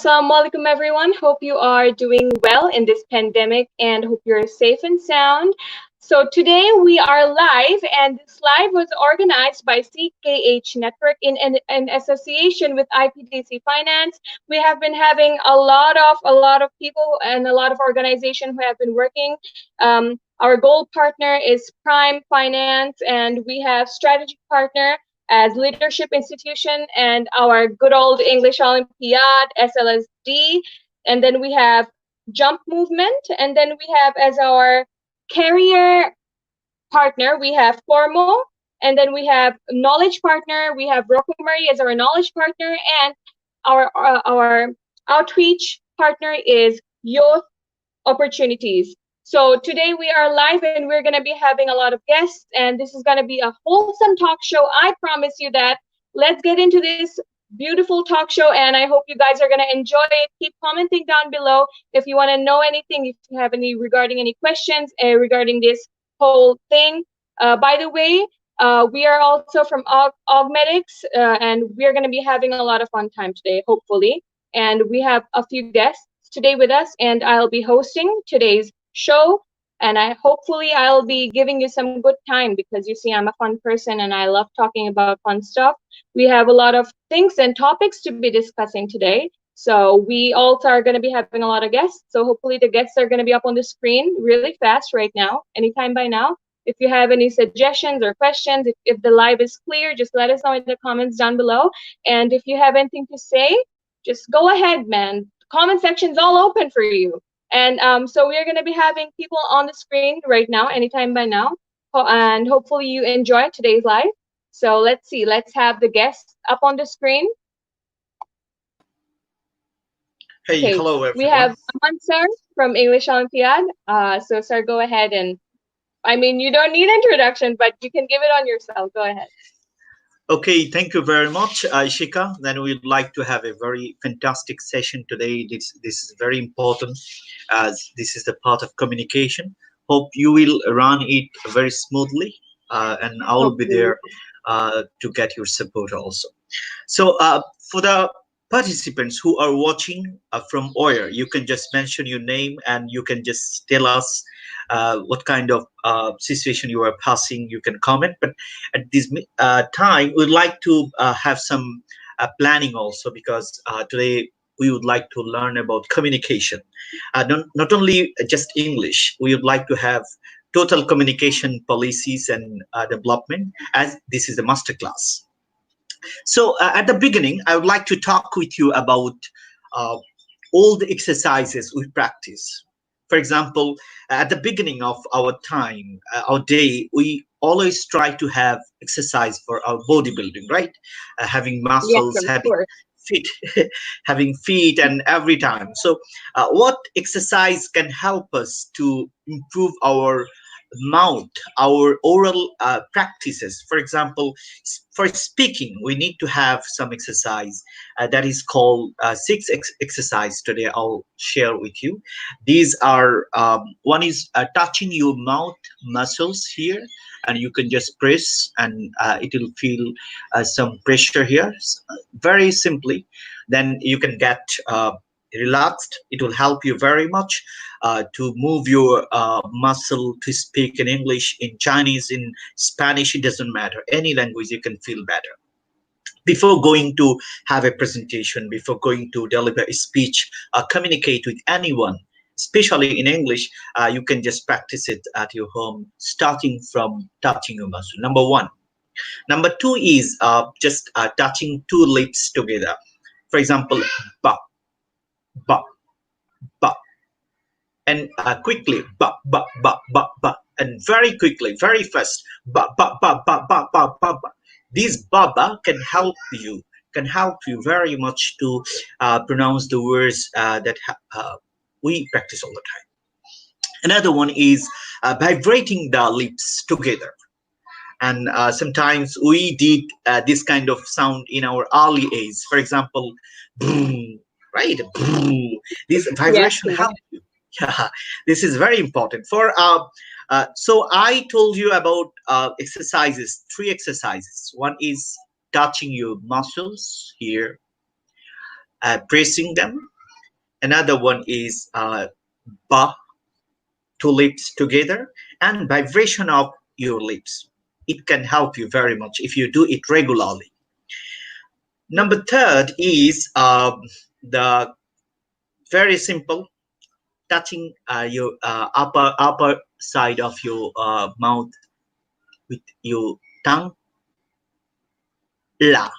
Assalamu alaikum, everyone. Hope you are doing well in this pandemic and hope you're safe and sound. So today we are live, and this live was organized by CKH Network in association with IPDC Finance. We have been having a lot of people and a lot of organizations who have been working. Our gold partner is Prime Finance, and we have strategic partner as Leadership Institution and our good old English Olympiad, SLSD. And then we have Jump Movement. And then we have as our carrier partner, we have Kormo. And then we have knowledge partner, we have Rokumari as our knowledge partner. And our outreach partner is Youth Opportunities. So today we are live and we're going to be having a lot of guests, and this is going to be a wholesome talk show. I promise you that. Let's get into this beautiful talk show, and I hope you guys are going to enjoy it. Keep commenting down below if you want to know anything, if you have any regarding any questions regarding this whole thing. By the way, we are also from Augmedix, and we're going to be having a lot of fun time today, hopefully. And we have a few guests today with us, and I'll be hosting today's show, and hopefully I'll be giving you some good time, because you see I'm a fun person and I love talking about fun stuff. We have a lot of things and topics to be discussing today, so we also are going to be having a lot of guests. So hopefully the guests are going to be up on the screen really fast right now, anytime by now. If you have any suggestions or questions, if the live is clear, just let us know in the comments down below. And if you have anything to say, just go ahead, man. The comment section's all open for you. And so we're going to be having people on the screen right now, anytime by now. And hopefully you enjoy today's live. So let's see. Let's have the guests up on the screen. Hey, okay. Hello, everyone. We have Aman, sir, from English Olympiad. So, sir, go ahead. And I mean, you don't need introduction, but you can give it on yourself. Go ahead. Okay, thank you very much, Ishika. Then we'd like to have a very fantastic session today. This is very important, as this is the part of communication. Hope you will run it very smoothly, and I'll be there to get your support also. So for the participants who are watching from where, you can just mention your name and you can just tell us what kind of situation you are passing. You can comment, but at this time we'd like to have some planning also, because today we would like to learn about communication, not only just English. We would like to have total communication policies and development, as this is a master class. So at the beginning, I would like to talk with you about all the exercises we practice. For example, at the beginning of our time, our day, we always try to have exercise for our bodybuilding, right? Having muscles, yes, having feet, having feet, and every time. So what exercise can help us to improve our mouth, our oral practices? For example, for speaking, we need to have some exercise that is called 6 exercise. Today I'll share with you. These are one is touching your mouth muscles here, and you can just press, and it will feel some pressure here, very simply. Then you can get relaxed. It will help you very much to move your muscle to speak in English, in Chinese, in Spanish. It doesn't matter. Any language you can feel better. Before going to have a presentation, before going to deliver a speech, communicate with anyone, especially in English, you can just practice it at your home, starting from touching your muscle. Number 1. Number 2 is just touching 2 lips together. For example, ba, ba, ba, and quickly ba, ba, ba, ba, ba, and very quickly, very fast, ba, ba, ba, ba, ba, ba, ba, ba. This baba can help you very much to pronounce the words that we practice all the time. Another one is vibrating the lips together. And sometimes we did this kind of sound in our early age. For example, boom, right? Boom. This vibration helps you. Yeah, this is very important. For so I told you about exercises, 3 exercises. One is touching your muscles here, pressing them, Another one is ba, two lips together, and vibration of your lips. It can help you very much if you do it regularly. Number third is the very simple touching your upper side of your mouth with your tongue. La.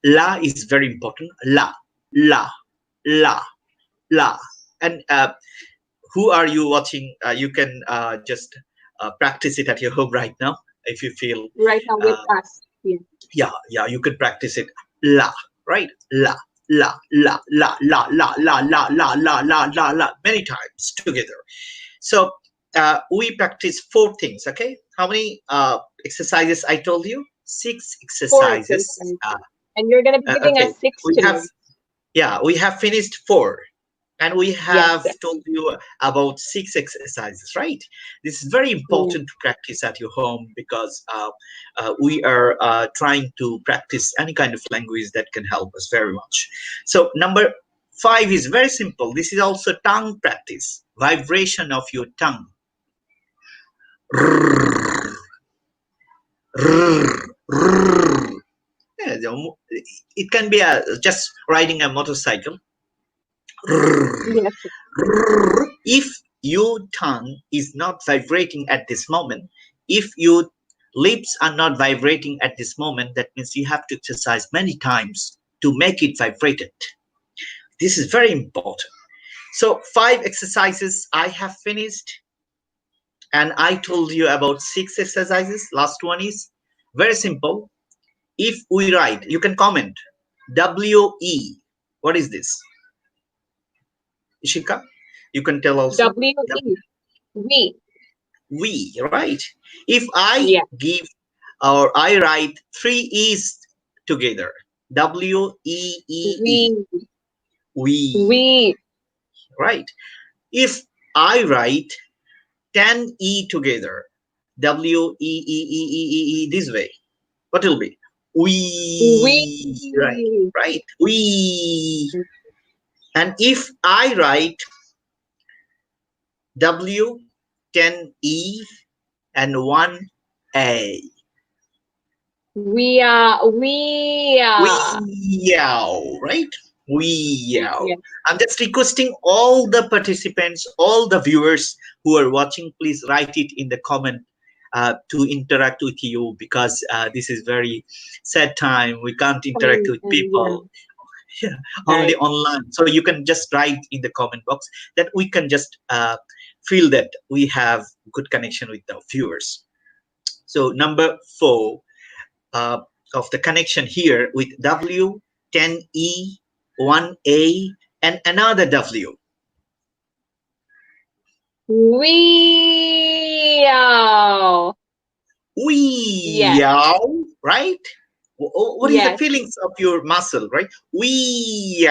La is very important. La, la, la, la. And who are you watching? You can just practice it at your home right now if you feel. Right now with Uh, us. Yeah. yeah, you could practice it. La, right? La, la, la, la, la, la, la, la, la, la, la, la, la, many times together. So we practice four things. Okay, how many exercises I told you? Six Four exercises. exercises. And you're gonna be giving Okay, us six we have, today. yeah, we have finished four, and we Yes. have told you about six exercises, right? This is very Yeah. important to practice at your home because we are trying to practice any kind of language that can help us very much. So number five is very simple. This is also tongue practice, vibration of your tongue. Yeah, it can be just riding a motorcycle. Yes. If your tongue is not vibrating at this moment, if your lips are not vibrating at this moment, that means you have to exercise many times to make it vibrated. This is very important. So five exercises I have finished, and I told you about six exercises. Last one is very simple. If we write, you can comment WE. What is this? Ishika, you can tell also. W-E. We. We, right? If I Yeah. give or I write three E's together, WEEE, We. we, We. right? If I write 10 E together, WEEEEE, this way, what will be? We. We, right? Right? We. And if I write W10E and 1A, We. we right? We Yes. I'm just requesting all the participants, all the viewers who are watching, please write it in the comment to interact with you because this is very sad time. We can't interact Fun with and yeah. people. Yeah, only Right. online. So you can just write in the comment box that we can just feel that we have good connection with the viewers. So number four, uh, of the connection here with W10E, 1A, and another W. We. We, Yes. right? What is the Yes. feelings of your muscle, right? We,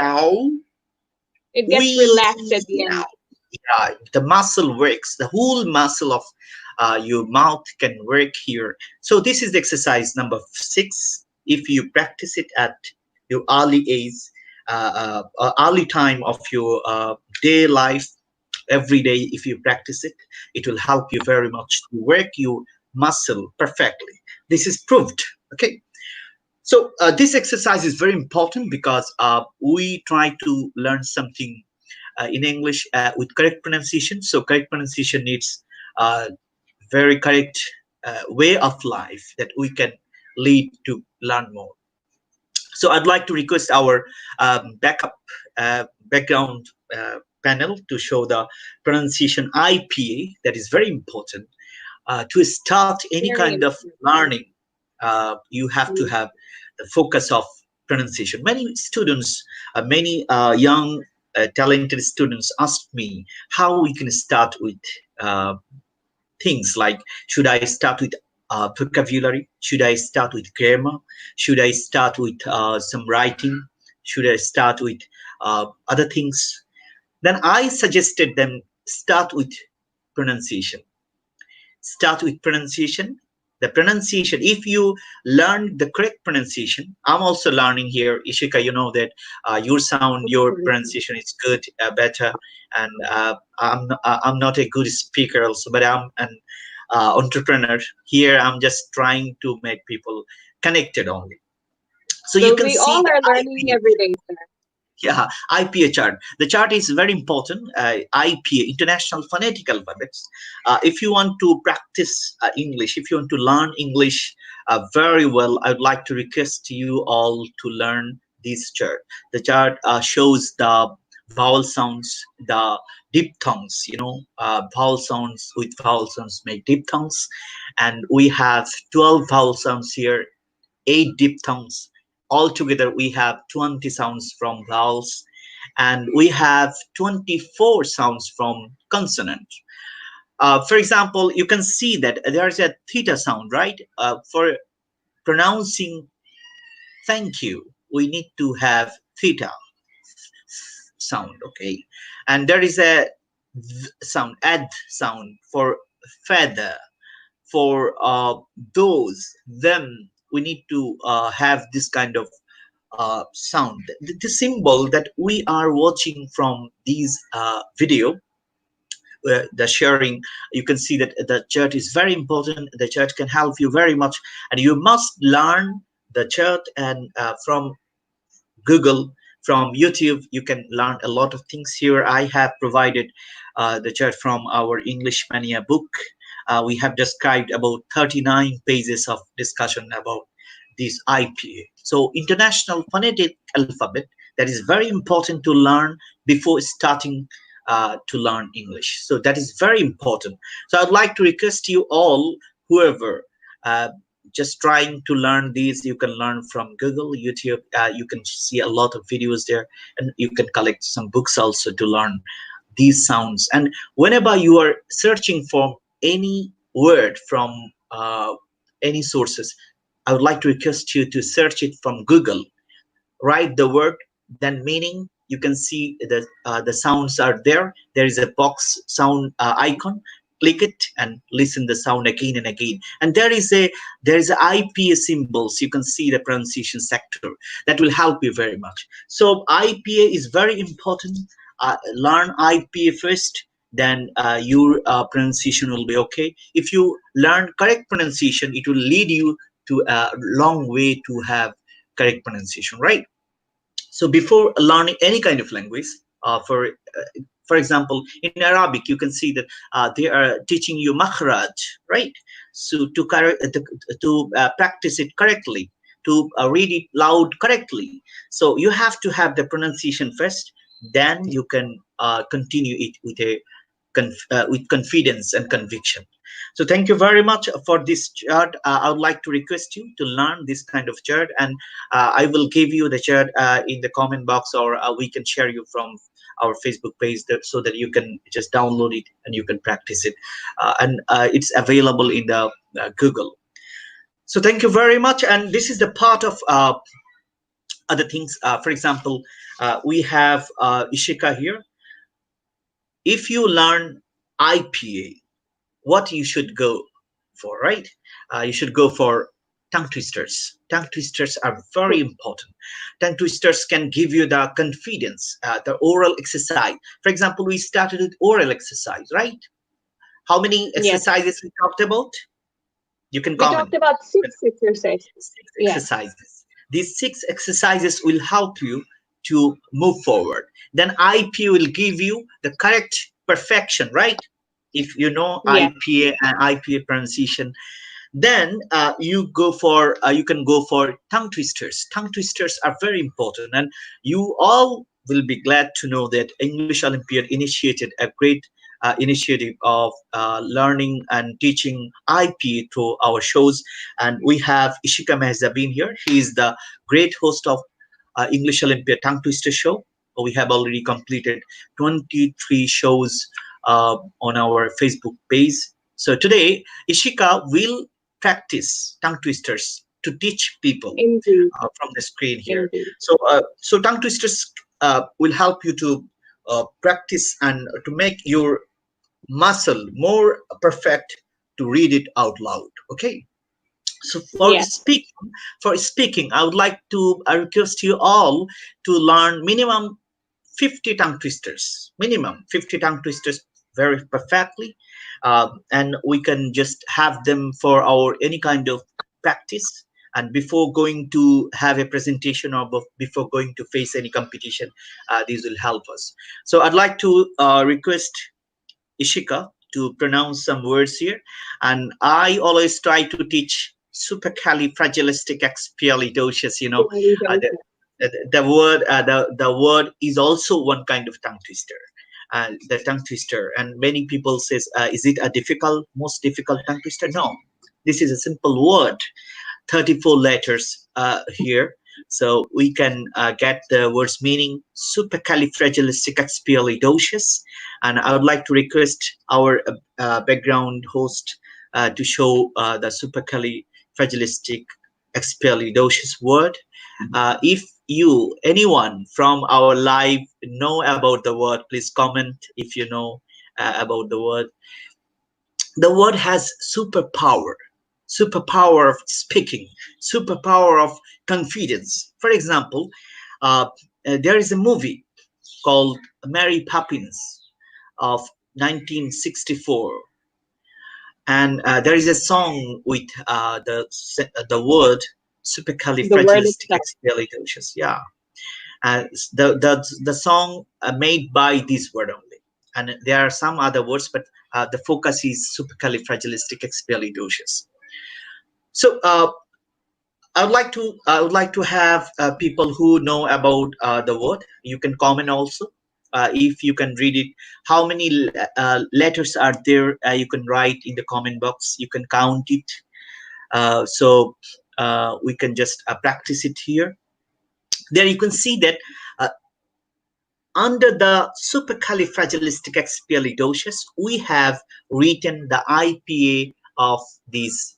It gets we, relaxed at the end. yeah, the muscle works. The whole muscle of your mouth can work here. So this is the exercise number six. If you practice it at your early age, early time of your day life, every day, if you practice it, it will help you very much to work your muscle perfectly. This is proved. Okay. So this exercise is very important because we try to learn something in English with correct pronunciation. So correct pronunciation needs very correct way of life that we can lead to learn more. So I'd like to request our background panel to show the pronunciation IPA. That is very important. To start any Very kind of important. learning, you have to have the focus of pronunciation. Many students, many young, talented students ask me how we can start with uh, things like, should I start with vocabulary? Should I start with grammar? Should I start with some writing? Should I start with other things? Then I suggested them start with pronunciation. Start with pronunciation. The pronunciation, if you learn the correct pronunciation, I'm also learning here, Ishika, you know that your sound, your Absolutely. pronunciation is good, better. And I'm not a good speaker also, but I'm an entrepreneur here. I'm just trying to make people connected only. So you Well, can we see all the are learning IPA. every day, sir. Yeah, IPA chart. The chart is very important. IPA, International Phonetic Alphabets. If you want to practice English, if you want to learn English very well, I would like to request you all to learn this chart. The chart shows the vowel sounds, the diphthongs. Vowel sounds with vowel sounds make diphthongs, and we have 12 vowel sounds here, 8 diphthongs. Altogether, we have 20 sounds from vowels, and we have 24 sounds from consonant. For example, you can see that there's a theta sound, right? For pronouncing thank you, we need to have theta sound, okay? And there is a sound, add sound for feather, for those, them. We need to have this kind of sound. The symbol that we are watching from these video, the sharing, you can see that the chart is very important. The chart can help you very much, and you must learn the chart. And from Google, from YouTube, you can learn a lot of things here. I have provided the chart from our English Mania book. We have described about 39 pages of discussion about this IPA. So International Phonetic Alphabet, that is very important to learn before starting to learn English. So that is very important. So I'd like to request you all, whoever uh, just trying to learn these, you can learn from Google, YouTube. You can see a lot of videos there, and you can collect some books also to learn these sounds. And whenever you are searching for any word from any sources, I would like to request you to search it from Google. Write the word, then meaning. You can see the sounds are there. There is a box sound icon. Click it and listen the sound again and again. And there is a IPA symbols. You can see the pronunciation sector that will help you very much. So IPA is very important. Learn IPA first, then your pronunciation will be okay. If you learn correct pronunciation, it will lead you to a long way to have correct pronunciation, right? So before learning any kind of language, for example, in Arabic, you can see that they are teaching you makhraj, right? So to practice it correctly, to read it loud correctly. So you have to have the pronunciation first, then you can continue it with confidence and conviction. So thank you very much for this chart. I would like to request you to learn this kind of chart, and I will give you the chart in the comment box, or we can share you from our Facebook page, so that you can just download it and you can practice it. And it's available in the Google. So thank you very much. And this is the part of other things. For example, we have Ishika here. If you learn IPA, what you should go for, right? You should go for tongue twisters. Tongue twisters are very important. Tongue twisters can give you the confidence, the oral exercise. For example, we started with oral exercise, right? How many Yes. exercises we talked about? You can We talked comment. about six exercises. Yes.6 exercises. These 6 exercises will help you to move forward. Then IP will give you the correct perfection, right? If you know Yes. IPA and IPA pronunciation, then you can go for tongue twisters. Tongue twisters are very important, and you all will be glad to know that English Olympiad initiated a great initiative of learning and teaching IP through our shows. And we have Ishika Mehza being here. He is the great host of English Olympiad tongue twister show. We have already completed 23 shows on our Facebook page. So today Ishika will practice tongue twisters to teach people Indeed. from the screen here. Indeed. So tongue twisters will help you to practice and to make your muscle more perfect to read it out loud. Okay. So Yes. for speaking, I would like to request you all to learn minimum 50 tongue twisters, minimum 50 tongue twisters very perfectly, and we can just have them for our any kind of practice. And before going to have a presentation or before going to face any competition, these will help us. So I'd like to request Ishika to pronounce some words here. And I always try to teach supercalifragilisticexpialidocious. Really Uh, don't the, the word is also one kind of tongue twister. The tongue twister, and many people says, is it a most difficult tongue twister? No, this is a simple word. 34 letters here. So we can get the word's meaning, supercalifragilisticexpialidocious. And I would like to request our background host to show the supercalifragilisticexpialidocious word. If anyone from our live know about the word, please comment if you know about the word. The word has superpower of speaking, superpower of confidence. For example, uh, there is a movie called Mary Poppins of 1964, and there is a song with the word the word itself. supercalifragilisticexpialidocious. Yeah, the song made by this word only, and there are some other words, but the focus is supercalifragilisticexpialidocious. So I would like to have people who know about the word. You can comment also if you can read it. How many letters are there? You can write in the comment box. You can count it. So we can just practice it here. There you can see that uh, under the supercalifragilisticexpialidocious, we have written the IPA of this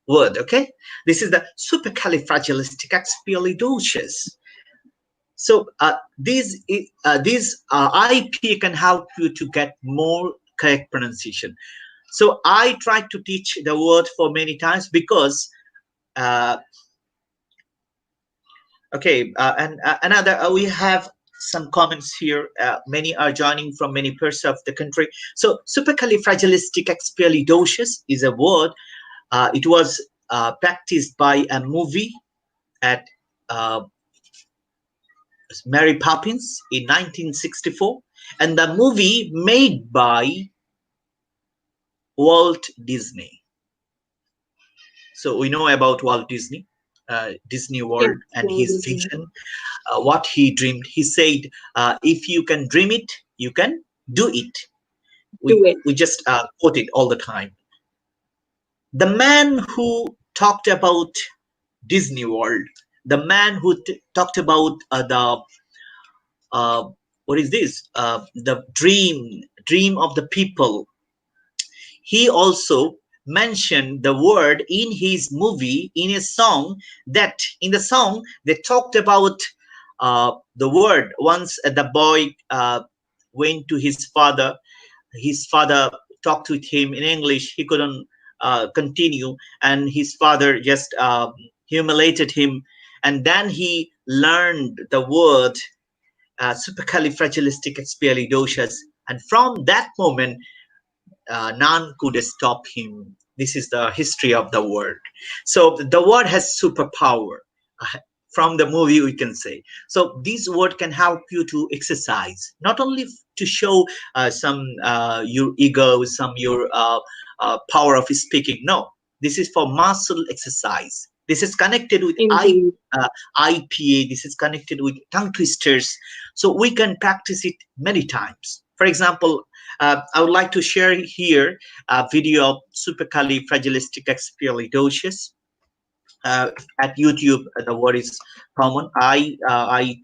word. Okay, this is the supercalifragilisticexpialidocious. So these IPA can help you to get more correct pronunciation. So I tried to teach the word for many times because uh, okay, and another we have some comments here. Many are joining from many parts of the country. So supercalifragilisticexpialidocious is a word. It was practiced by a movie at uh, Mary Poppins in 1964, and the movie made by Walt Disney. So we know about Walt Disney, Disney Yes, World, and Walt his Disney. vision, what he dreamed. He said, "If you can dream it, you can do it." Do it. We just quote it all the time. The man who talked about Disney World, the man who talked about the uh, what is this? The dream of the people. He also mentioned the word in his movie, in his song, that in the song they talked about the word. Once the boy went to his father talked with him in English. He couldn't continue, and his father just humiliated him. And then he learned the word supercalifragilisticexpialidocious. And from that moment, none could stop him. This is the history of the word. So the word has superpower. Uh, From the movie, we can say. So this word can help you to exercise, not only to show some your ego, some your power of speaking. No, this is for muscle exercise. This is connected with Indeed. IPA. This is connected with tongue twisters. So we can practice it many times. For example, I would like to share here a video of supercalifragilisticexpialidocious. At YouTube, the word is common. I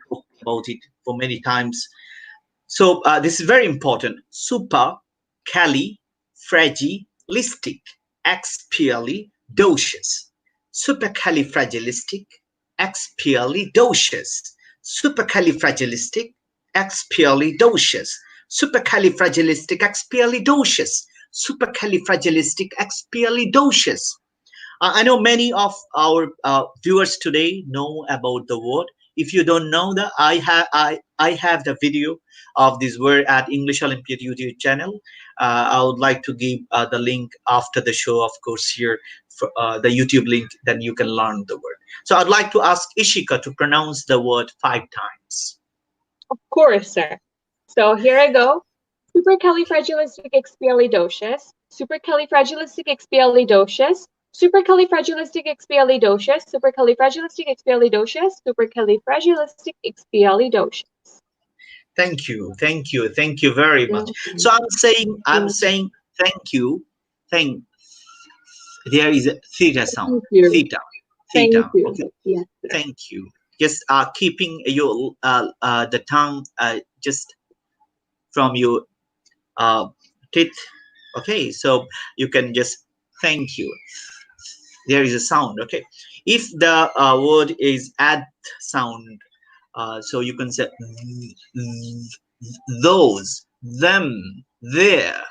talked about it for many times. So this is very important. Supercalifragilisticexpialidocious. Supercalifragilisticexpialidocious. Supercalifragilisticexpialidocious. Supercalifragilisticexpialidocious. Supercalifragilisticexpialidocious. I know many of our viewers today know about the word. If you don't know that, I have the video of this word at English Olympiad YouTube channel. I would like to give the link after the show, of course, here for the YouTube link. Then you can learn the word. So I'd like to ask Ishika to pronounce the word 5 times. Of course, sir. So here I go. Supercalifragilisticexpialidocious, supercalifragilisticexpialidocious, supercalifragilisticexpialidocious, supercalifragilisticexpialidocious, supercalifragilisticexpialidocious. Thank you very much. So I'm saying thank you. Thank There is a theta sound. Thank you. Theta, Thank theta. you. Okay. Yes, sir. Thank you. Just keeping your the tongue just from your uh, teeth. Okay. So you can just thank you. There is a sound. Okay. If the word is add sound, so you can say those, them, there.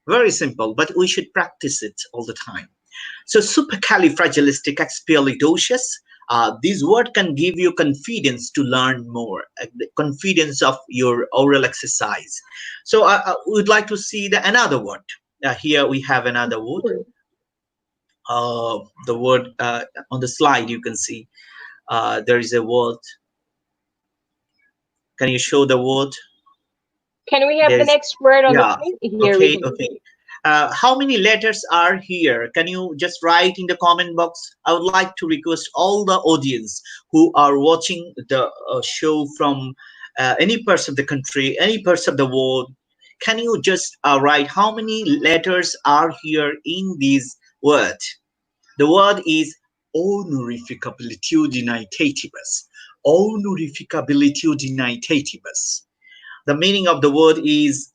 Very simple, but we should practice it all the time. So supercalifragilisticexpialidocious. This word can give you confidence to learn more, the confidence of your oral exercise. So I would like to see another word. Here we have another word. The word on the slide you can see there is a word. Can you show the word? Can we have the There's next word on the Yeah. screen? Here we Okay. go. Okay. How many letters are here? Can you just write in the comment box? I would like to request all the audience who are watching the show from any parts of the country, any parts of the world. Can you just write how many letters are here in this word? The word is honorificabilitudinitativus. Honorificabilitudinitativus. The meaning of the word is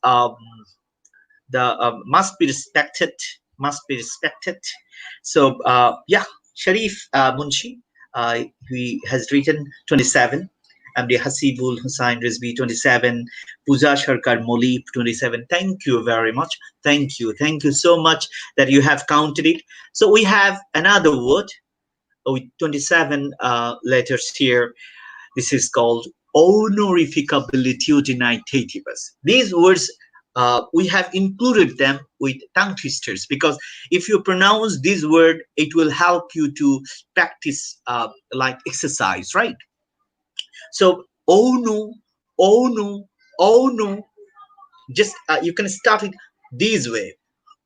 the must be respected, must be respected. So yeah, Sharif Munshi, he has written 27. Amdi Hasibul Hussain Rizvi 27, Pooja Sharkar Molip 27. Thank you very much. Thank you so much that you have counted it. So we have another word with 27 letters here. This is called honorificabilitudinitativus. These words, we have included them with tongue twisters because if you pronounce this word, it will help you to practice like exercise, right? So, oh no, oh no, oh no. Just you can start it this way.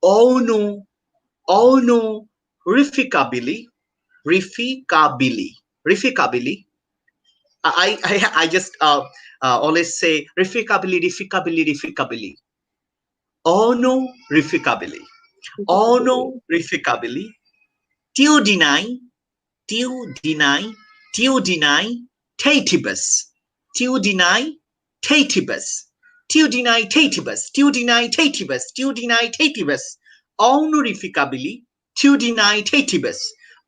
Oh no, oh no, rificabili, rificabili, rificabili. I just always say rificabili. Oh no, rificabili. Oh no, rificabili. Tiu deny, tiu deny, tiu deny, tatibus. Tiu deny, tatibus. Tiu deny, tatibus. Tiu deny, tatibus. Tiu deny, tatibus. Honorificabili, tiu deny, tatibus.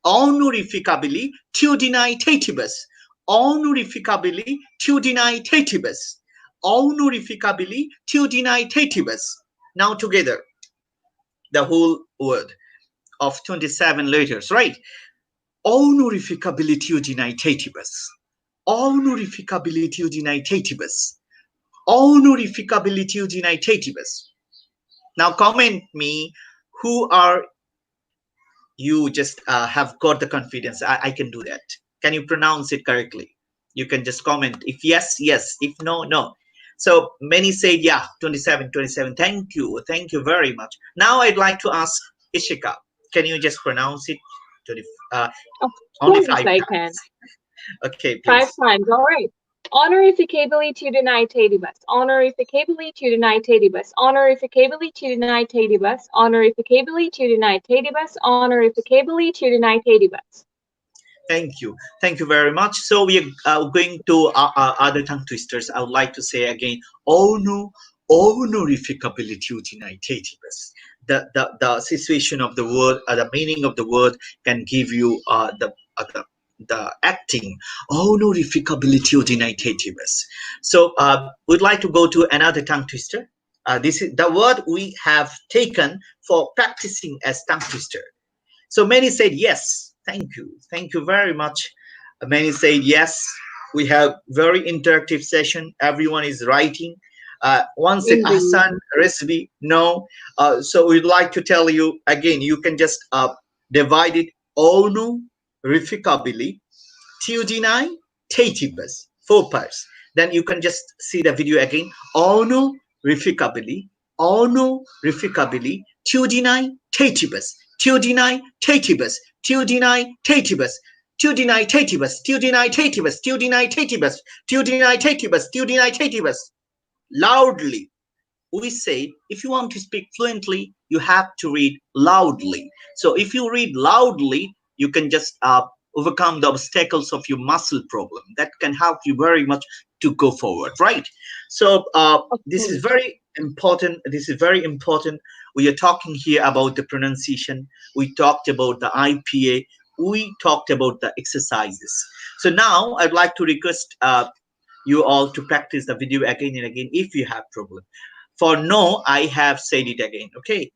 Honorificabili, tiu deny, tatibus. Honorificabili, tiu deny, tatibus. Honorificabili, tiu deny, tatibus. Now together, the whole word of 27 letters, right? Honorificabilitudinitativus. Honorificabilitudinitativus. Honorificabilitudinitativus. Now comment me who are you just have got the confidence. I can do that. Can you pronounce it correctly? You can just comment. If yes, yes. If no, no. So many said, yeah, 27, 27. Thank you very much. Now I'd like to ask Ishika. Can you just pronounce it? 20, uh, Of only course 5 I can. times. Okay, Five please. times. All right. Honorificabilitudinitativus. Honorificabilitudinitativus. Honorificabilitudinitativus. Honorificabilitudinitativus. Honorificabilitudinitativus. Thank you very much. So we are going to other tongue twisters. I would like to say again, honorificabilitudinitativus. The situation of the word, the meaning of the word can give you the acting honorificabilitudinitativus. So we'd like to go to another tongue twister. This is the word we have taken for practicing as tongue twister. So many said yes. Thank you very much. Many said yes. We have very interactive session. Everyone is writing. One said Indeed. Hassan recipe. No. So we'd like to tell you again. You can just divide it. Onu rifikabili Tuesday Tatibus, 4 parts. Then you can just see the video again. Ono Rifikabili, Ono Rifikabili, Tuesday Tatibus, Tuesday Tatibus, Tuesday Tatibus, Tuesday Tatibus, Tuesday Tatibus, Tuesday Tatibus, Tuesday Tatibus, Tuesday Tatibus. Loudly, we say if you want to speak fluently, you have to read loudly. So if you read loudly, you can just overcome the obstacles of your muscle problem. That can help you very much to go forward, right? So Of this is course. very important. This is very important. We are talking here about the pronunciation. We talked about the IPA. We talked about the exercises. So now I'd like to request you all to practice the video again and again if you have problem. For no, I have said it again. Okay.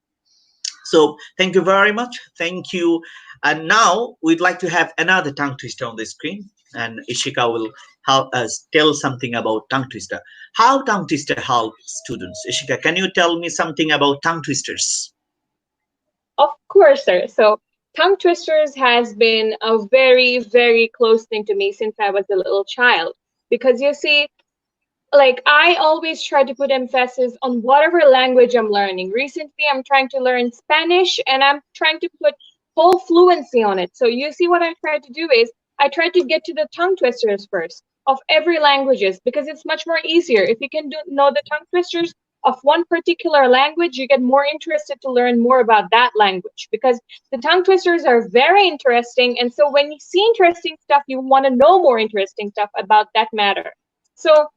So thank you very much. Thank you. And now we'd like to have another tongue twister on the screen. And Ishika will help us tell something about tongue twister. How tongue twister helps students? Ishika, can you tell me something about tongue twisters? Of course, sir. So tongue twisters has been a very, very close thing to me since I was a little child. Because you see, like I always try to put emphasis on whatever language I'm learning. Recently, I'm trying to learn Spanish and I'm trying to put whole fluency on it. So you see what I try to do is I try to get to the tongue twisters first of every languages because it's much more easier. If you can know the tongue twisters of one particular language, you get more interested to learn more about that language because the tongue twisters are very interesting. And so when you see interesting stuff, you want to know more interesting stuff about that matter. So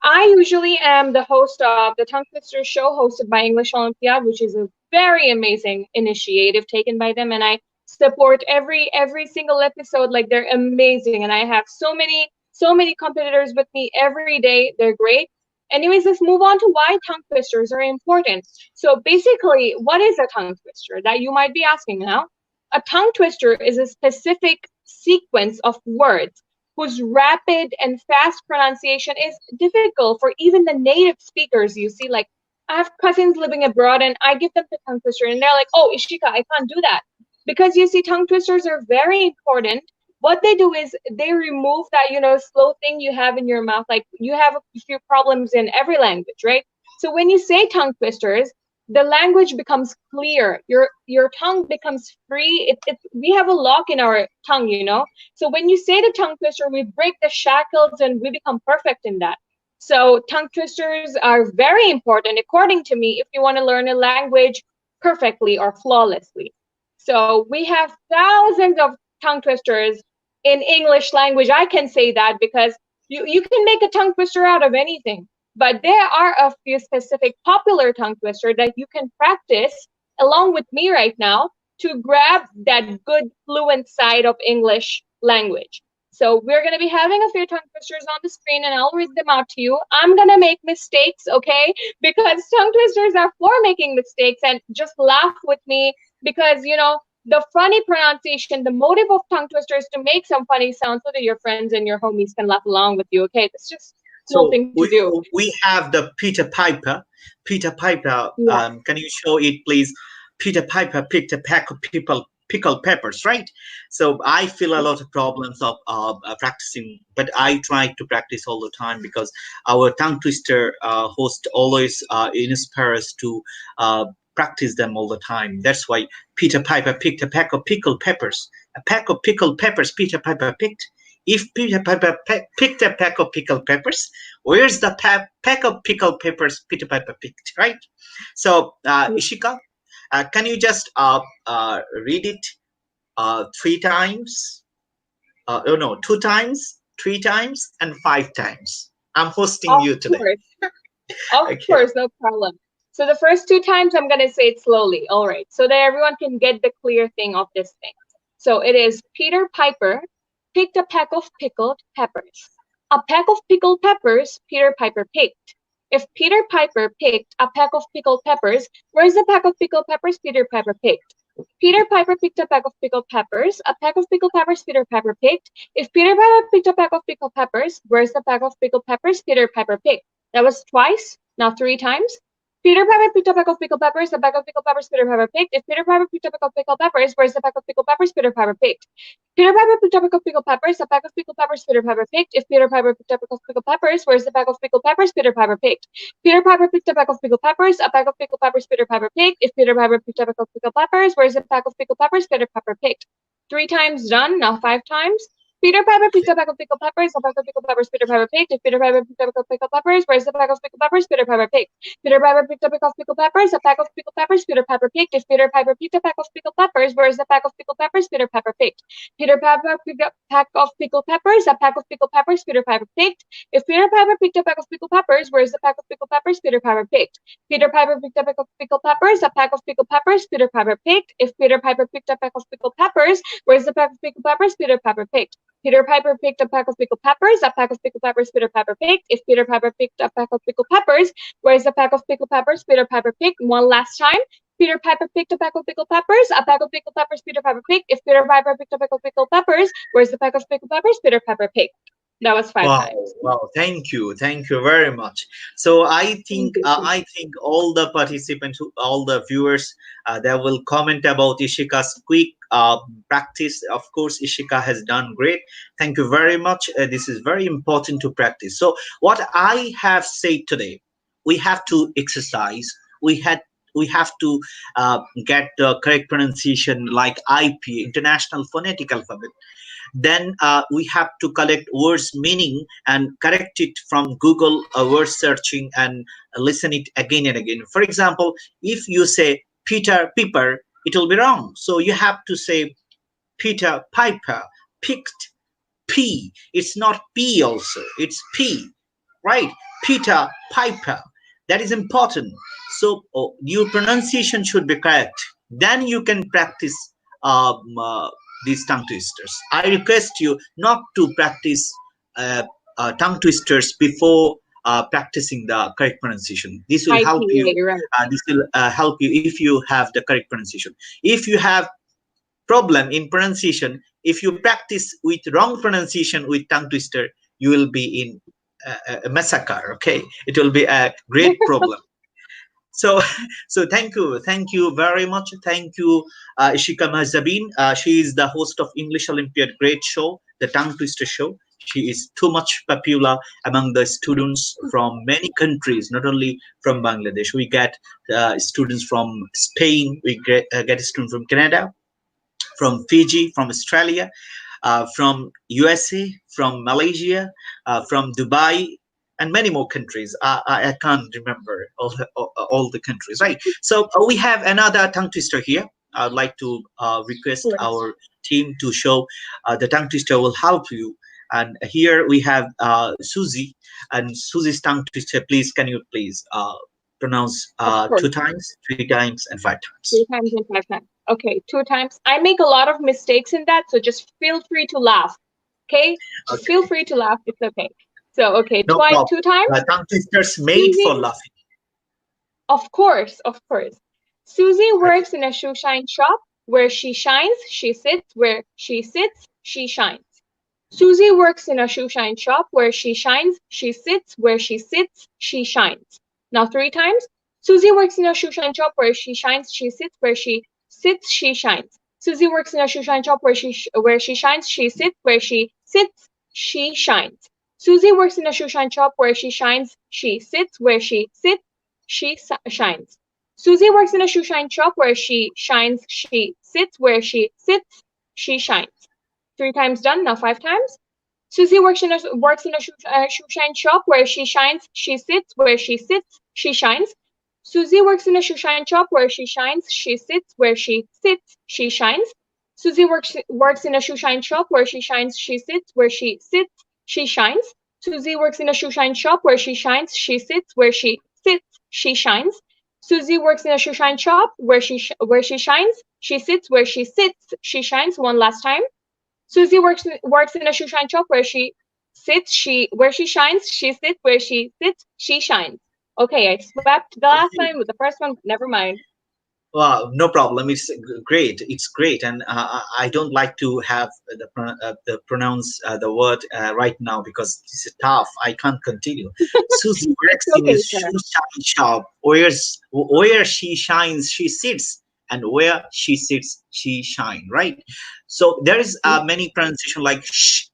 I usually am the host of the Tongue Twister show hosted by English Olympiad, which is a very amazing initiative taken by them. And I support every single episode. Like they're amazing. And I have so many competitors with me every day. They're great. Anyways, let's move on to why tongue twisters are important. So basically, what is a tongue twister? That you might be asking now. A tongue twister is a specific sequence of words whose rapid and fast pronunciation is difficult for even the native speakers. You see, like I have cousins living abroad and I give them the tongue twister and they're like, oh, Ishika, I can't do that. Because you see, tongue twisters are very important. What they do is they remove that, slow thing you have in your mouth. Like you have a few problems in every language, right? So when you say tongue twisters, the language becomes clear. Your tongue becomes free. We have a lock in our tongue. So when you say the tongue twister, we break the shackles and we become perfect in that. So tongue twisters are very important, according to me, if you want to learn a language perfectly or flawlessly. So we have thousands of tongue twisters in English language. I can say that because you can make a tongue twister out of anything. But there are a few specific popular tongue twister that you can practice along with me right now to grab that good fluent side of English language. So we're going to be having a few tongue twisters on the screen and I'll read them out to you. I'm going to make mistakes, okay? Because tongue twisters are for making mistakes, and just laugh with me because, the funny pronunciation, the motive of tongue twisters to make some funny sounds so that your friends and your homies can laugh along with you, okay? It's just a cool So thing to do. we have the Peter Piper. Peter Piper, Yeah. can you show it, please? Peter Piper picked a pack of pickled peppers, right? So I feel a lot of problems of practicing, but I try to practice all the time because our tongue twister host always inspires us to practice them all the time. That's why Peter Piper picked a pack of pickled peppers. A pack of pickled peppers Peter Piper picked. If Peter Piper picked a pack of pickled peppers, where's the pack of pickled peppers Peter Piper picked, right? So, Ishika, can you just read it 3 times? Oh no, 2 times, 3 times, and 5 times. I'm hosting Of you today. course. Of Okay. course, no problem. So the first two times I'm going to say it slowly. All right. So that everyone can get the clear thing of this thing. So it is Peter Piper picked a pack of pickled peppers. A pack of pickled peppers Peter Piper picked. If Peter Piper picked a pack of pickled peppers, where's the pack of pickled peppers Peter Piper picked? Peter Piper picked a peck of pickled peppers. A peck of pickled peppers Peter Piper picked. If Peter Piper picked a peck of pickled peppers, where's the peck of pickled peppers Peter Piper picked? That was twice, now three times. Peter Piper picked a peck of pickled peppers. A peck of pickled peppers Peter Piper picked. If Peter Piper picked a peck of pickled peppers, where's the peck of pickled peppers Peter Piper picked? Peter Piper picked a peck of pickled peppers. A peck of pickled peppers Peter Piper picked. If Peter Piper picked a peck of pickled peppers, where's the peck of pickled peppers Peter Piper picked? Peter Piper picked a peck of pickled peppers. A peck of pickled peppers Peter Piper picked. If Peter Piper picked a peck of pickled peppers, where's the pack of pickled peppers Peter Piper picked? Three times done, now five times. Peter Piper picked a peck of pickled peppers. A peck of pickled peppers Peter Piper picked. If Peter Piper picked a peck of pickled peppers, where's the pack of pickled peppers Peter Piper picked? Peter Piper picked a peck of pickled peppers. A pack of pickled peppers Peter Piper picked. If Peter Piper picked a pack of pickled peppers, where's the pack of pickled peppers Peter Piper picked? Peter Piper picked a pack of pickled peppers. A pack of pickled peppers Peter Piper picked. If Peter Piper picked a pack of pickled peppers, where's the pack of pickled peppers Peter Piper picked? Peter Piper picked a pack of pickled peppers. A pack of pickled peppers Peter Piper picked. If Peter Piper picked a pack of pickled peppers, where's the pack of pickled peppers Peter Piper picked? Peter Piper picked a pack of pickled peppers. A pack of pickled peppers Peter Piper picked. If Peter Piper picked a pack of pickled peppers, where's the pack of pickled peppers Peter Piper picked? One last time. Peter Piper picked a pack of pickled peppers. A pack of pickled peppers Peter Piper picked. If Peter Piper picked a pack of pickled peppers, where's the pack of pickled peppers Peter Piper picked? That was five Wow, times. wow, thank you very much. So Thank you. I think all the participants, all the viewers, they will comment about Ishika's quick practice. Of course, Ishika has done great. Thank you very much. This is very important to practice. So what I have said today, we have to exercise. We have to get the correct pronunciation like IP, International Phonetic Alphabet. Then we have to collect words meaning and correct it from Google word searching and listen it again and again. For example, if you say Peter Piper, it will be wrong. So you have to say Peter Piper picked P. It's not P also, it's P, right? Peter Piper. That is important. So your pronunciation should be correct. Then you can practice these tongue twisters. I request you not to practice tongue twisters before practicing the correct pronunciation. This will help you. IPA, right. This will help you if you have the correct pronunciation. If you have problem in pronunciation, if you practice with wrong pronunciation with tongue twister, you will be in a massacre. Okay, it will be a great problem. So, so thank you very much. Thank you, Ishika Mahzabin. She is the host of English Olympiad Great Show, the Tongue Twister Show. She is too much popular among the students from many countries, not only from Bangladesh. We get students from Spain, we get students from Canada, from Fiji, from Australia, from USA, from Malaysia, from Dubai, and many more countries. I can't remember all the countries, right? So we have another tongue twister here. I'd like to request Yes. our team to show the tongue twister will help you. And here we have Susie, and Susie's tongue twister. Please, can you please pronounce Of course. 2 times, 3 times, and 5 times? 3 times and 5 times. Okay, 2 times. I make a lot of mistakes in that, so just feel free to laugh. Okay? Just feel Okay, free to laugh. It's okay. So, okay, no twice, problem. 2 times. Tongue twisters made for Susie, laughing. of course, of course. Susie Okay. works in a shoe shine shop. Where she shines, she sits. Where she sits, she shines. Susie works in a shoe shine shop. Where she shines, she sits. Where she sits, she shines. Now 3 times. Susie works in a shoe shine shop. Where she shines, she sits. Where she sits, she shines. Susie works in a shoe shine shop. Where she shines, she sits. Where she sits, she shines. Susie works in a shoe shine shop. Where she shines, she sits. Where she sits, she shines. Susie works in a shoe shine shop. Where she shines, she sits. Where she sits, she shines. 3 times done. Now 5 times. Susie works in a shoe shine shop. Where she shines, she sits. Where she sits, she shines. Susie works in a shoe shine shop. Where she shines, she sits. Where she sits, she shines. Susie works in a shoe shine shop. Where she shines, she sits. Where she sits, she shines. Susie works in a shoe shine shop. Where she shines, she sits. Where she sits, she shines. Susie works in a shoe shine shop. Where she shines, she sits. Where she sits, she shines. One last time. Susie works in a shoe shine shop. Where she shines, she sits. Where she sits, she shines. Okay, I swept the last Okay. time with the first one, but never mind. Well, no problem. It's great. It's great, and I don't like to have the pronounce the word right now because it's tough. I can't continue. Susie It's Rexing okay, is shoe sir. shine shop. Where she shines, she sits, and where she sits, she shine. Right. So there is Yeah. many pronunciation like sh.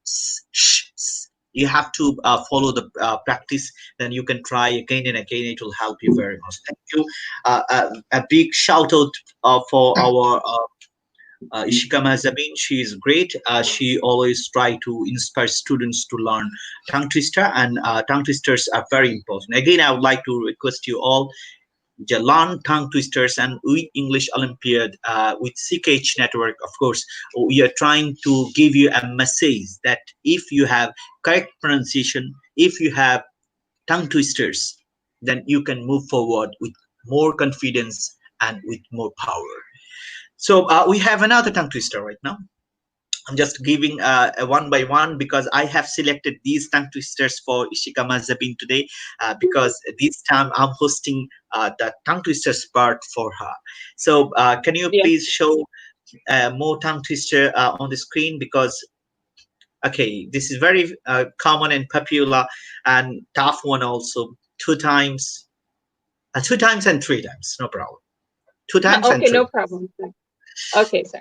You have to follow the practice. Then you can try again and again. It will help you very much. Thank you. A big shout out for our Ishika Mazabin. She is great. She always try to inspire students to learn tongue twister, and tongue twisters are very important. Again, I would like to request you all to learn tongue twisters and with English Olympiad with CKH network. Of course, we are trying to give you a message that if you have correct pronunciation, if you have tongue twisters, then you can move forward with more confidence and with more power. So we have another tongue twister right now. I'm just giving a one by one because I have selected these tongue twisters for Ishika Mazabin today because this time I'm hosting the tongue twisters part for her. So can you Yeah. please show more tongue twister on the screen because okay, this is very common and popular and tough one also. Two times and three times, no problem. Two times and Okay, three. no problem, sir. Okay, sir.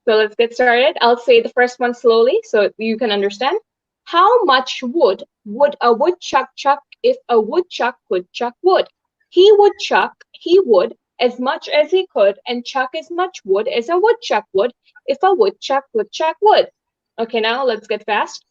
So let's get started. I'll say the first one slowly so you can understand. How much wood would a woodchuck chuck if a woodchuck could chuck wood? He would chuck, he would, as much as he could, and chuck as much wood as a woodchuck would if a woodchuck would chuck wood. Okay, now let's get fast.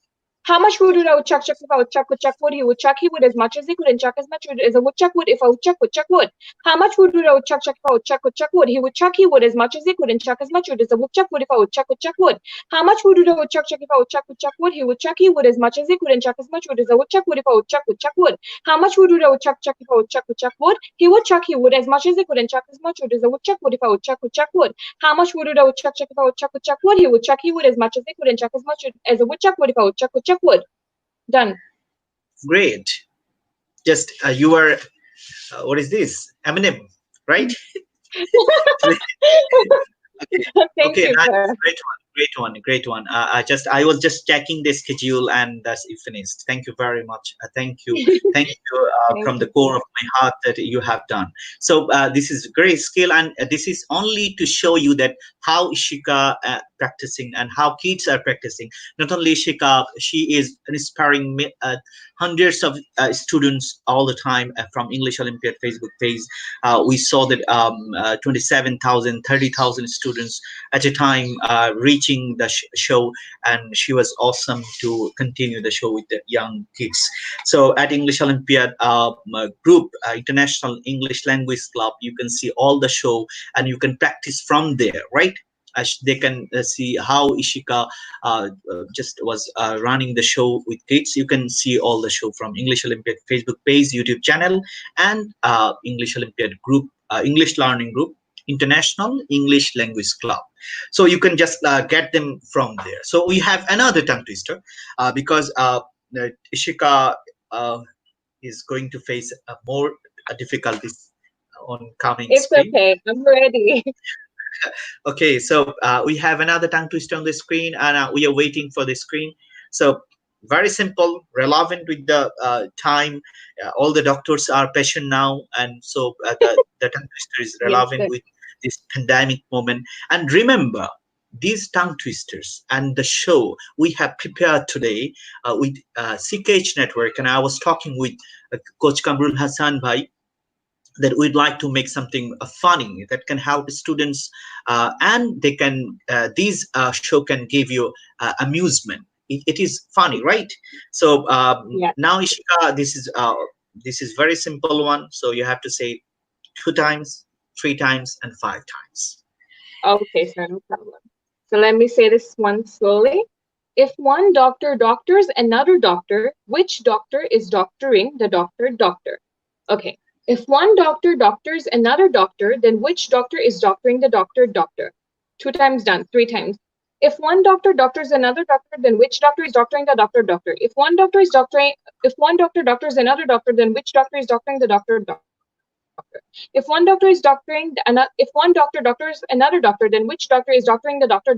How much wood would a woodchuck chuck if a woodchuck would chuck wood? He would as much as he could and chuck as much wood as a woodchuck would if a woodchuck would chuck wood. How much wood would a woodchuck chuck if a woodchuck would chuck wood? He would as much as he could and chuck as much wood as a woodchuck would if a woodchuck would chuck wood. How much wood would a woodchuck chuck if a woodchuck would chuck wood? He would as much as he could and chuck as much wood as a woodchuck would if a woodchuck would chuck wood. How much wood would a woodchuck chuck if a woodchuck would chuck wood? He would as much as he could and chuck as much wood as a woodchuck would if a woodchuck would chuck wood. How much wood would a woodchuck chuck if a woodchuck would chuck wood? He would as much as he could and chuck as much wood as a woodchuck would if a woodchuck would chuck wood. Done. Great. Just you are what is this? Eminem, right? Okay, Thank okay, you, nice, sir. great one. I was just checking the schedule and that's it finished. Thank you very much. Thank you Thank from the you. core of my heart that you have done. So this is great skill, and this is only to show you that how Ishika practicing and how kids are practicing. Not only Ishika, she is inspiring hundreds of students all the time from English Olympiad Facebook page. We saw that 27,000, 30,000 students at a time reaching the show, and she was awesome to continue the show with the young kids. So at English Olympiad group, International English Language Club, you can see all the show and you can practice from there, right? They can see how Ishika just was running the show with kids. You can see all the show from English Olympiad Facebook page, YouTube channel, and English Olympiad group, English learning group, International English Language Club. So you can just get them from there. So we have another tongue twister because Ishika uh, is going to face more difficulties on coming It's screen. okay. I'm ready. Okay, so we have another tongue twister on the screen, and we are waiting for the screen. So very simple, relevant with the time. All the doctors are patient now, and so the tongue twister is Yes, relevant sir. with this pandemic moment. And remember, these tongue twisters and the show we have prepared today with CKH Network, and I was talking with Coach Kamrul Hassan Bhai that we'd like to make something funny that can help students and they can these show can give you amusement. It is funny, right? So Yeah. now Ishika, this is very simple one, so you have to say two times, three times, and five times. Okay, sir. No problem. So let me say this one slowly. If one doctor doctors another doctor, which doctor is doctoring the doctor? Okay. If one doctor doctors another doctor, then which doctor is doctoring the doctor? Two times done. Three times. If one doctor doctors another doctor, then which doctor is doctoring the doctor? If one doctor doctors another doctor, then which doctor is doctoring the doctor? doctor? If one doctor is doctoring, if one doctor doctors another doctor, then which doctor is doctoring the doctor?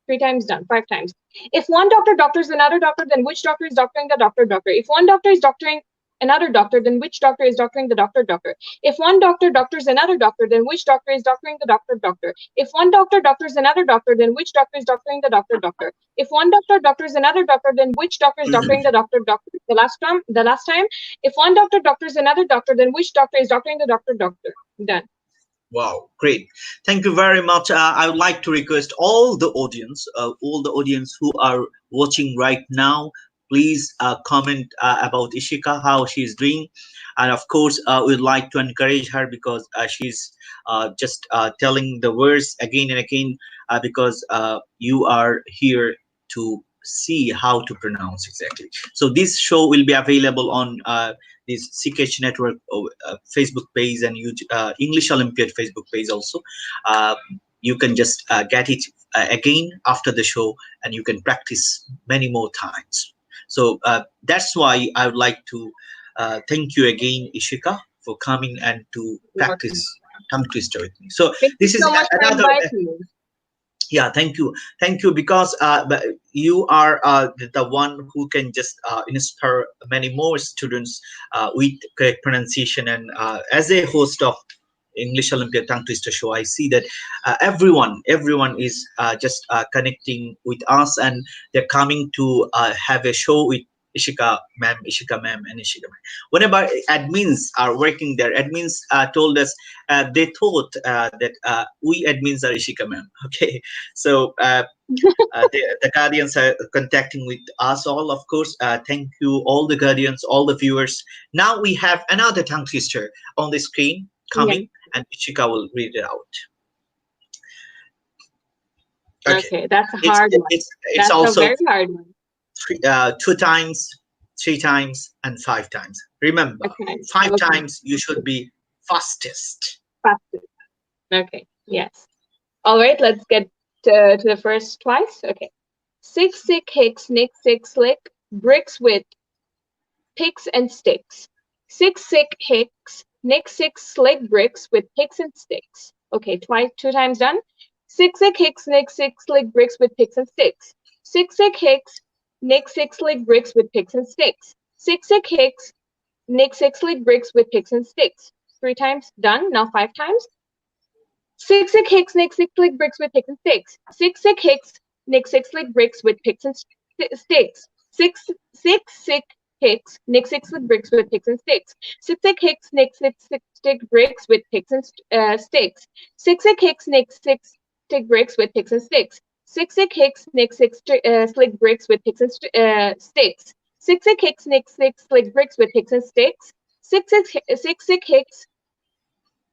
3 times done, 5 times. If one doctor doctors another doctor, then which doctor is doctoring the doctor? If one doctor is doctoring another doctor, then which doctor is doctoring the doctor? If one doctor doctors another doctor, then which doctor is doctoring the doctor? If one doctor doctors another doctor, then which doctor is doctoring the doctor? If one doctor doctors another doctor, then which doctor is doctoring the doctor? The last time, if one doctor doctors another doctor, then which doctor is doctoring the doctor? Done. Wow, great. Thank you very much. I would like to request all the audience who are watching right now, please comment about Ishika, how she's doing. And of course, we'd like to encourage her because she's just telling the words again and again because you are here to see how to pronounce exactly. So this show will be available on this CKH Network Facebook page and YouTube, English Olympiad Facebook page also. You can just get it again after the show and you can practice many more times. So that's why I would like to thank you again, Ishika, for coming and to practice tongue twister with me. So Thank you this is so much for another. inviting me. Yeah, thank you, because you are the one who can just inspire many more students with correct pronunciation. And as a host of English Olympiad Tongue Twister Show, I see that everyone is just connecting with us, and they're coming to have a show with Ishika ma'am, and Ishika ma'am. Whenever admins are working there, admins told us they thought that we admins are Ishika ma'am. Okay, so the guardians are contacting with us all, of course. Thank you, all the guardians, all the viewers. Now we have another tongue twister on the screen Yeah. coming, and Ishika will read it out. Okay, that's a hard one. It's That's also a very hard one. 2 times, 3 times, and 5 times. Remember, Okay. 5 Okay. times you should be fastest. Fastest. Okay. Yes. All right. Let's get to the first twice. Okay. Six sick hicks, nick six slick bricks with picks and sticks. Six sick hicks, nick six slick bricks with picks and sticks. Okay. Twice. 2 times done. Six sick hicks, nick six slick bricks with picks and sticks. Six sick hicks, nick six slick bricks with picks and sticks. Six sick hicks, nick six slick bricks with picks and sticks. 3 times done. Now 5 times. Six sick hicks, nick six slick bricks with picks and sticks. Six sick hicks, nick six slick bricks with picks and sticks. Six sick hicks, nick six slick bricks with picks and sticks. Six sick hicks, nick six stick bricks with picks and sticks. Six sick hicks, nick six stick bricks with picks and sticks. Six sick hicks, nick six slick bricks with picks and sticks. Six sick hicks, nick six slick bricks with picks and sticks. Six sick hicks,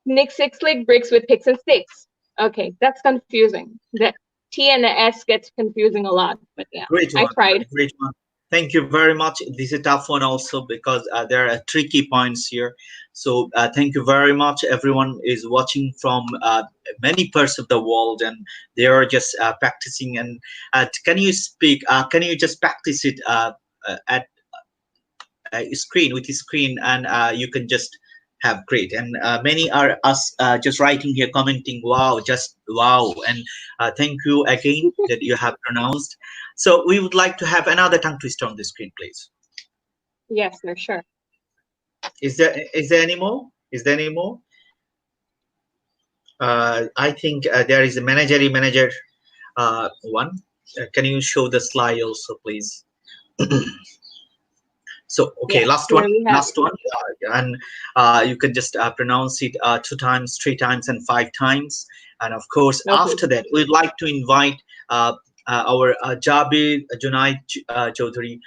nick six slick bricks with picks and sticks. Okay, that's confusing. The T and the S gets confusing a lot, but yeah, Great one. I tried. Great one. Thank you very much. This is a tough one also because there are tricky points here. So thank you very much. Everyone is watching from many parts of the world, and they are just practicing. And can you speak? Can you just practice it at screen with the screen, and you can just have great. And many are us just writing here, commenting, wow, just wow. And thank you again that you have pronounced. So we would like to have another tongue twister on the screen, please. Yes, for sure. Is there any more? Is there any more? I think there is a manager one. Can you show the slide also, please? So okay, Yeah, last here one, we have and you can just pronounce it 2 times, 3 times, and 5 times. And of course, okay. after that, we'd like to invite our Jabir Junaid Chowdhury.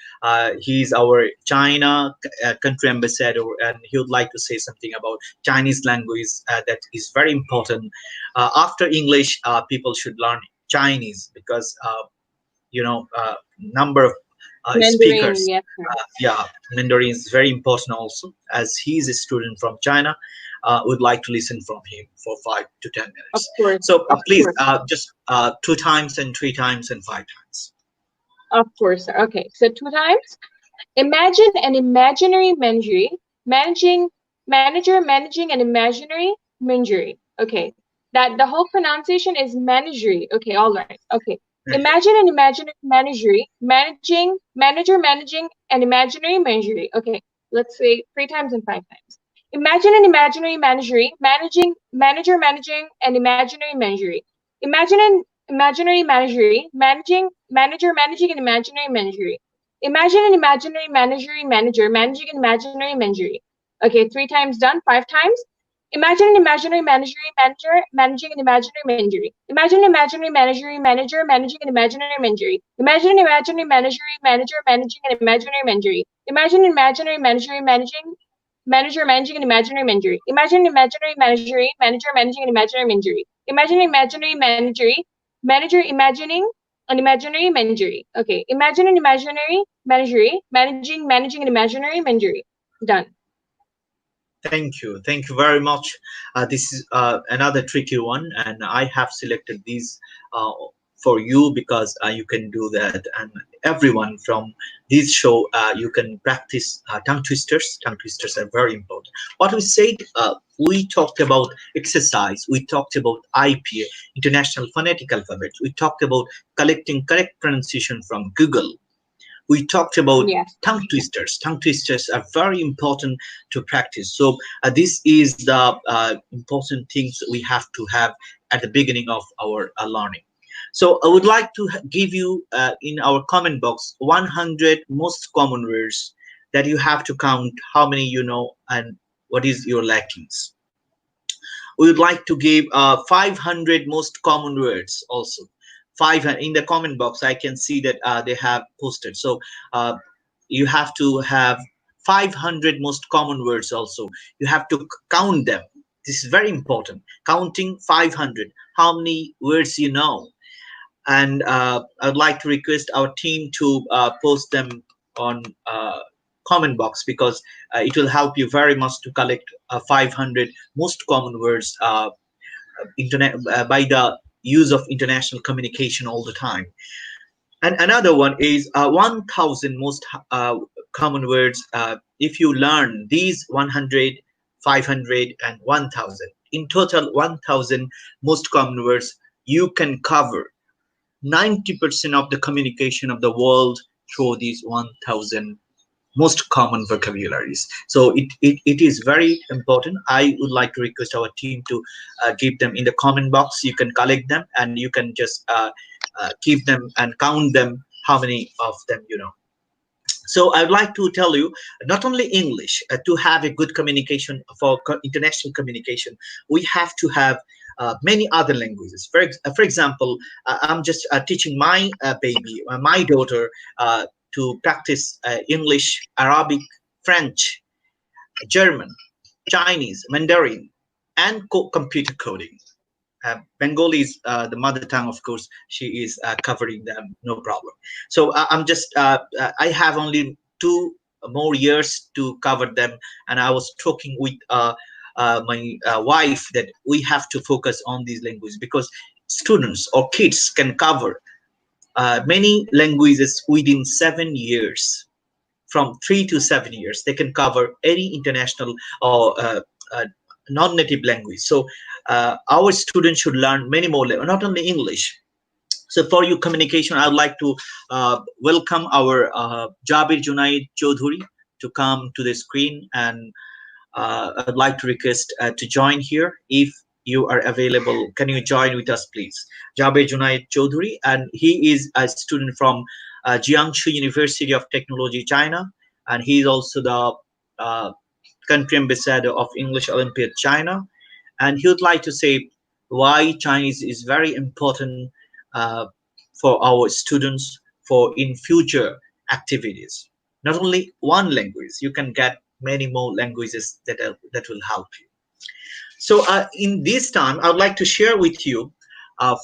He's our China country ambassador, and he would like to say something about Chinese language that is very important. After English, people should learn Chinese because number of Mandarin, speakers. yes. Yeah, Mandarin is very important also. As he's a student from China, would like to listen from him for 5 to 10 minutes. Of course. So Of please, course. just 2 times and 3 times and 5 times. Of course. Okay, so 2 times. Imagine an imaginary menagerie managing manager, managing an imaginary menagerie. Okay, that the whole pronunciation is menagerie. Okay, all right. Okay, imagine an imaginary menagerie, manager, managing an imaginary menagerie. Okay, let's say 3 times and 5 times. Imagine an imaginary menagerie, managing an imaginary menagerie. Imagine an imaginary menagerie, managing an imaginary menagerie. Imagine an imaginary menagerie manager managing an imaginary menagerie. Okay, 3 times done. 5 times. Imagine an imaginary menagerie manager managing an imaginary menagerie. Imagine an imaginary menagerie manager managing an imaginary menagerie. Imagine an imaginary menagerie manager managing an imaginary menagerie. Imagine an imaginary menagerie managing an imaginary menagerie. Imagine an imaginary manager managing an imaginary menagerie. Imagine an imaginary manager imagining an imaginary menagerie. Okay, imagine an imaginary menagerie managing an imaginary menagerie. Done. Thank you very much. This is another tricky one, and I have selected these uh, for you because you can do that, and everyone from this show you can practice tongue twisters. Tongue twisters are very important. What we said, we talked about exercise, we talked about IPA, International Phonetic Alphabets, we talked about collecting correct pronunciation from Google, we talked about Yes. tongue twisters. Tongue twisters are very important to practice. So this is the important things we have to have at the beginning of our learning. So I would like to give you in our comment box 100 most common words that you have to count how many you know and what is your lackings. We would like to give 500 most common words also. Five in the comment box. I can see that they have posted. So uh, you have to have 500 most common words also. You have to count them. This is very important. Counting 500. How many words you know? And I'd like to request our team to post them on comment box because it will help you very much to collect 500 most common words internet by the use of international communication all the time. And another one is 1000 most common words. If you learn these 100, 500 and 1000, in total 1000 most common words, you can cover 90% of the communication of the world through these 1000 most common vocabularies. So it is very important. I would like to request our team to give them in the comment box. You can collect them and you can just keep them and count them how many of them you know. So I'd like to tell you, not only English, to have a good communication for international communication, we have to have many other languages. For example, I'm just teaching my baby, my daughter, to practice English, Arabic, French, German, Chinese, Mandarin, and computer coding. Bengali is the mother tongue, of course. She is covering them, no problem. So I'm just, I have only 2 more years to cover them, and I was talking with my wife that we have to focus on these languages because students or kids can cover many languages within 7 years. From 3 to 7 years, they can cover any international or non-native language. So our students should learn many more, not only English. So for your communication, I would like to welcome our Jabir Junaid Chowdhury to come to the screen, and I'd like to request to join here. If you are available, can you join with us, please? Jabir Junaid Chowdhury, and he is a student from Jiangsu University of Technology, China, and he is also the country ambassador of English Olympiad China, and he would like to say why Chinese is very important uh, for our students for in future activities. Not only one language, you can get many more languages that will help you. So in this time, I would like to share with you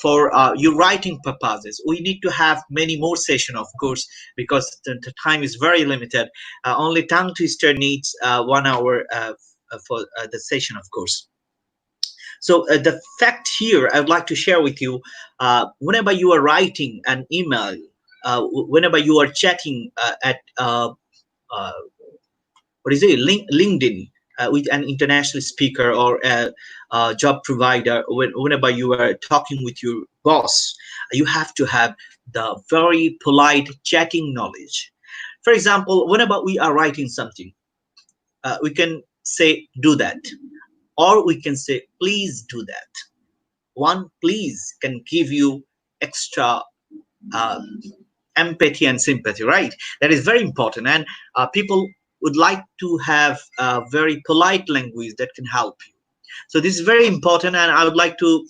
for your writing purposes. We need to have many more sessions, of course, because the time is very limited. Only tongue twister needs 1 hour for the session, of course. So the fact here I would like to share with you, whenever you are writing an email, whenever you are chatting at what is it, LinkedIn, with an international speaker or a job provider, whenever you are talking with your boss, you have to have the very polite chatting knowledge. For example, whenever we are writing something, we can say do that, or we can say please do that. One please can give you extra uh, empathy and sympathy, right? That is very important, and people would like to have a very polite language that can help you. So this is very important, and I would like to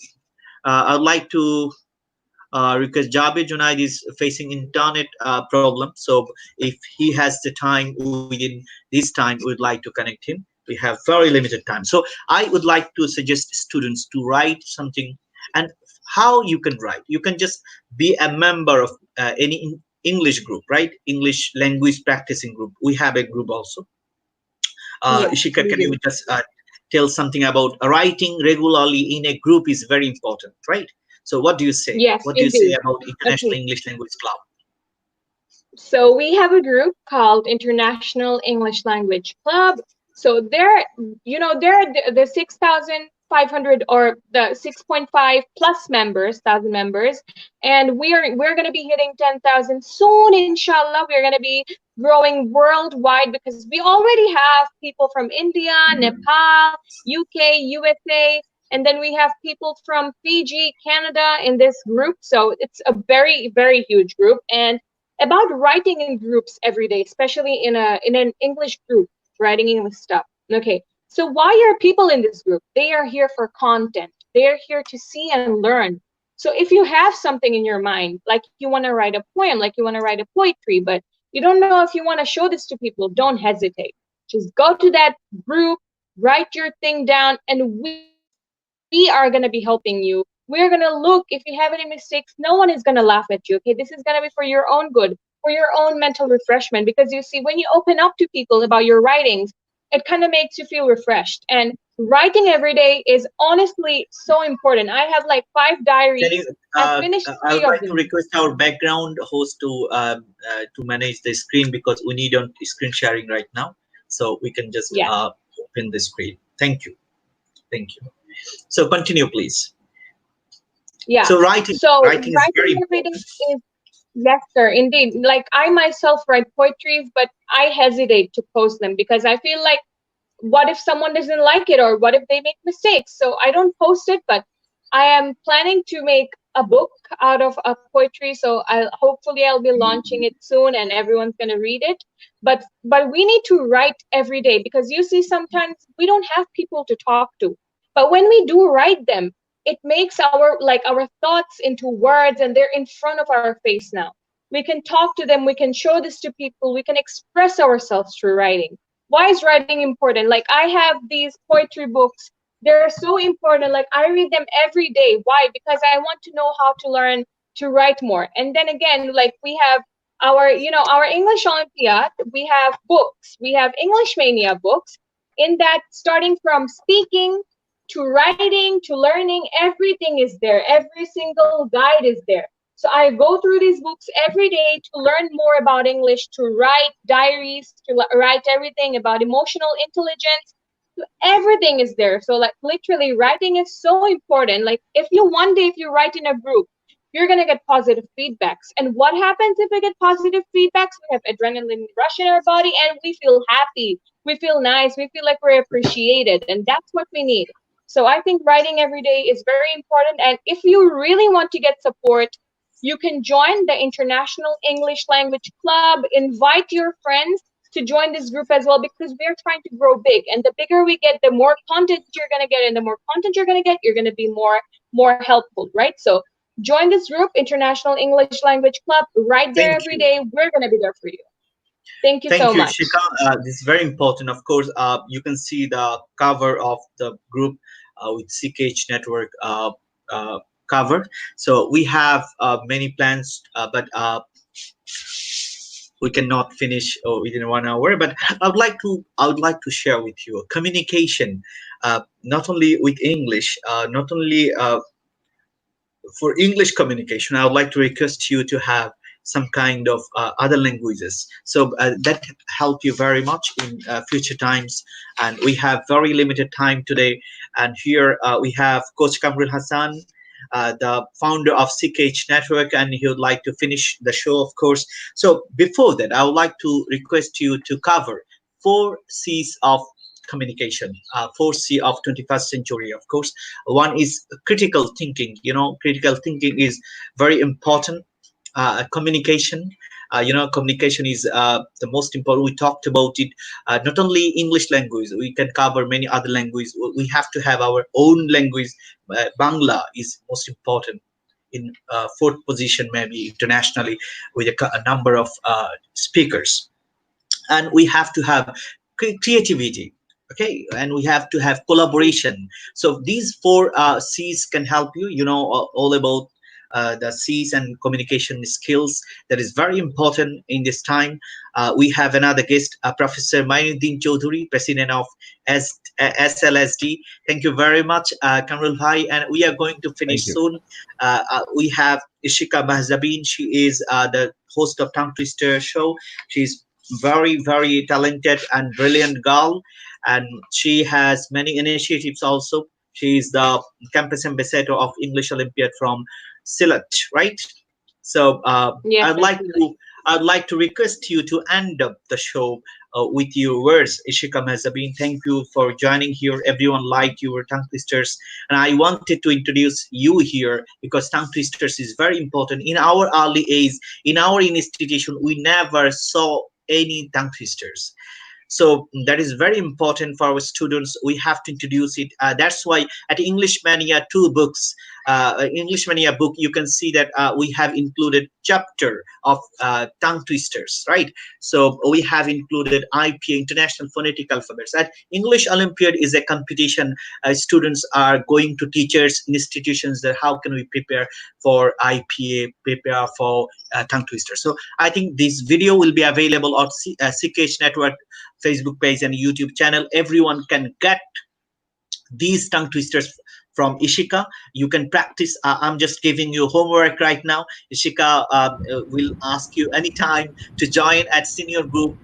because Jabir Junaid is facing internet problem. So if he has the time within this time, we would like to connect him. We have very limited time. So I would like to suggest students to write something. And how you can write? You can just be a member of any English group, right? English language practicing group. We have a group also. Yes, Ishika, we can you do. just tell something about writing regularly in a group is very important, right? So what do you say? Yes, What do you say indeed. about International Okay. English Language Club? So we have a group called International English Language Club. So they're, they're the 6,500 or the 6.5 plus members, thousand members, and we're gonna be hitting 10,000 soon, inshallah. We're gonna be growing worldwide because we already have people from India, Nepal, UK, USA, and then we have people from Fiji, Canada in this group. So it's a very, very huge group. And about writing in groups every day, especially in an English group, writing English stuff. Okay, so why are people in this group? They are here for content. They are here to see and learn. So if you have something in your mind, like you want to write a poem, like you want to write a poetry, but you don't know if you want to show this to people, don't hesitate. Just go to that group, write your thing down, and we are going to be helping you. We're going to look if you have any mistakes. No one is going to laugh at you. Okay, this is going to be for your own good, for your own mental refreshment. Because you see, when you open up to people about your writings, it kind of makes you feel refreshed. And writing every day is honestly so important. I have like 5 diaries. Can you, I finished I three would of like to them. request our background host to manage the screen because we need on screen sharing right now. So we can just Yes. open the screen. Thank you. Thank you. So continue, please. Yeah. So writing, So writing is very writing every day important. is, yes, sir, indeed. Like I myself write poetries, but I hesitate to post them because I feel like, what if someone doesn't like it, or what if they make mistakes? So I don't post it, but I am planning to make a book out of a poetry. So I'll be launching it soon, and everyone's gonna read it. But we need to write every day because you see, sometimes we don't have people to talk to. But when we do write them, it makes our thoughts into words, and they're in front of our face now. We can talk to them, we can show this to people, we can express ourselves through writing. Why is writing important? Like I have these poetry books. They're so important. Like I read them every day. Why? Because I want to know how to learn to write more. And then again, like we have our English Olympiad. We have books. We have English Mania books. In that, starting from speaking to writing to learning, everything is there. Every single guide is there. So I go through these books every day to learn more about English, to write diaries, to write everything about emotional intelligence. So everything is there. So like literally writing is so important. Like if you one day if you write in a group, you're gonna get positive feedbacks. And what happens if we get positive feedbacks? We have adrenaline rush in our body and we feel happy. We feel nice. We feel like we're appreciated. And that's what we need. So I think writing every day is very important. And if you really want to get support, you can join the International English Language Club, invite your friends to join this group as well because we're trying to grow big. And the bigger we get, the more content you're going to get. And the more content you're going to get, you're going to be more helpful, right? So join this group, International English Language Club, right there Thank every you. day. We're going to be there for you. Thank you so Thank you, much. Shika. This is very important. Of course, you can see the cover of the group with CKH Network uh, covered. So we have many plans, but we cannot finish within 1 hour. But I would like to share with you communication, not only with English, not only for English communication. I would like to request you to have some kind of other languages. So that help you very much in future times. And we have very limited time today. And here we have Coach Kamrul Hassan, the founder of CKH Network, and he would like to finish the show, of course. So before that, I would like to request you to cover 4 C's of communication, 4 C of 21st century, of course. One is critical thinking. Critical thinking is very important. Communication, communication is the most important. We talked about it. Not only English language, we can cover many other languages. We have to have our own language. Bangla is most important, in fourth position maybe internationally, with a number of speakers. And we have to have creativity, okay, and we have to have collaboration. So these 4 C's can help you, all about the C's and communication skills. That is very important in this time. We have another guest, Professor Moinuddin Chowdhury, president of SLSD. Thank you very much, Kamrul Bhai, and we are going to finish soon. We have Ishika Mahzabin. She is the host of Tongue Twister show. She's very, very talented and brilliant girl, and she has many initiatives also. She is the campus ambassador of English Olympiad from Sylhet, right? So Yes, I'd like to request you to end up the show with your words. Ishika Mahzabin, thank you for joining here. Everyone liked your tongue twisters, and I wanted to introduce you here because tongue twisters is very important. In our early age, in our institution, we never saw any tongue twisters. So that is very important for our students. We have to introduce it. That's why at English Mania 2 books, English Mania book, you can see that we have included chapter of tongue twisters, right? So we have included IPA, International Phonetic Alphabets. At English Olympiad is a competition. Students are going to teachers, institutions, that how can we prepare for IPA, prepare for tongue twister. So I think this video will be available on CKH Network Facebook page and YouTube channel. Everyone can get these tongue twisters from Ishika. You can practice. I'm just giving you homework right now. Ishika will ask you anytime to join at senior group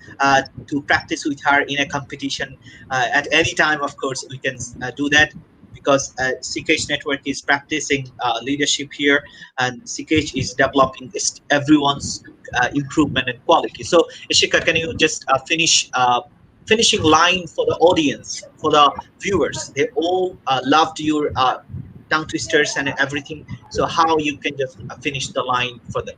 to practice with her in a competition. At any time, of course, we can do that, because CKH Network is practicing leadership here, and CKH is developing everyone's improvement and quality. So Ishika, can you just finishing line for the audience, for the viewers? They all loved your tongue twisters and everything. So how you can just finish the line for them?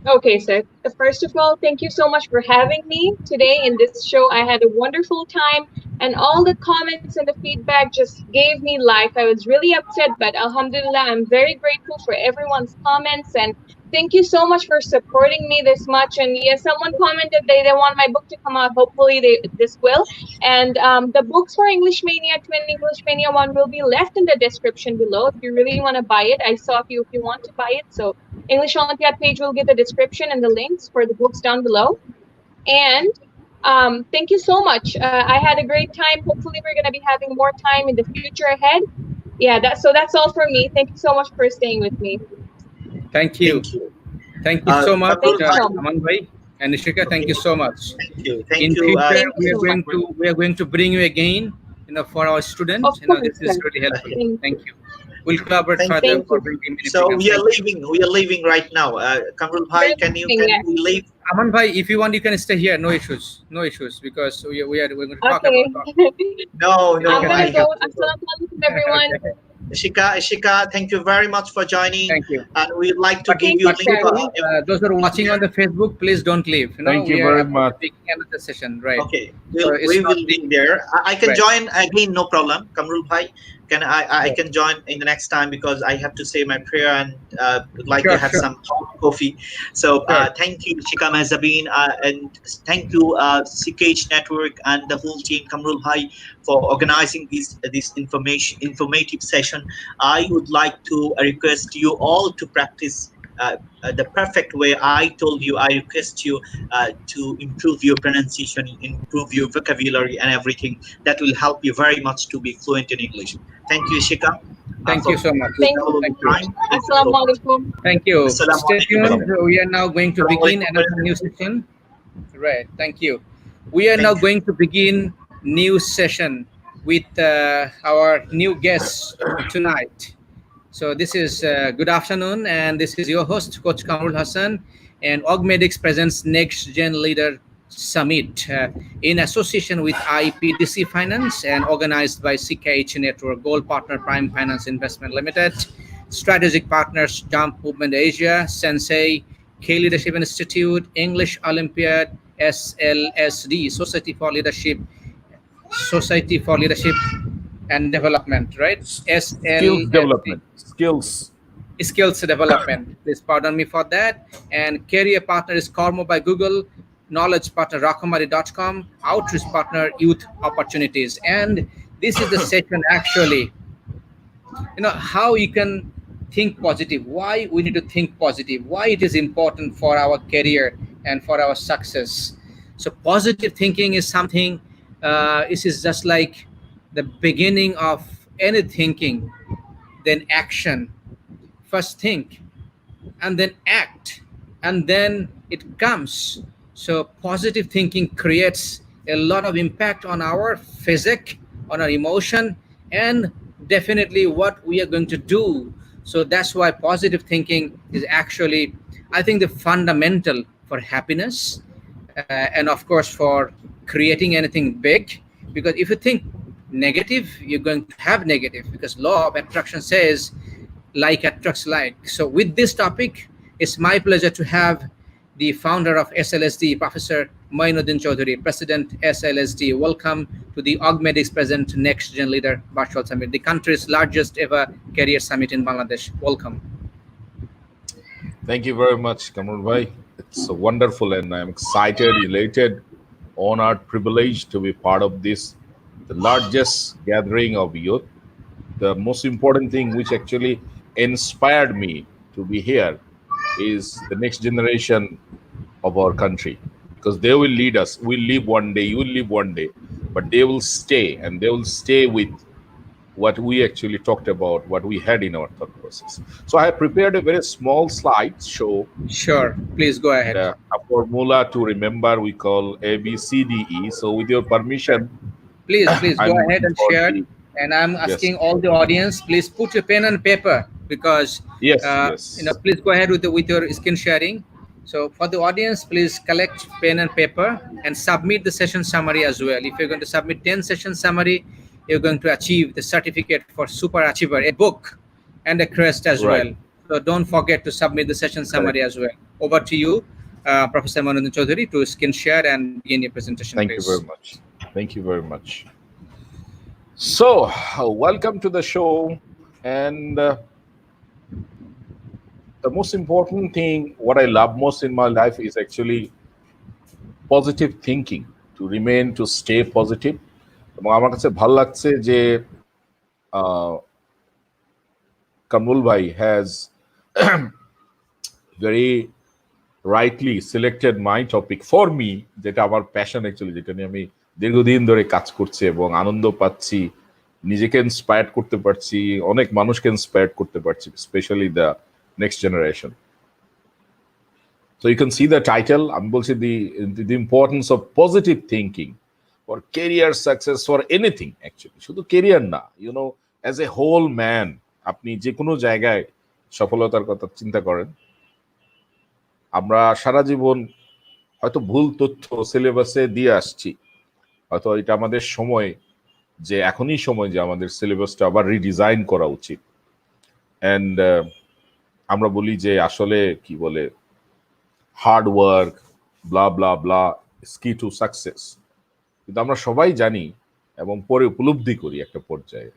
Okay, so first of all, thank you so much for having me today in this show. I had a wonderful time, and all the comments and the feedback just gave me life. I was really upset, but Alhamdulillah, I'm very grateful for everyone's comments, and thank you so much for supporting me this much. And yes, someone commented they want my book to come out. Hopefully this will. And the books for English Mania 2 and English Mania 1 will be left in the description below if you really want to buy it. I saw if you want to buy it. So English Olympiad page will get the description and the links for the books down below. And thank you so much. I had a great time. Hopefully we're going to be having more time in the future ahead. Yeah, that's all for me. Thank you so much for staying with me. Thank you. Thank you so much, Aman bhai and Ishika. Thank you so much. Thank you. Thank In you. future, we are going to bring you again, for our students. This is really helpful. Thank you. We'll collaborate further for bringing. So we are leaving right now. Kamrul Bhai, can we leave? Aman bhai, if you want, you can stay here. No issues, because we're going to talk Okay. about. No. I'm gonna go. Assalamualaikum, everyone. Ishika, thank you very much for joining. Thank you. And we'd like to give you a link. Those who are watching on the Facebook, please don't leave. Thank you very much. Taking another session, right? Okay, we will be there. I can join again, no problem. Kamrul Bhai, I can join in the next time, because I have to say my prayer and would like to have some coffee. So thank you, Ishika Mahzabin, and thank you, CKH Network and the whole team, Kamrul Bhai, for organizing this informative session. I would like to request you all to practice the perfect way I told you. I request you to improve your pronunciation, improve your vocabulary and everything. That will help you very much to be fluent in English. Thank you, Ishika. Thank you so much. Thank Thank you. you. Assalamu alaikum. Thank you. Assalamu Stay alaikum. tuned. We are now going to begin another new session. Right. Thank you. We are now Thank you. going to begin new session with our new guest tonight. So this is good afternoon, and this is your host, Coach Kamrul Hassan, and Augmedix presents Next Gen Leader Summit in association with IPDC Finance and organized by CKH Network, Gold Partner Prime Finance Investment Limited, strategic partners Jump Movement Asia, Sensei, K Leadership Institute, English Olympiad, SLSD, Society for Leadership and Development, right? Skills SLSD, development. Skills. skills development. Please pardon me for that. And career partner is Kormo by Google, knowledge partner rakamari.com, outreach partner youth opportunities. And this is the session actually, how you can think positive, why we need to think positive, why it is important for our career and for our success. So positive thinking is something, this is just like the beginning of any thinking, then action. First think and then act, and then it comes. So positive thinking creates a lot of impact on our physic, on our emotion, and definitely what we are going to do. So that's why positive thinking is actually, I think, the fundamental for happiness, and of course for creating anything big. Because if you think negative, you're going to have negative, because law of attraction says like attracts like. So with this topic, it's my pleasure to have the founder of SLSD, Professor Moinuddin Chowdhury, President SLSD. Welcome to the Augmedix Present Next Gen Leader Virtual Summit, the country's largest ever career summit in Bangladesh. Welcome. Thank you very much, Kamrul Bhai. It's wonderful, and I'm excited, elated, honored, privileged to be part of this, the largest gathering of youth. The most important thing which actually inspired me to be here is the next generation of our country, because they will lead us. We'll live one day, you will live one day, but they will stay, and they will stay with what we actually talked about, what we had in our thought process. So I have prepared a very small slide show. Sure, please go ahead. A formula to remember we call ABCDE. So with your permission, please go I'm ahead looking and for share. the, And I'm yes, asking all the audience, please put your pen and paper, because yes. please go ahead with your screen sharing. So for the audience, please collect pen and paper and submit the session summary as well. If you're going to submit 10 session summary, you're going to achieve the certificate for super achiever, a book and a crest as Right. well. So don't forget to submit the session summary as well. Over to you, Professor Moinuddin Chowdhury, to screen share and begin your presentation. Thank please. you very much. Thank you very much. So welcome to the show. And the most important thing, what I love most in my life, is actually positive thinking, to remain, to stay positive. এবং আমার কাছে ভালো লাগছে যে Kamrul Bhai has very rightly selected my topic for me, যেটা আমার passion actually, যেটা নিয়ে আমি দীর্ঘদিন ধরে কাজ করছি এবং আনন্দ পাচ্ছি, নিজেকে ইন্সপায়ার করতে পারছি, অনেক মানুষকে ইন্সপায়ার করতে পারছি, specially the next generation. So you can see the title. I'm going to say the importance of positive thinking for career success, for anything actually. শুধু career না, as a whole man, আপনি যে কোনো জায়গায় সফলতার কথা চিন্তা করেন, আমরা সারা জীবন হয়তো ভুল তথ্য সিলেবাসে দিয়ে আসছি, হয়তো এটা আমাদের সময়, যে এখনই সময় যে আমাদের সিলেবাসটা আবার রিডিজাইন করা উচিত। এন্ড আমরা বলি যে আসলে কি বলে, hard work, blah blah blah is কি টু সাকসেস। কিন্তু আমরা সবাই জানি এবং পরে উপলব্ধি করি একটা পর্যায়ে,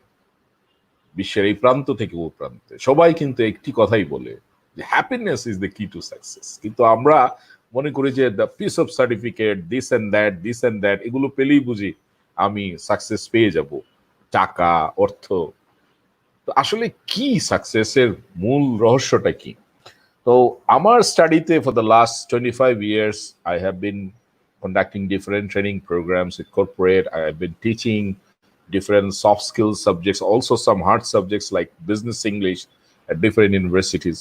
বিশ্বের এই প্রান্ত থেকে ও প্রান্তে সবাই কিন্তু একটি কথাই বলে যে হ্যাপিনেস ইজ দ্য কি টু সাকসেস। কিন্তু আমরা মনে করি যে the piece of certificate, this and that, এগুলো পেলেই বুঝি আমি সাকসেস পেয়ে যাব, টাকা, অর্থ। তো আসলে কি সাকসেসের মূল রহস্যটা কি? তো আমার স্টাডিতে for the last 25 years I have been conducting different training programs with corporate. I have been teaching different soft skills subjects, also some hard subjects like business English at different universities.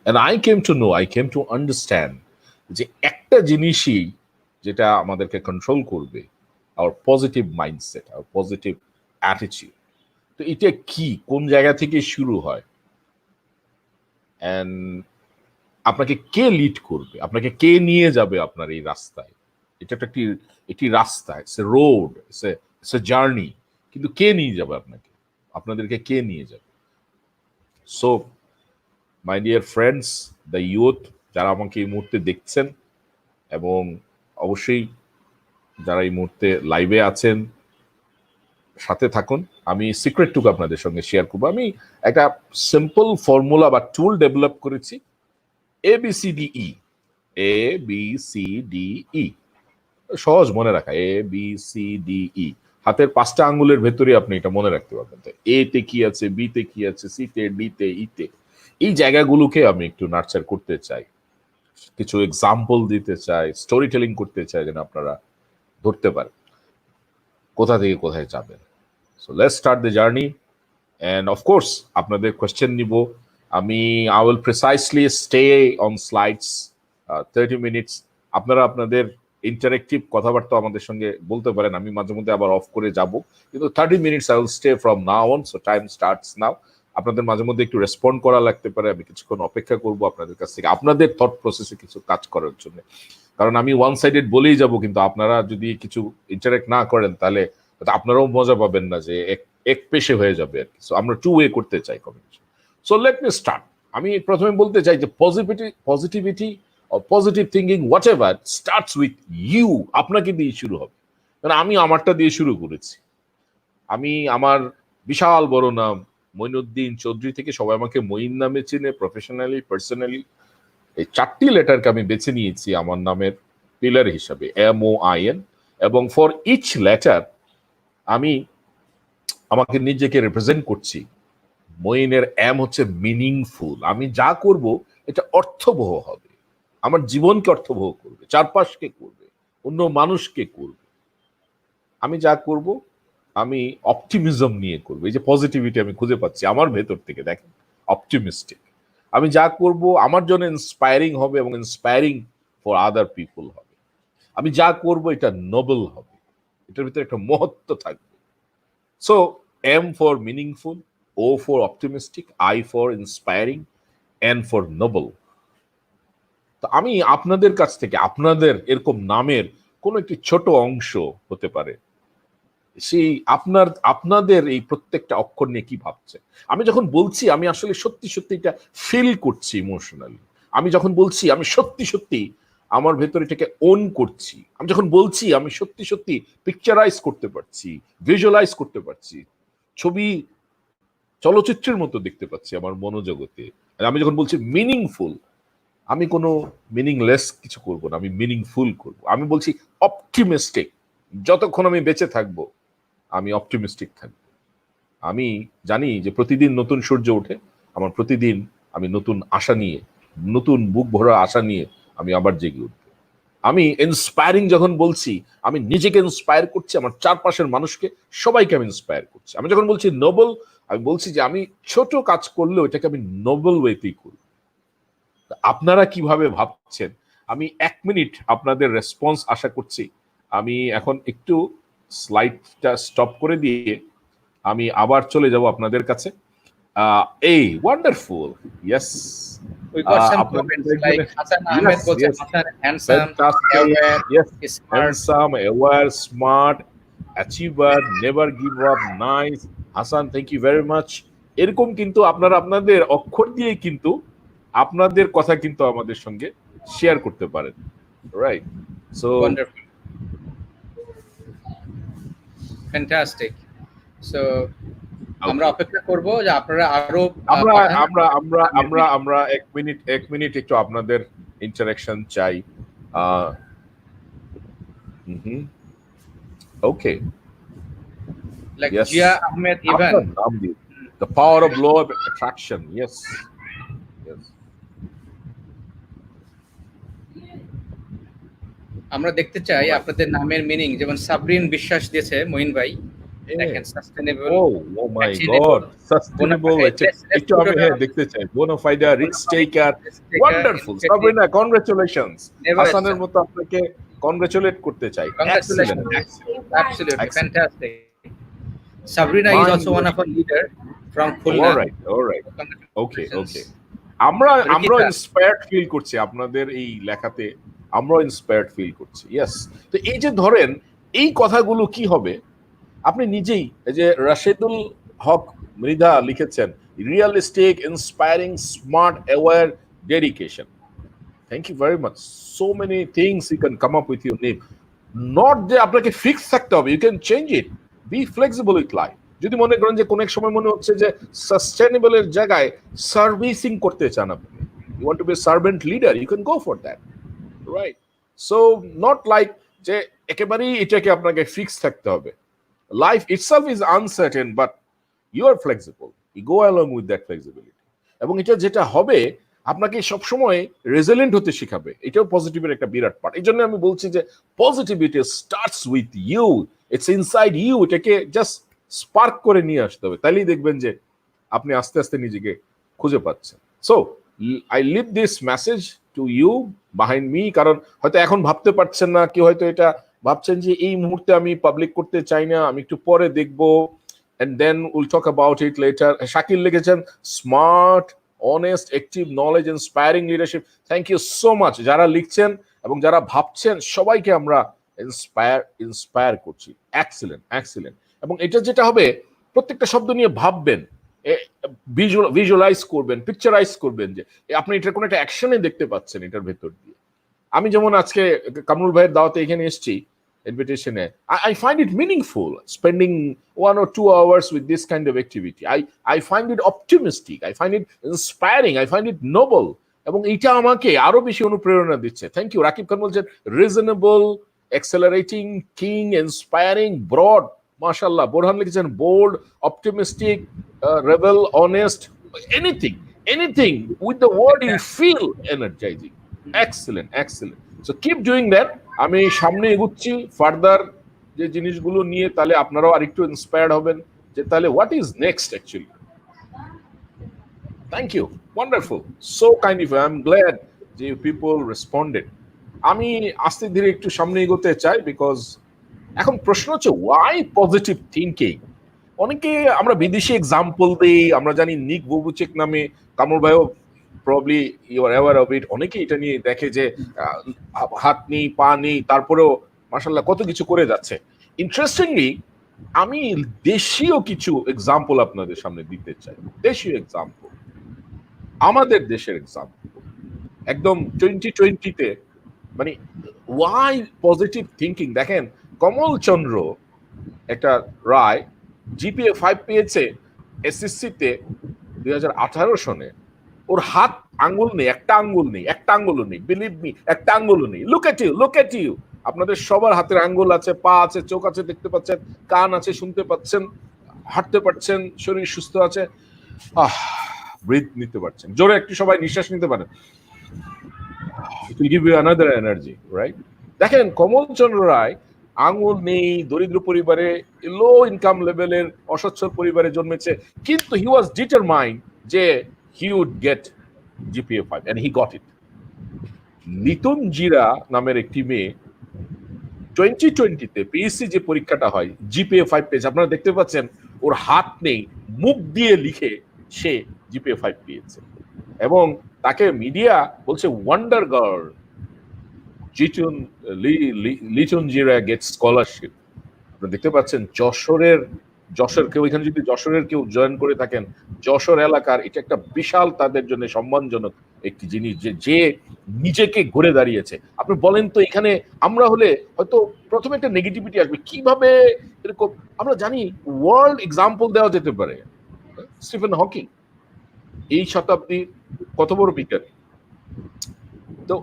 And I came to understand যে একটা জিনিসই যেটা আমাদেরকে control করবে, our positive mindset, our positive attitude. তো এটা কি, কোন জায়গা থেকে শুরু হয়, এন্ড আপনাকে কে লিড করবে, আপনাকে কে নিয়ে যাবে আপনার এই রাস্তায়? এটা একটা একটি রাস্তা, it's a road, it's a journey, কিন্তু কে নিয়ে যাবে আপনাকে, আপনাদেরকে কে নিয়ে যাবে? So my dear friends, the youth যারা আমাকে এই মুহূর্তে দেখছেন, এবং অবশ্যই যারা এই মুহূর্তে লাইভে আছেন, সাথে থাকুন। আমি সিক্রেটটুকু আপনাদের সঙ্গে শেয়ার করবো। আমি একটা সিম্পল ফর্মুলা বা টুল ডেভেলপ করেছি, ABCDE, ABCDE, সহজ মনে রাখা, ABCDE, হাতের 5টা আঙ্গুলের ভেতরে আপনি এটা মনে রাখতে পারবেন। এ তে কি আছে, বি তে কি আছে, সি তে, ডি তে, ই তে, এই জায়গাগুলোকে আমি একটু নার্চার করতে চাই, কিছু এক্সাম্পল দিতে চাই, স্টোরি টেলিং করতে চাই, যেন আপনারা ধরতে পারেন কোথা থেকে কোথায় যাবেন। So let's start the journey, and of course আপনাদের কোয়েশ্চেন নিব আমি। I will precisely stay on slides 30 minutes. আপনারা আপনাদের ইন্টারেক্টিভ কথাবার্তা আমাদের সঙ্গে বলতে পারেন, আমি মাঝে মধ্যে আবার অফ করে যাব, কিন্তু 30 minutes I will stay from now on. So time starts now. আপনাদের মাঝে মধ্যে একটু রেসপন্ড করা লাগতে পারে, আমি কিছুক্ষণ অপেক্ষা করব আপনাদের কাছ থেকে, আপনাদের থট প্রসেসে কিছু কাজ করার জন্য। কারণ আমি ওয়ান সাইডেড বলেই যাব, কিন্তু আপনারা যদি কিছু ইন্টারেক্ট না করেন তাহলে আপনারাও মজা পাবেন না, যে এক পেশে হয়ে যাবে আর কি। সো আমরা 2 ওয়ে করতে চাই communication. So let me start. আমি প্রথমে বলতে চাই যে positivity or positive thinking, whatever, starts with you. আপনাকে দিয়ে শুরু হবে। কারণ আমি আমারটা দিয়ে শুরু করেছি। আমি আমার বিশাল বড় নাম মইনুদ্দিন চৌধুরী থেকে সবাই আমাকে মইন নামে চেনে, প্রফেশনালি, পার্সোনালি। এই 4টি লেটারকে আমি বেছে নিয়েছি আমার নামের পিলার হিসাবে, MOIN, এবং ফর ইচ লেটার আমি আমাকে নিজেকে রিপ্রেজেন্ট করছি। মইনের এম হচ্ছে মিনিংফুল, আমি যা করব এটা অর্থবহ হবে, আমার জীবনকে অর্থবহ করবে, চারপাশকে করবে, অন্য মানুষকে করবে। আমি যা করব আমি অপটিমিজম নিয়ে করবো। এই যে পজিটিভিটি আমি খুঁজে পাচ্ছি আমার ভেতর থেকে, দেখেন, অপটিমিস্টিক। আমি যা করব আমার জন্য ইন্সপায়ারিং হবে এবং ইন্সপায়ারিং ফর আদার পিপল হবে। আমি যা করব এটা নোবেল হবে, এটার ভিতরে একটা মহত্ব থাকবে। So M for meaningful, O for optimistic, I for inspiring, N for Nobel. তো আমি আপনাদের কাছ থেকে আপনাদের এরকম নামের কোন একটি ছোট অংশ হতে পারে, সেই আপনাদের এই প্রত্যেকটা অক্ষর নিয়ে কি ভাবছে। আমি যখন বলছি আমি আসলে সত্যি সত্যি এটা ফিল করছি ইমোশনালি। আমি যখন বলছি আমি সত্যি সত্যি আমার ভেতরে এটাকে ওন করছি। আমি যখন বলছি আমি সত্যি সত্যি পিকচারাইজ করতে পারছি, ভিজুয়ালাইজ করতে পারছি, ছবি চলচ্চিত্রের মতো দেখতে পাচ্ছি আমার মনোজগতে। আমি যখন বলছি মিনিংফুল, আমি কোনো মিনিংলেস কিছু করব না, আমি মিনিংফুল করব। আমি বলছি অপটিমিস্টিক, যতক্ষণ আমি বেঁচে থাকবো আমি অপটিমিস্টিক থাকবো। আমি জানি যে প্রতিদিন নতুন সূর্য ওঠে, আমার প্রতিদিন আমি নতুন আশা নিয়ে, নতুন বুক ভরা আশা নিয়ে আমি আবার জেগে উঠবো। আমি ইন্সপায়ারিং যখন বলছি, আমি নিজেকে ইন্সপায়ার করছি, আমার চারপাশের মানুষকে, সবাইকে আমি ইন্সপায়ার করছি। আমি যখন বলছি নোবেল, আমি বলছি যে আমি ছোট কাজ করলেও এটাকে আমি নোবেল ওয়েতেই করব। আপনারা কিভাবে ভাবছেন? আমি 1 মিনিট আপনাদের রেসপন্স আশা করছি। আমি এখন একটু স্লাইডটা স্টপ করে দিয়ে আমি আবার চলে যাব আপনাদের কাছে। এই wonderful, yes, We got some comments like Hasan Ahmed goes, Hasan, handsome, aware, smart, handsome, aware, smart, achiever, never give up, nice. Hasan, thank you very much. এরকম কিন্তু আপনারা আপনাদের অক্ষর দিয়ে কিন্তু আপনাদের কথা কিন্তু আমাদের সঙ্গে শেয়ার করতে পারেন, right? So wonderful, fantastic. So আমরা অপেক্ষা করব যে আপনারা আরো আমরা 1 মিনিট একটু আপনাদের ইন্টারেকশন চাই। ওকে, like yes. Jia Ahmed even the power of law of attraction, yes. আমরা দেখতে চাই আপনাদের নামের মিনিং। যেমন সাবরিন বিশ্বাস দিয়েছে মঈন ভাই, দেখেন sustainable, Oh my achievable, God, sustainable. Bona fide, let's একটু put আমি it হ্যাঁ on দেখতে চাই bonafide risk taker. risk taker, Wonderful. initiative, Sabrina, congratulations. never হাসানের stop. মতো আপনাকে কংগ্রেচুলেট করতে চাই। Excellent, Congratulations. excellent, Absolutely excellent. fantastic. Sabrina is Mind also one of our leader from Khulna. all right. Okay, Congratulations. okay. আমরা Rikita, inspired feel করছি আপনাদের এই লেখাতে, আমরা ইন্সপায়ার্ড ফিল করছি। ইয়েস, তো এই যে ধরেন এই কথাগুলো কি হবে, আপনি নিজেই এই যে রাশেদুল হক মৃধা লিখেছেন, realistic, inspiring, smart, aware, dedication. Thank you very much. So many things you can come up with your name. Not যে আপনাকে ফিক্স থাকতে হবে, you can change it, be flexible with life. যদি মনে করেন যে কোন এক সময় মনে হচ্ছে যে সাস্টেনেবলের জায়গায় সার্ভিসিং করতে চান আপনি, you want to be servant leader, you can go for that, right? So not like যে একেবারেই এটাকে আপনাকে ফিক্স থাকতে হবে। Life itself is uncertain, but you are flexible. You go along with that flexibility. এবং এটা যেটা হবে আপনাকে সবসময় রেজিলিয়েন্ট হতে শেখাবে। এটাও পজিটিভের একটা বিরাট পার্ট। এই জন্য আমি বলছি যে positivity starts with you, it's inside you. এটাকে জাস্ট স্পার্ক করে নিয়ে আসতে হবে, তাইলেই দেখবেন যে আপনি আস্তে আস্তে নিজেকে খুঁজে পাচ্ছেন। So I leave this message to you behind me, কারণ হয়তো এখন ভাবতে পারছেন না, কেউ হয়তো এটা ভাবছেন যে এই মুহূর্তে আমি পাবলিক করতে চাই না, আমি একটু পরে দেখবো, and then we'll talk about it later. Shakil লিখেছেন smart, honest, active, knowledge, inspiring leadership. Thank you so much যারা লিখছেন এবং যারা ভাবছেন, সবাইকে আমরা ইন্সপায়ার করছি। Excellent, excellent. এবং এটা যেটা হবে, প্রত্যেকটা শব্দ নিয়ে ভাববেন, ভিজুয়ালাইজ করবেন, পিকচারাইজ করবেন যে আপনি এটার কোনো একটা অ্যাকশনে দেখতে পাচ্ছেন এটার ভেতর দিয়ে। আমি যেমন আজকে কামরুল ভাইয়ের দাওয়াতে এখানে এসেছি, invitation. I find it meaningful spending 1 or 2 hours with this kind of activity. I find it optimistic. I find it inspiring. I find it noble. এবং এটা আমাকে আরো বেশি অনুপ্রেরণা দিচ্ছে। Thank you. রাকিব খান বলছেন reasonable, accelerating, king, inspiring, broad. মাশাআল্লাহ। বোরহান লিখেছেন bold, optimistic, rebel, honest, anything with the word you feel energizing. Excellent, excellent. So keep doing that. আমি সামনে এগুচ্ছি ফার্দার যে জিনিসগুলো নিয়ে, তাহলে আপনারাও আরেকটু ইন্সপায়ার্ড হবেন যে তাহলে what is next actually. Thank you, wonderful, so kind of you. I am glad যে পিপল রেসপন্ডেড। আমি আস্তে ধীরে একটু সামনে এগোতে চাই, বিকজ এখন প্রশ্ন হচ্ছে ওয়াই পজিটিভ থিঙ্কিং। অনেকে আমরা বিদেশি এক্সাম্পল দিই, আমরা জানি নিক বুবুচেক নামে, কামরুল ভাইও probably you are aware of it, অনেকে এটা নিয়ে দেখে যে হাত নেই, পা নেই, তারপরেও মাশাআল্লাহ কত কিছু করে যাচ্ছে। ইন্টারেস্টিংলি আমি দেশীয় কিছু এক্সাম্পল আপনাদের সামনে দিতে চাই। দেশীয় এক্সাম্পল, আমাদের দেশের এক্সাম্পল, একদম 2020-তে, মানে ওয়াই পজিটিভ থিঙ্কিং। দেখেন কমল চন্দ্র একটা রায়, জিপিএ 5 পেয়েছে এসএসসিতে 2018 সনে। ওর হাত আঙ্গুল নেই, একটা আঙ্গুলও নেই, বিলিভ মি, একটা আঙ্গুলও নেই। Look at you. আপনাদের সবার হাতের আঙ্গুল আছে, পা আছে, চোখ আছে, দেখতে পাচ্ছেন, কান আছে, শুনতে পাচ্ছেন, হাঁটতে পারছেন, শরীর সুস্থ আছে, ব্রিথ নিতে পারছেন, জোরে একটু সবাই নিঃশ্বাস নিতে পারেন। It will give you another energy, right? দেখেন কমল চন্দ্র রায় আঙুল নেই, দরিদ্র পরিবারে, লো ইনকাম লেভেলের অসচ্ছল পরিবারে জন্মেছে, কিন্তু হি ওয়াজ ডিটারমাইন্ড যে he would get GPA 5 and he got it. Nitun জিরা নামের একটি মেয়ে 2020-তে পিএসসি যে পরীক্ষাটা হয়, জিপিএ 5 পেয়েছে। আপনারা দেখতে পাচ্ছেন ওর হাত নেই, মুখ দিয়ে লিখে সে জিপিএ 5 পেয়েছে। এবং তাকে মিডিয়া বলছে ওয়ান্ডার গার্ল, লিটন জিরা গেট স্কলারশিপ। আপনারা দেখতে পাচ্ছেন যশোর কেউ, এখানে যদি যশোরের কেউ জয়েন করে থাকেন, যশোর এলাকার এটা একটা বিশাল তাদের জন্য সম্মানজনক একটি জিনিস যে নিজেকে ঘুরে দাঁড়িয়েছে। আপনি বলেন তো, এখানে আমরা হলে হয়তো প্রথমে একটা নেগেটিভিটি আসবে, কিভাবে এরকম। আমরা জানি ওয়ার্ল্ড এক্সাম্পল দেওয়া যেতে পারে, স্টিফেন হকিং এই শতাব্দীর কত বড় বিজ্ঞানী। তো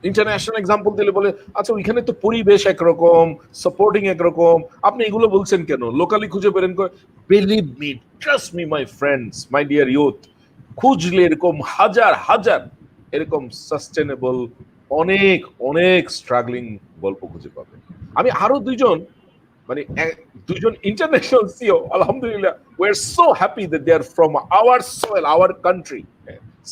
ইন্টারন্যাশনাল এক্সাম্পল দিলে বলে আচ্ছা ওইখানে তো পরিবেশ একরকম, সাপোর্টিং একরকম, আপনি এগুলো বলছেন কেন? লোকালি খুঁজে বেরেন করে। Believe me, trust me my friends, my dear youth, খুঁজলে এরকম হাজার এরকম সাস্টেনেবল অনেক স্ট্রাগলিং গল্প খুঁজে পাবেন। আমি আরো দুইজন মানে দুজন ইন্টারন্যাশনাল সিও, আলহামদুলিল্লাহ, we are so happy that they are from our soil, our country.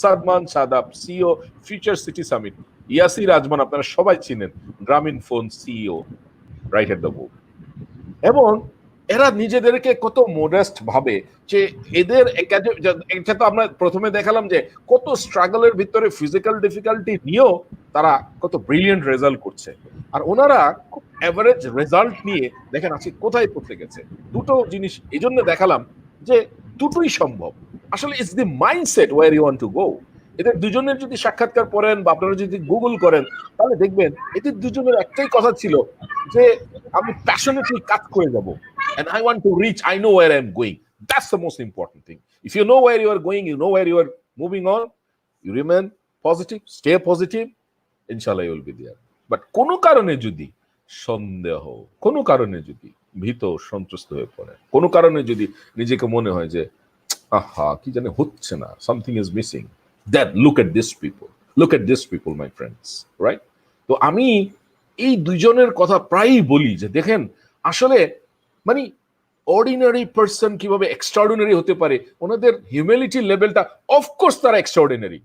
Sadman Sadab, CEO, future city summit. Yasir Azman আপনারা সবাই চিনেন, Grameen phone CEO, right at the book. এবং এরা নিজেদেরকে কত মোডেস্ট ভাবে যে এদের এটা তো আমরা প্রথমে দেখালাম যে কত স্ট্রাগলের ভিতরে ফিজিক্যাল ডিফিকাল্টি নিয়েও তারা কত ব্রিলিয়েন্ট রেজাল্ট করছে। আর ওনারা খুব এভারেজ রেজাল্ট নিয়ে দেখেন আজকে কোথায় পড়তে গেছে। দুটো জিনিস এই জন্য দেখালাম যে দুটোই সম্ভব। আসলে it's the mindset where you want to go. এদের দুজনের যদি সাক্ষাৎকার পড়েন বা আপনারা যদি গুগল করেন তাহলে দেখবেন এদের দুজনের একটাই কথা ছিল যে আমি প্যাশনেটলি কাজ করে যাব, and I want to reach, I know where I'm going. That's the most important thing. If you know where you are going, you know where you are moving on, you remain positive, stay positive, inshallah you will be there. But কোনো কারণে যদি সন্দেহ, কোনো কারণে যদি ভীত সন্ত্রস্ত হয়ে পড়ে, কোনো কারণে যদি নিজেকে মনে হয় যে আহা কি জানে হচ্ছে না, something is missing, then look at these people my friends, right? তো আমি এই দুইজনের কথা প্রায়ই বলি যে দেখেন আসলে মানে অর্ডিনারি পারসন কিভাবে এক্সট্রাঅর্ডিনারি হতে পারে। ওনাদের হিউম্যানিটি লেভেলটা অফকোর্স তারা এক্সট্রাঅর্ডিনারি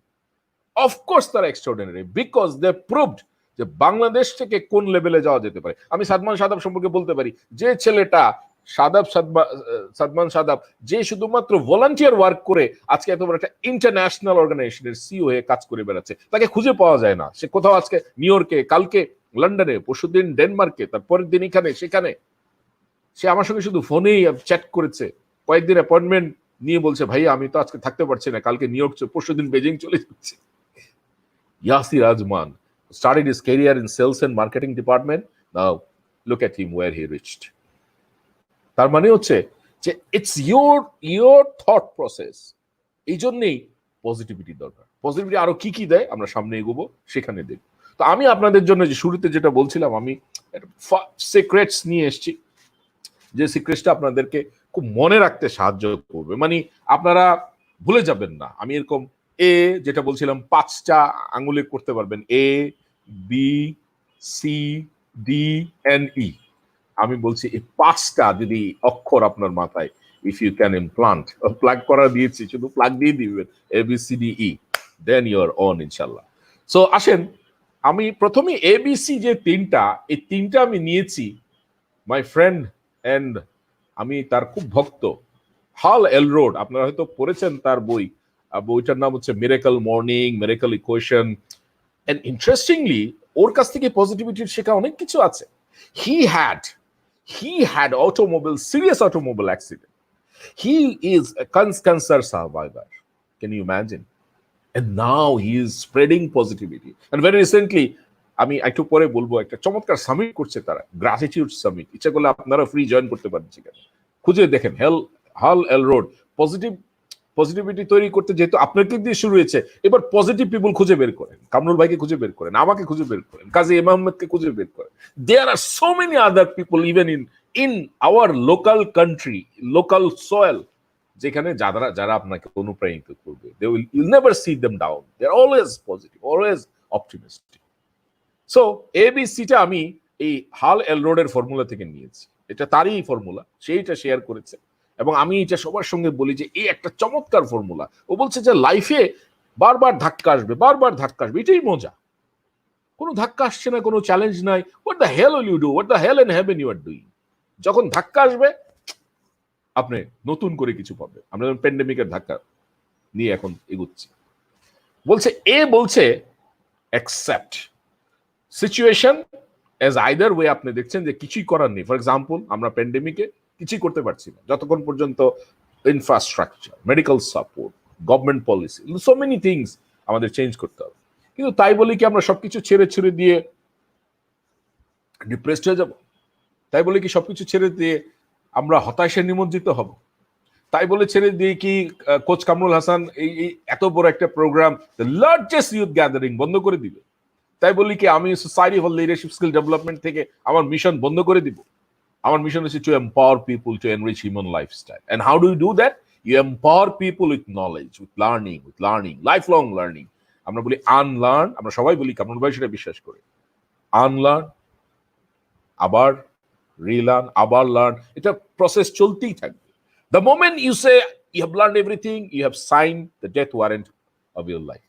বিকজ দে প্রুভড যে বাংলাদেশ থেকে কোন লেভেলে যাওয়া যেতে পারে। আমি সাদমান সাদাব সম্পর্কে বলতে পারি, যে ছেলেটা সাদমান সাদাব যে শুধুমাত্র ভলান্টিয়ার ওয়ার্ক করে আজকে এত বড় একটা ইন্টারন্যাশনাল অর্গানাইজেশনের সিইও হয়ে কাজ করে বেড়াচ্ছে, তাকে খুঁজে পাওয়া যায় না। সে কোথাও আজকে নিউ ইয়র্কে, কালকে লন্ডনে, পরশুদিন ডেনমার্কে, তারপরের দিন এখানে সেখানে। সে আমার সঙ্গে শুধু ফোনেই চ্যাট করেছে, কয়েকদিন অ্যাপয়েন্টমেন্ট নিয়ে বলছে ভাইয়া আমি তো আজকে থাকতে পারছি না, কালকে নিউ ইয়র্ক, পরশুদিন বেজিং চলে যাচ্ছে। Yasir Ajman started his career in sales and marketing department. Now look at him where he reached. তার মানে হচ্ছে যে ইটস your thought process. এই জন্যই পজিটিভিটি দরকার। পজিটিভিটি আরো কি কি দেয় আমরা সামনে এগোবো সেখানে দেখব। তো আমি আপনাদের জন্য যে শুরুতে যেটা বলছিলাম, আমি সিক্রেটস নিয়ে এসেছি, যে সিক্রেটটা আপনাদেরকে খুব মনে রাখতে সাহায্য করবে, মানে আপনারা ভুলে যাবেন না। আমি এরকম যেটা বলছিলাম 5টা আঙ্গুলে করতে পারবেন, A B C D N E. আমি বলছি এই 5টা যদি অক্ষর আপনার মাথায় if you can implant, plug করা দিয়েছি, শুধু প্লাগ দিয়ে দিবেন A B C D E, then you are on ইনশাল্লাহ। সো আসেন আমি প্রথমে এবিসি যে 3টা, এই 3টা আমি নিয়েছি মাই ফ্রেন্ড এন্ড আমি তার খুব ভক্ত হাল এলরোড। আপনারা হয়তো পড়েছেন তার বইটার নাম হচ্ছে miracle morning, miracle equation. And interestingly ওর কাছ থেকে পজিটিভিটির শেখা অনেক কিছু আছে। He had serious automobile accident. He is a cancer survivor. Can you imagine? And now he is spreading positivity. And very recently, আমি একটু পরে বলবো, একটা চমৎকার সামিট করছে তারা, গ্র্যাটিটিউড সামিট। ইচ্ছা করলে আপনারা ফ্রি জয়েন করতে পারেন সেখানে, খুঁজে দেখেন হাল এলরোড। পজিটিভিটি তৈরি করতে যেহেতু আপনাকে দিয়ে শুরু হয়েছে, এবার পজিটিভ পিপল খুঁজে বের করেন, কামরুল ভাইকে খুঁজে বের করেন, আমাকে খুঁজে বের করেন, কাজী মোহাম্মদকে খুঁজে বের করেন। There are so many other people even in our local country, local soil, যেখানে যারা আপনাকে অনুপ্রাণিত করবে। They will, you'll never see them down. They're always positive, always optimistic. So ABCটা আমি এই হাল এলরোডের ফর্মুলা থেকে নিয়েছি, এটা তারই ফর্মুলা, সেইটা শেয়ার করেছে। এবং আমি এটা সবার সঙ্গে বলি যে এই একটা চমৎকার ফর্মুলা। ও বলছে যে লাইফে বারবার ধাক্কা আসবে, এটাই মজা। কোনো ধাক্কা আসছে না, কোনো চ্যালেঞ্জ নাই, what the hell will you do, what the hell in heaven you are doing। যখন ধাক্কা আসবে আপনি নতুন করে কিছু পাবে। আমরা প্যান্ডেমিকের ধাক্কা নিয়ে এখন এগোচ্ছি। বলছে accept situation as either way. আপনি দেখছেন যে কিছুই করার নেই। ফর এক্সাম্পল আমরা প্যান্ডেমিকে কিছুই করতে পারছি না যতক্ষণ পর্যন্ত infrastructure, medical support, government policy, so many things আমাদের চেঞ্জ করতে হবে। কিন্তু তাই বলি কি আমরা সবকিছু ছেড়ে দিয়ে ডিপ্রেসড হয়ে যাব? তাই বলে কি সবকিছু ছেড়ে দিয়ে আমরা হতাশে নিমজ্জিত হব? তাই বলে ছেড়ে দিয়ে কি কোচ কামরুল হাসান এই এত বড় একটা program, the largest youth gathering, বন্ধ করে দিবে? তাই বলি কি আমি society for leadership skill development থেকে আমার মিশন বন্ধ করে দিব? আমার মিশন হচ্ছে to empower people to enrich human lifestyle. And how do you do that? You empower people with knowledge, with learning, life long learning. আমরা বলি আনলার্ন, আমরা সবাই বলি, কামরুল ভাই সেটা বিশ্বাস করে, আনলার্ন, আবার রিলার্ন, আবার লার্ন, এটা প্রসেস চলতেই থাকবে। The moment you say you have learn everything, you have sign the death warrant of your life.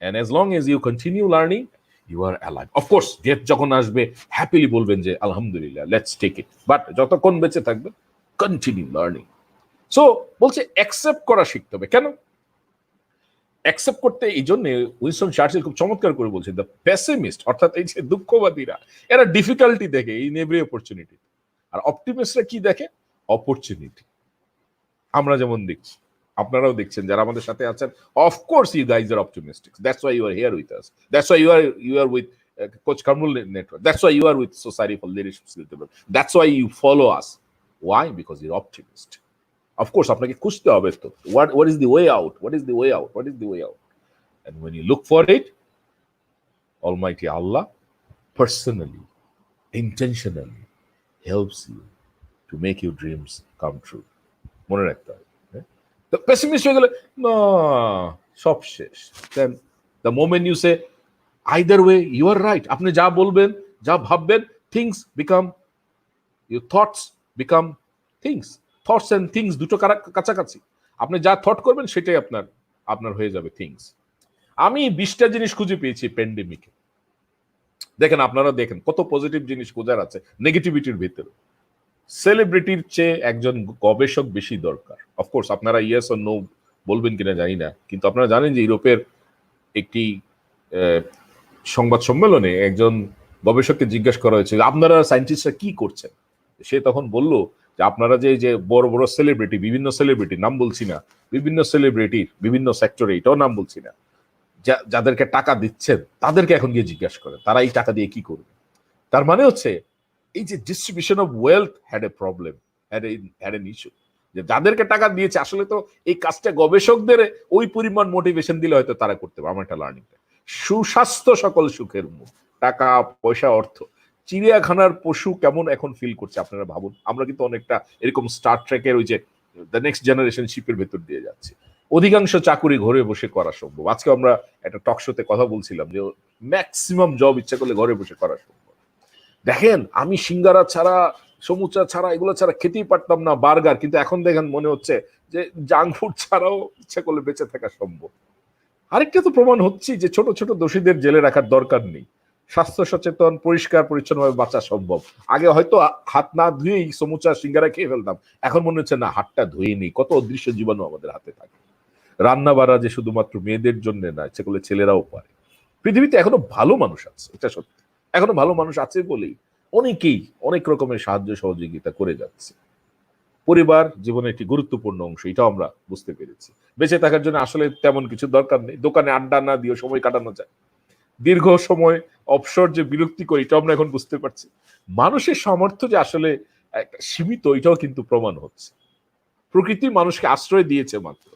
And as long as you continue learning, you are alive. Of course, death যখন আসবে happily বলবেন যে আলহামদুলিল্লাহ, let's take it, but যতক্ষণ বেঁচে থাকবে continue learning. So বলছে accept করা শিখতে হবে। কেন অ্যাকসেপ্ট করতে? এই জন্য উইনস্টন চার্চিল খুব চমৎকার করে বলছে, দ্য পেসিমিস্ট, অর্থাৎ এই যে দুঃখবাদীরা, এরা ডিফিকাল্টি দেখে ইন এভরি অপরচুনিটি, আর অপটিমিস্টরা কি দেখে? অপরচুনিটি। আমরা যেমন দেখছি, আপনারাও দেখছেন যারা আমাদের সাথে আছেন, of course you guys are optimistic, that's why you are here with us, that's why you are with coach Kamrul network, that's why you are with society for leadership skill development, that's why you follow us. Why? Because you are optimist. Of course আপনাকে খুঁজতে হবে তো, what is the way out, what is the way out, what is the way out, and when you look for it, Almighty Allah personally, intentionally helps you to make your dreams come true. মনে রাখতে হবে। The pessimist হয়ে গেলে না, সব শেষ। Then the moment you say either way you are right, আপনি যা বলবেন, যা ভাববেন, things become, your thoughts become things, thoughts and things দুটো কাছাকাছি। আপনি যা থট করবেন সেটাই আপনার হয়ে যাবে থিংস। আমি 20টা জিনিস খুঁজে পেয়েছি প্যান্ডেমিকে। দেখেন, আপনারা দেখেন কত পজিটিভ জিনিস খোঁজার আছে নেগেটিভিটির ভিতরে। সেলিব্রিটির চেয়ে একজন গবেষক বেশি দরকার। অফকোর্স আপনারা ইয়েস অর নো বলবেন কিনা জানি না, কিন্তু আপনারা জানেন যে ইউরোপের একটি সংবাদ সম্মেলনে একজন গবেষককে জিজ্ঞাসা করা হয়েছিল, আপনারা সায়েন্টিস্টরা কি করছেন? সে তখন বলল যে আপনারা যে বড় বড় সেলিব্রিটি, বিভিন্ন সেলিব্রিটির নাম বলছি না, বিভিন্ন সেলিব্রিটির বিভিন্ন সেক্টরে, এটাও নাম বলছি না, যাদেরকে টাকা দিচ্ছেন তাদেরকে এখন গিয়ে জিজ্ঞাসা করেন তারা এই টাকা দিয়ে কি করবে। তার মানে হচ্ছে এই যে distribution of wealth had a problem, had an issue, যে যাদেরকে টাকা দিয়েছে আসলে তো এই কাজটা গবেষকদের ওই পরিমাণ মোটিভেশন দিলে হয়তো তারা করতে পারে। আমার একটা লার্নিংটা, সুস্বাস্থ্য সকল সুখের মূল, টাকা পয়সা অর্থ। চিড়িয়াখানার পশু কেমন এখন ফিল করছে আপনারা ভাবুন। আমরা কিন্তু অনেকটা এরকম স্টার ট্রেকের ওই যে দ্য নেক্সট জেনারেশন শিপের ভেতর দিয়ে যাচ্ছে। অধিকাংশ চাকুরি ঘরে বসে করা সম্ভব। আজকে আমরা একটা টক শোতে কথা বলছিলাম যে ম্যাক্সিমাম জব ইচ্ছা করলে ঘরে বসে করা সম্ভব। দেখেন, আমি সিঙ্গারা ছাড়া, সমুচা ছাড়া, এগুলো ছাড়া খেতেই পারতাম না, বার্গার, কিন্তু এখন দেখেন মনে হচ্ছে যে জাঙ্ক ফুড ছাড়াও ইচ্ছা করলে বেঁচে থাকা সম্ভব। আরেকটা তো প্রমাণ হচ্ছে যে ছোট ছোট দোষীদের জেলে রাখার দরকার নেই। স্বাস্থ্য সচেতন, পরিষ্কার পরিচ্ছন্নভাবে বাঁচা সম্ভব। আগে হয়তো হাত না ধুয়েই সমুচা সিঙ্গারা খেয়ে ফেলতাম, এখন মনে হচ্ছে না, হাতটা ধুয়ে নেই, কত অদৃশ্য জীবাণু আমাদের হাতে থাকে। রান্না বাড়া যে শুধুমাত্র মেয়েদের জন্য না, ইচ্ছে করলে ছেলেরাও পারে। পৃথিবীতে এখনো ভালো মানুষ আছে, এটা সত্যি, এখনো ভালো মানুষ আছে বলেই অনেকেই অনেক রকমের সাহায্য সহযোগিতা করে যাচ্ছে। পরিবার জীবনের একটি গুরুত্বপূর্ণ অংশ, এটাও আমরা বুঝতে পেরেছি। বেঁচে থাকার জন্য আসলে তেমন কিছু দরকার নেই, দোকানে আড্ডা না দিয়ে সময় কাটানো যায়। দীর্ঘ সময় অবসর যে বিরক্তিকর, এটাও আমরা এখন বুঝতে পারছি। মানুষের সামর্থ্য যে আসলে একটা সীমিত, এটাও কিন্তু প্রমাণ হচ্ছে। প্রকৃতি মানুষকে আশ্রয় দিয়েছে মাত্র।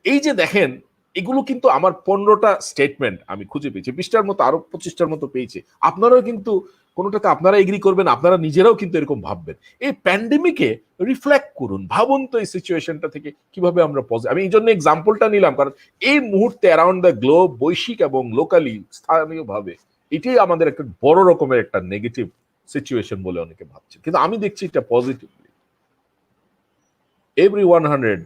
এই যে দেখেন, এগুলো কিন্তু আমার 15টা স্টেটমেন্ট আমি খুঁজে পেয়েছি, 20টার মতো, আরো 25টার মতো পেয়েছি। আপনারাও কিন্তু কোনোটাতে আপনারা এগ্রি করবেন, আপনারা নিজেরাও কিন্তু এরকম ভাববেন। এই প্যান্ডেমিকে রিফ্লেক্ট করুন, ভাবুন তো এই সিচুয়েশনটা থেকে কিভাবে আমরা আমি এই জন্য এক্সাম্পলটা নিলাম, কারণ এই মুহূর্তে অ্যারাউন্ড দ্য গ্লোব, বৈশ্বিক এবং লোকালি, স্থানীয় ভাবে, এটাই আমাদের একটা বড় রকমের একটা নেগেটিভ সিচুয়েশন বলে অনেকে ভাবছে, কিন্তু আমি দেখছি এটা পজিটিভলি। এভরি 100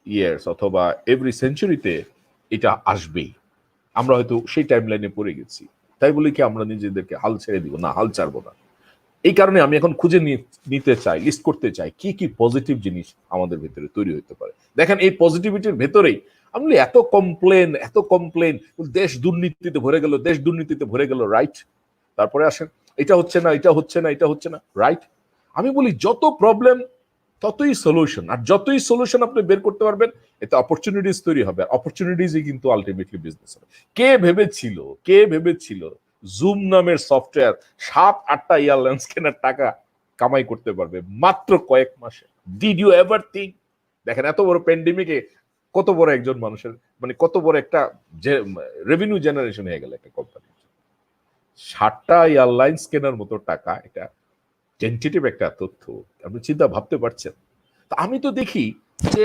ইয়ার্স অথবা এভরি সেঞ্চুরিতে এটা আসবেই। আমরা হয়তো সেই টাইম লাইনে পড়ে গেছি, তাই বলে কি আমরা নিজেদেরকে হাল ছেড়ে দিব? না, হাল ছাড়বো না। এই কারণে আমি এখন খুঁজে নিতে চাই, লিস্ট করতে চাই কি কি পজিটিভ জিনিস আমাদের ভেতরে তৈরি হতে পারে। দেখেন, এই পজিটিভিটির ভেতরেই আমি এত কমপ্লেন, দেশ দুর্নীতিতে ভরে গেল, দেশ দুর্নীতিতে ভরে গেল, রাইট? তারপরে আসেন, এটা হচ্ছে না, এটা হচ্ছে না, এটা হচ্ছে না, রাইট? আমি বলি যত প্রবলেম ততই সলিউশন, আর যতই সলিউশন আপনি বের করতে পারবেন, এতে অপরচুনিটিস তৈরি হবে, আর অপরচুনিটিসই কিন্তু আলটিমেটলি বিজনেস হবে। কে ভেবেছিল জুম নামের সফটওয়্যার 7-8টা এয়ারলাইন্স কেনার টাকা কামাই করতে পারবে মাত্র কয়েক মাসে? Did you ever think? দেখেন, এত বড় প্যান্ডেমিকে কত বড় একজন মানুষের, মানে কত বড় একটা রেভিনিউ জেনারেশন হয়ে গেল একটা কোম্পানি। 7টা এয়ারলাইন্স কেনার মতো টাকা, এটা টেন্টেটিভ একটা তথ্য, আপনি চিন্তা ভাবতে পারছেন? তা আমি তো দেখি যে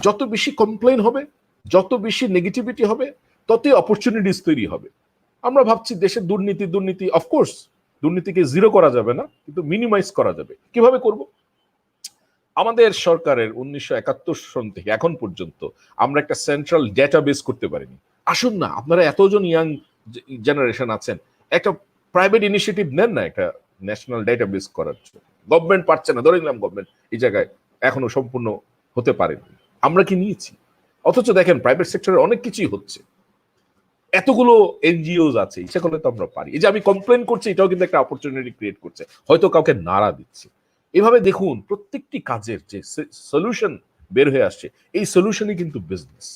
যত বেশি কমপ্লেন হবে, যত বেশি নেগেটিভিটি হবে, ততই অপরচুনিটিস তৈরি হবে। আমরা ভাবছি দেশের দুর্নীতি, অফকোর্স দুর্নীতিকে জিরো করা যাবে না, কিন্তু মিনিমাইজ করা যাবে। কিভাবে করব? আমাদের সরকারের 1971 সন থেকে এখন পর্যন্ত আমরা একটা সেন্ট্রাল ডেটাবেস করতে পারিনি। আসুন না, আপনারা এতজন ইয়াং জেনারেশন আছেন, একটা প্রাইভেট ইনিশিয়েটিভ নেন না একটা ন্যাশনাল ডেটাবেস করার জন্য। গভর্নমেন্ট পারছে না, ধরে নিলাম গভর্নমেন্ট এই জায়গায় এখনো সম্পূর্ণ হতে পারেনি, আমরা কি নিয়েছি? অথচ দেখেন প্রাইভেট সেক্টরে অনেক কিছুই হচ্ছে, এতগুলো এনজিওস আছে, ইচ্ছা করলে তো আমরা পারি। এই যে আমি কমপ্লেন করছি, এটাও কিন্তু একটা অপরচুনিটি ক্রিয়েট করছে, হয়তো কাউকে নাড়া দিচ্ছে। এভাবে দেখুন প্রত্যেকটি কাজের যে সলিউশন বের হয়ে আসছে, এই সলিউশনই কিন্তু বিজনেস।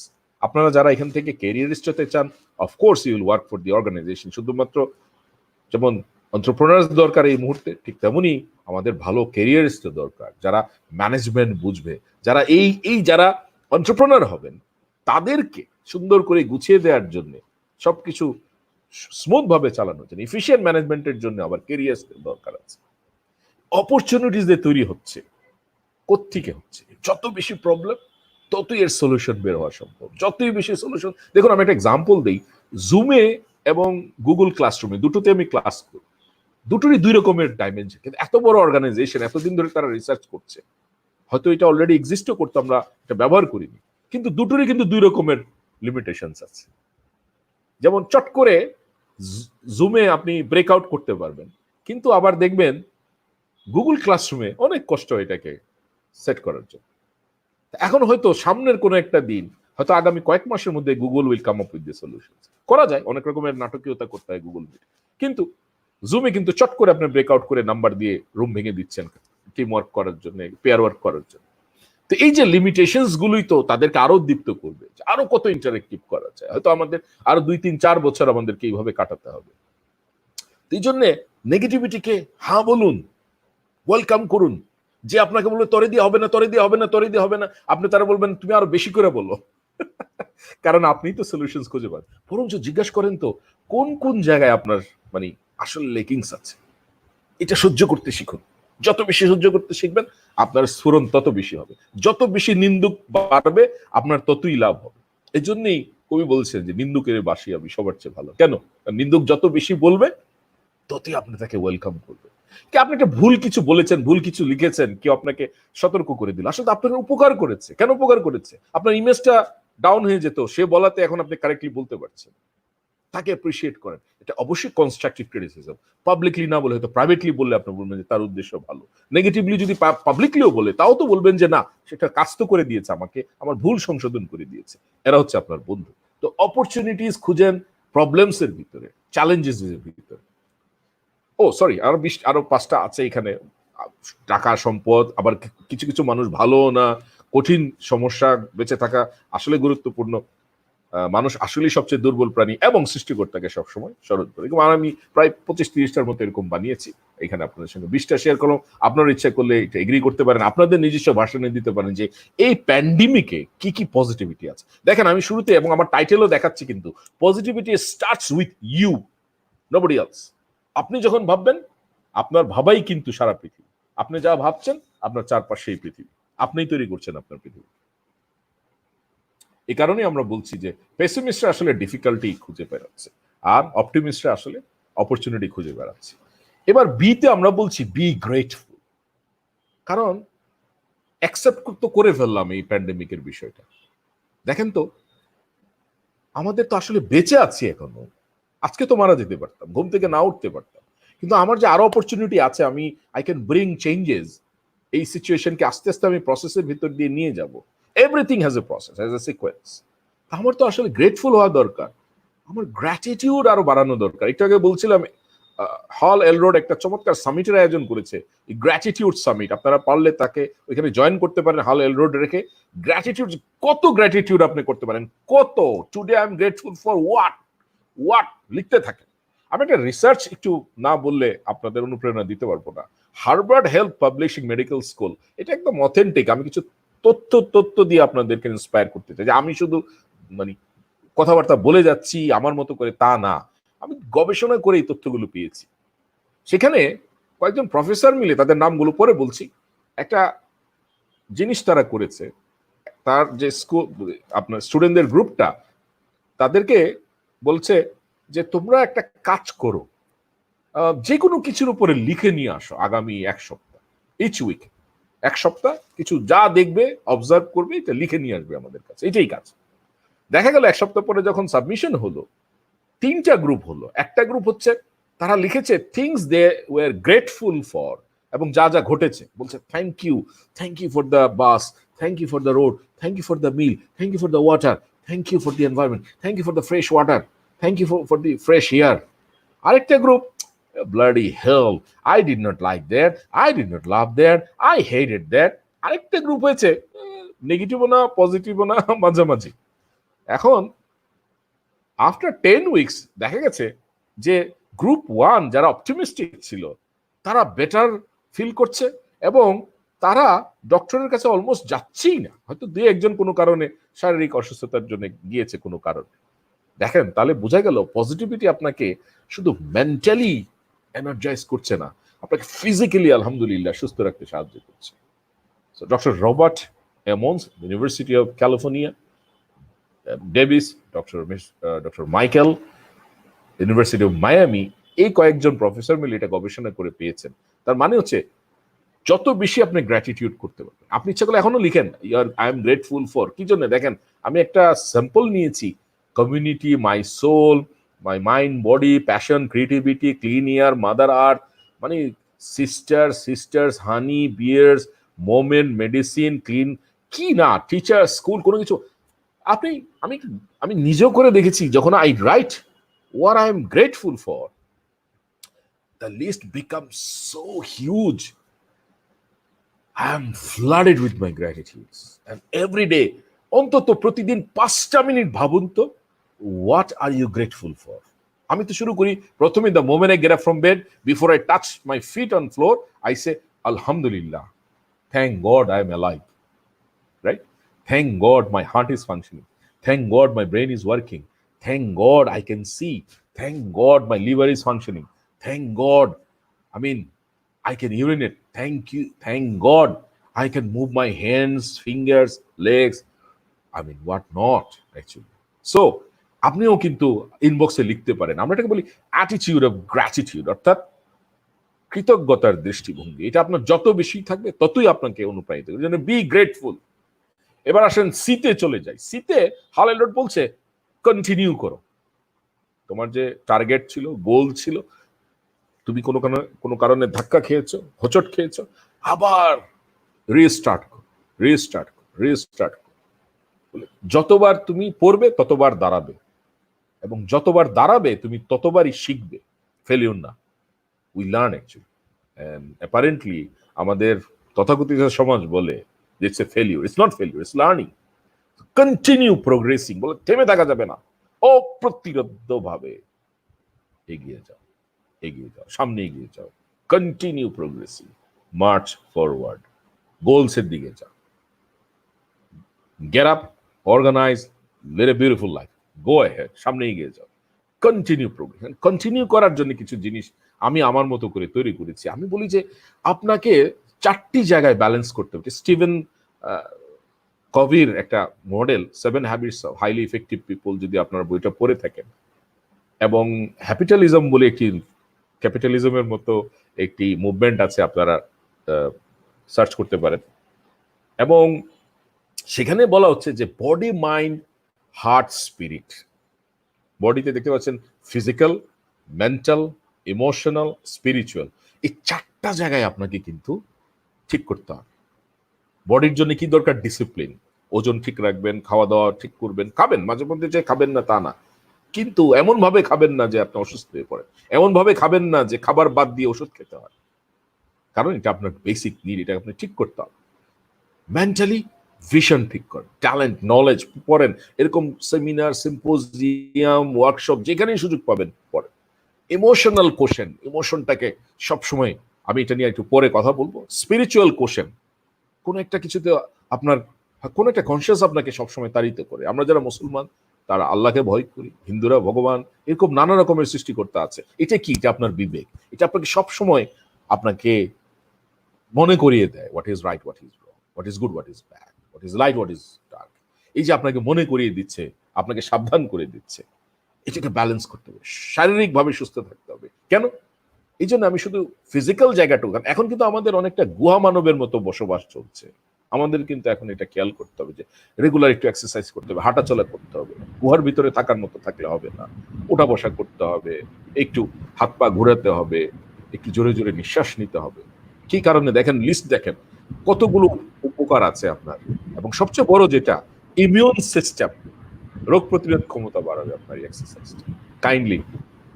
আপনারা যারা এখান থেকে ক্যারিয়ারিস্ট হতে চান, of course you will work for the organization. শুধুমাত্র যেমন এন্টারপ্রেনার্স দরকার এই মুহূর্তে, ঠিক তেমনই আমাদের ভালো ক্যারিয়ারিস্ট দরকার, যারা ম্যানেজমেন্ট বুঝবে, যারা যারা এন্টারপ্রেনার হবেন তাদেরকে সুন্দর করে গুছিয়ে দেওয়ার জন্য, সবকিছু স্মুথ ভাবে চালানোর জন্য, এফিশিয়েন্ট ম্যানেজমেন্টের জন্য আবার ক্যারিয়ার্সের দরকার আছে। অপরচুনিটিস যে তৈরি হচ্ছে, কোত্থেকে হচ্ছে? যত বেশি প্রবলেম ততই এর সলিউশন বের হওয়া সম্ভব, যতই বেশি সলিউশন। দেখুন আমি একটা এক্সাম্পল দিই, জুমে এবং গুগল ক্লাসরুমে দুটোতে আমি ক্লাস করি, দুটোরই দুই রকমের ডাইমেনশন। কিন্তু এত বড় অর্গানাইজেশন, এতদিন ধরে তারা রিসার্চ করছে, হয়তো এটা অলরেডি এক্সিস্টও করতো, আমরা এটা ব্যবহার করিনি, কিন্তু দুটোরই কিন্তু দুই রকমের লিমিটেশনস আছে। যেমন চট করে জুমে আপনি ব্রেকআউট করতে পারবেন, কিন্তু আবার দেখবেন গুগল ক্লাসরুমে অনেক কষ্ট এটাকে সেট করার জন্য। এখন হয়তো সামনের কোনো একটা দিন, হয়তো আগামী কয়েক মাসের মধ্যে Google will come up with the solution. করা যায়, অনেক রকমের নাটকীয়তা করতে হয় গুগল মিট, কিন্তু জুমে কিন্তু চট করে আপনি ব্রেকআউট করে নাম্বার দিয়ে রুম ভেঙে দিচ্ছেন টিম ওয়ার্ক করার জন্য, পেয়ার ওয়ার্ক করার জন্য। তো এই যে লিমিটেশনস গুলোই তো তাদেরকে আরো দীপ্ত করবে, আরো কত ইন্টারেক্টিভ করা যায়। হয়তো আমাদের আরো 2-3-4 বছর আমাদেরকে এইভাবে কাটাতে হবে। এই জন্য নেগেটিভিটিকে হ্যাঁ বলুন, ওয়েলকাম করুন। যে আপনাকে বলবে তরে দিয়ে হবে না, তরে দিয়ে হবে না, তরে দিয়ে হবে না, আপনি তারা বলবেন তুমি আরো বেশি করে বলো, কারণ আপনি তো সলিউশন খুঁজে পান। বরঞ্চ জিজ্ঞাসা করেন তো কোন কোন জায়গায় আপনার মানে আসলে লেকিংস আছে, এটা সহ্য করতে শিখুন। যত বেশি সহ্য করতে শিখবেন আপনার স্ফুরণ তত বেশি হবে, যত বেশি নিন্দুক বাড়বে আপনার ততই লাভ হবে। এই জন্যই কবি বলছেন যে নিন্দুকের বাসি আমি সবার চেয়ে ভালো। কেন? নিন্দুক যত বেশি বলবে ততই আপনি তাকে ওয়েলকাম করবে। কি আপনি একটা ভুল কিছু বলেছেন, ভুল কিছু লিখেছেন, কেউ আপনাকে সতর্ক করে দিল, আসলে আপনাকে উপকার করেছে। কেন উপকার করেছে? আপনার ইমেজটা ডাউন হয়ে যেত, সে বলাতে এখন আপনি কারেক্টলি বলতে পারছেন। তাকে অ্যাপ্রিশিয়েট করেন, এটা অবশ্যই কনস্ট্রাকটিভ ক্রিটিসিজম। পাবলিকলি না বলে হয়তো প্রাইভেটলি বললে আপনি বলবেন যে তার উদ্দেশ্য ভালো। নেগেটিভলি যদি পাবলিকলিও বলে, তাও তো বলবেন যে না, সেটা কাজ তো করে দিয়েছে, আমাকে আমার ভুল সংশোধন করে দিয়েছে। এরা হচ্ছে আপনার বন্ধু। তো অপরচুনিটিস খুঁজেন প্রবলেমস এর ভিতরে, চ্যালেঞ্জেস এর ভিতরে। ও সরি, আরো 5টা আছে এখানে। টাকা, সম্পদ, আবার কিছু কিছু মানুষ ভালো না, কঠিন সমস্যা, বেঁচে থাকা আসলে গুরুত্বপূর্ণ। মানুষ আসলেই সবচেয়ে দুর্বল প্রাণী এবং সৃষ্টিকর্তাকে সবসময় স্মরণ করে। আমি প্রায় 25-30টার মতো এরকম বানিয়েছি, এখানে আপনাদের সঙ্গে 20টা শেয়ার করো। আপনার ইচ্ছা করলে এটা এগ্রি করতে পারেন, আপনাদের নিজস্ব ভাষণে দিতে পারেন যে এই প্যান্ডেমিকে কি কি পজিটিভিটি আছে। দেখেন আমি শুরুতে এবং আমার টাইটেলও দেখাচ্ছি, কিন্তু positivity starts with you, nobody else. আপনি যখন ভাববেন, আপনার ভাবাই কিন্তু সারা পৃথিবী। আপনি যা ভাবছেন আপনার চারপাশেই পৃথিবী, আপনিই তৈরি করছেন আপনার পৃথিবী। এই কারণে আমরা বলছি যে পেসিমিস্টরা আসলে ডিফিকাল্টি খুঁজে বেড়াচ্ছে, আর অপটিমিস্টরা আসলে অপরচুনিটি খুঁজে বেড়াচ্ছে। এবার বিতে আমরা বলছি বি গ্রেটফুল, কারণ অ্যাকসেপ্ট তো করে ফেললাম এই প্যান্ডেমিকের বিষয়টা। দেখেন তো আমাদের তো আসলে বেঁচে আছি এখনো, আজকে তো মারা যেতে পারতাম, ঘুম থেকে না উঠতে পারতাম, কিন্তু আমার যে আরো অপরচুনিটি আছে, আমি আই ক্যান ব্রিং চেঞ্জেস। এই সিচুয়েশনকে আস্তে আস্তে আমি প্রসেসের ভিতর দিয়ে নিয়ে যাব। Everything has a process, has a sequence. আমার তো আসলে গ্রেটফুল হওয়া দরকার, আমার গ্র্যাটিটিউড আরো বাড়ানো দরকার। একটু আগে বলছিলাম হল এল রোড একটা চমৎকার সামিটের আয়োজন করেছে, গ্র্যাটিটিউড সামিট। আপনারা পারলে তাকে ওইখানে জয়েন করতে পারেন, হল এল রোড রেখে। গ্র্যাটিটিউড, কত গ্র্যাটিটিউড আপনি করতে পারেন, কত। Today I am grateful for what লিখতে থাকেন। আমি একটা রিসার্চ একটু না বললে আপনাদের অনুপ্রেরণা দিতে পারবো না। Harvard health publishing medical school, এটা একদম অথেন্টিক। আমি কিছু তথ্য দিয়ে আপনাদেরকে ইন্সপায়ার করতে চাই, যে আমি শুধু মানে কথাবার্তা বলে যাচ্ছি আমার মতো করে, তা না। আমি গবেষণা করে এই তথ্যগুলো পেয়েছি। সেখানে কয়েকজন প্রফেসর মিলে, তাদের নামগুলো পরে বলছি, একটা জিনিস তারা করেছে। তার যে স্কুল, আপনার স্টুডেন্টদের গ্রুপটা, তাদেরকে বলছে যে তোমরা একটা কাজ করো, যে কোনো কিছুর উপরে লিখে নিয়ে আসো আগামী 1 সপ্তাহ, ইচ উইক 1 সপ্তাহ কিছু যা দেখবে অবজার্ভ করবে, এটা লিখে নিয়ে আসবে আমাদের কাছে, এটাই কাজ। দেখা গেল 1 সপ্তাহ পরে যখন সাবমিশন হলো, 3টা গ্রুপ হলো। একটা গ্রুপ হচ্ছে তারা লিখেছে things they were grateful for, এবং যা যা ঘটেছে বলছে thank you for the bus, thank you for the road, thank you for the meal, thank you for the water, thank you for the environment, thank you for the fresh water, thank you for the fresh air. আরেকটা group, bloody hell, I did not like that, I did not love that, I hated that। আরেকটা group হয়েছে নেগেটিভও না পজিটিভও না, মাঝামাঝি। এখন after 10 weeks দেখা গেছে যে গ্রুপ 1 যারা অপটিমিস্টিক ছিল তারা বেটার ফিল করছে, এবং তারা ডক্টরের কাছে অলমোস্ট যাচ্ছেই না, হয়তো 2-1জন কোনো কারণে শারীরিক অসুস্থতার জন্য গিয়েছে কোনো কারণে। দেখেন, তাহলে বোঝা গেল পজিটিভিটি আপনাকে শুধু মেন্টালি এনার্জাইজ করছে না, আপনাকে ফিজিক্যালি আলহামদুলিল্লাহ সুস্থ রাখতে সাহায্য করছে। So doctor Robert Emmons, university of California Davis, doctor Michael, university of Miami, এই কয়েকজন প্রফেসর মিলে এটা গবেষণা করে পেয়েছেন। তার মানে হচ্ছে যত বেশি আপনি গ্র্যাটিটিউড করতে পারবেন, আপনি ইচ্ছা করলে এখনো লিখেন আই এম গ্রেটফুল ফর, কি জন্য? দেখেন, আমি একটা স্যাম্পল নিয়েছি, community, my soul, my mind, body, passion, creativity, clean air, mother earth, মানে sisters, honey, bears, moment, medicine, clean, কি না, টিচার, স্কুল, কোনো কিছু। আপনি আমি নিজেও করে দেখেছি, যখন I right what I am grateful for, the list becomes so huge. I am flooded with my gratitudes, and every day অন্তত প্রতিদিন 5টা মিনিট ভাবুন তো, what are you grateful for? আমি তো শুরু করি প্রথমে, the moment I get up from bed, before I touch my feet on floor, I say alhamdulillah, thank God I am alive, right? Thank God my heart is functioning, thank God my brain is working, thank God I can see, thank God my liver is functioning, thank God, I mean, I can urinate, thank God I can move my hands, fingers, legs, I mean what not actually. So আপনিও কিন্তু ইনবক্সে লিখতে পারেন, আমরা এটাকে বলি attitude of gratitude, অর্থাৎ কৃতজ্ঞতার দৃষ্টিভঙ্গি। এটা আপনার যত বেশি থাকবে ততই আপনাকে অনুপ্রাণিত করবে, যেন বি গ্রেটফুল। এবার আসেন সিতে চলে যাই। সিতে হালেলুট বলছে কন্টিনিউ করো, তোমার যে টার্গেট ছিল, গোল ছিল, তুমি কোনো কারণে ধাক্কা খেয়েছো, হোঁচট খেয়েছো, আবার রিস্টার্ট করো। যতবার তুমি পড়বে ততবার দাঁড়াবে, এবং যতবার দাঁড়াবে তুমি ততবারই শিখবে, ফেলিউর না। We learn actually, and apparently আমাদের তথাকথিত সমাজ বলে যে it's a failure. It's not failure, it's learning. Continue progressing, বলে থেমে থাকা যাবে না, অপ্রতিরোধ্য ভাবে এগিয়ে যাও, সামনে এগিয়ে যাও। কন্টিনিউ প্রোগ্রেসিং, মার্চ ফরওয়ার্ড, গোলসের দিকে যাও। Get up, organize, lead a beautiful life, go ahead, সামনে এগিয়ে যাও। Continue progression. কন্টিনিউ করার জন্য কিছু জিনিস আমি আমার মতো করে তৈরি করেছি। আমি বলি যে আপনাকে 4টি জায়গায় ব্যালেন্স করতে হবে। স্টিভেন কভির একটা model, 7 habits of highly effective people, যদি আপনারা বইটা পড়ে থাকেন, এবং হ্যাপিটালিজম বলে একটি, ক্যাপিটালিজমের মতো একটি মুভমেন্ট আছে, আপনারা সার্চ করতে পারেন। এবং সেখানে বলা হচ্ছে যে বডি, মাইন্ড, হার্ট, স্পিরিট। বডিতে দেখতে পাচ্ছেন ফিজিক্যাল, মেন্টাল, ইমোশনাল, স্পিরিচুয়াল। এই 4টা জায়গায় আপনাকে কিন্তু ঠিক করতে হবে। বডির জন্য কি দরকার? ডিসিপ্লিন, ওজন ঠিক রাখবেন, খাওয়া দাওয়া ঠিক করবেন, খাবেন মাঝে মধ্যে, যে খাবেন না তা না, কিন্তু এমন ভাবে খাবেন না যে আপনি অসুস্থ হয়ে পড়েন, এমন ভাবে খাবেন না যে খাবার বাদ দিয়ে ওষুধ খেতে হয়, কারণ এটা আপনার বেসিক নিড, এটা আপনি ঠিক করতে হবে। মেন্টালি ভিশন ঠিক করেন, ট্যালেন্ট, নলেজ পড়েন, এরকম সেমিনার, সিম্পোজিয়াম, ওয়ার্কশপ যেখানেই সুযোগ পাবেন পড়েন। ইমোশনাল কোশ্চেন, ইমোশনটাকে সবসময়, আমি এটা নিয়ে একটু পরে কথা বলবো। স্পিরিচুয়াল কোশ্চেন, কোন একটা কিছুতে আপনার কোন একটা কনসিয়াস আপনাকে সবসময় তাড়িত করে। আমরা যারা মুসলমান তারা আল্লাহকে ভয় করি, হিন্দুরা ভগবান, এরকম নানা রকমের সৃষ্টিকর্তা আছে। এটা কি? এটা আপনার বিবেক, এটা আপনাকে সবসময় আপনাকে মনে করিয়ে দেয় what is right, what is wrong, what is good, what is bad, what is light, what is dark. এই যে আপনাকে মনে করিয়ে দিচ্ছে, আপনাকে সাবধান করে দিচ্ছে, এটাকে ব্যালেন্স করতে হবে, শারীরিকভাবে সুস্থ থাকতে হবে। কেন? এই জন্য আমি শুধু ফিজিক্যাল জায়গাটুকু, এখন কিন্তু আমাদের অনেকটা গুহা মানবের মতো বসবাস চলছে। আমাদের কিন্তু এখন এটা খেয়াল করতে হবে যে রেগুলার একটু এক্সারসাইজ করতে হবে, হাঁটাচলা করতে হবে, গুহার ভিতরে থাকার মতো থাকলে হবে না, ওঠা বসা করতে হবে, একটু হাত পা ঘোরাতে হবে, একটু জোরে জোরে নিঃশ্বাস নিতে হবে। কি কারণে দেখেন, লিস্ট দেখেন কতগুলো উপকার আছে আপনার। এবং সবচেয়ে বড় যেটা, ইমিউন সিস্টেম, রোগ প্রতিরোধ ক্ষমতা বাড়াবে আপনার এই এক্সারসাইজটা। কাইন্ডলি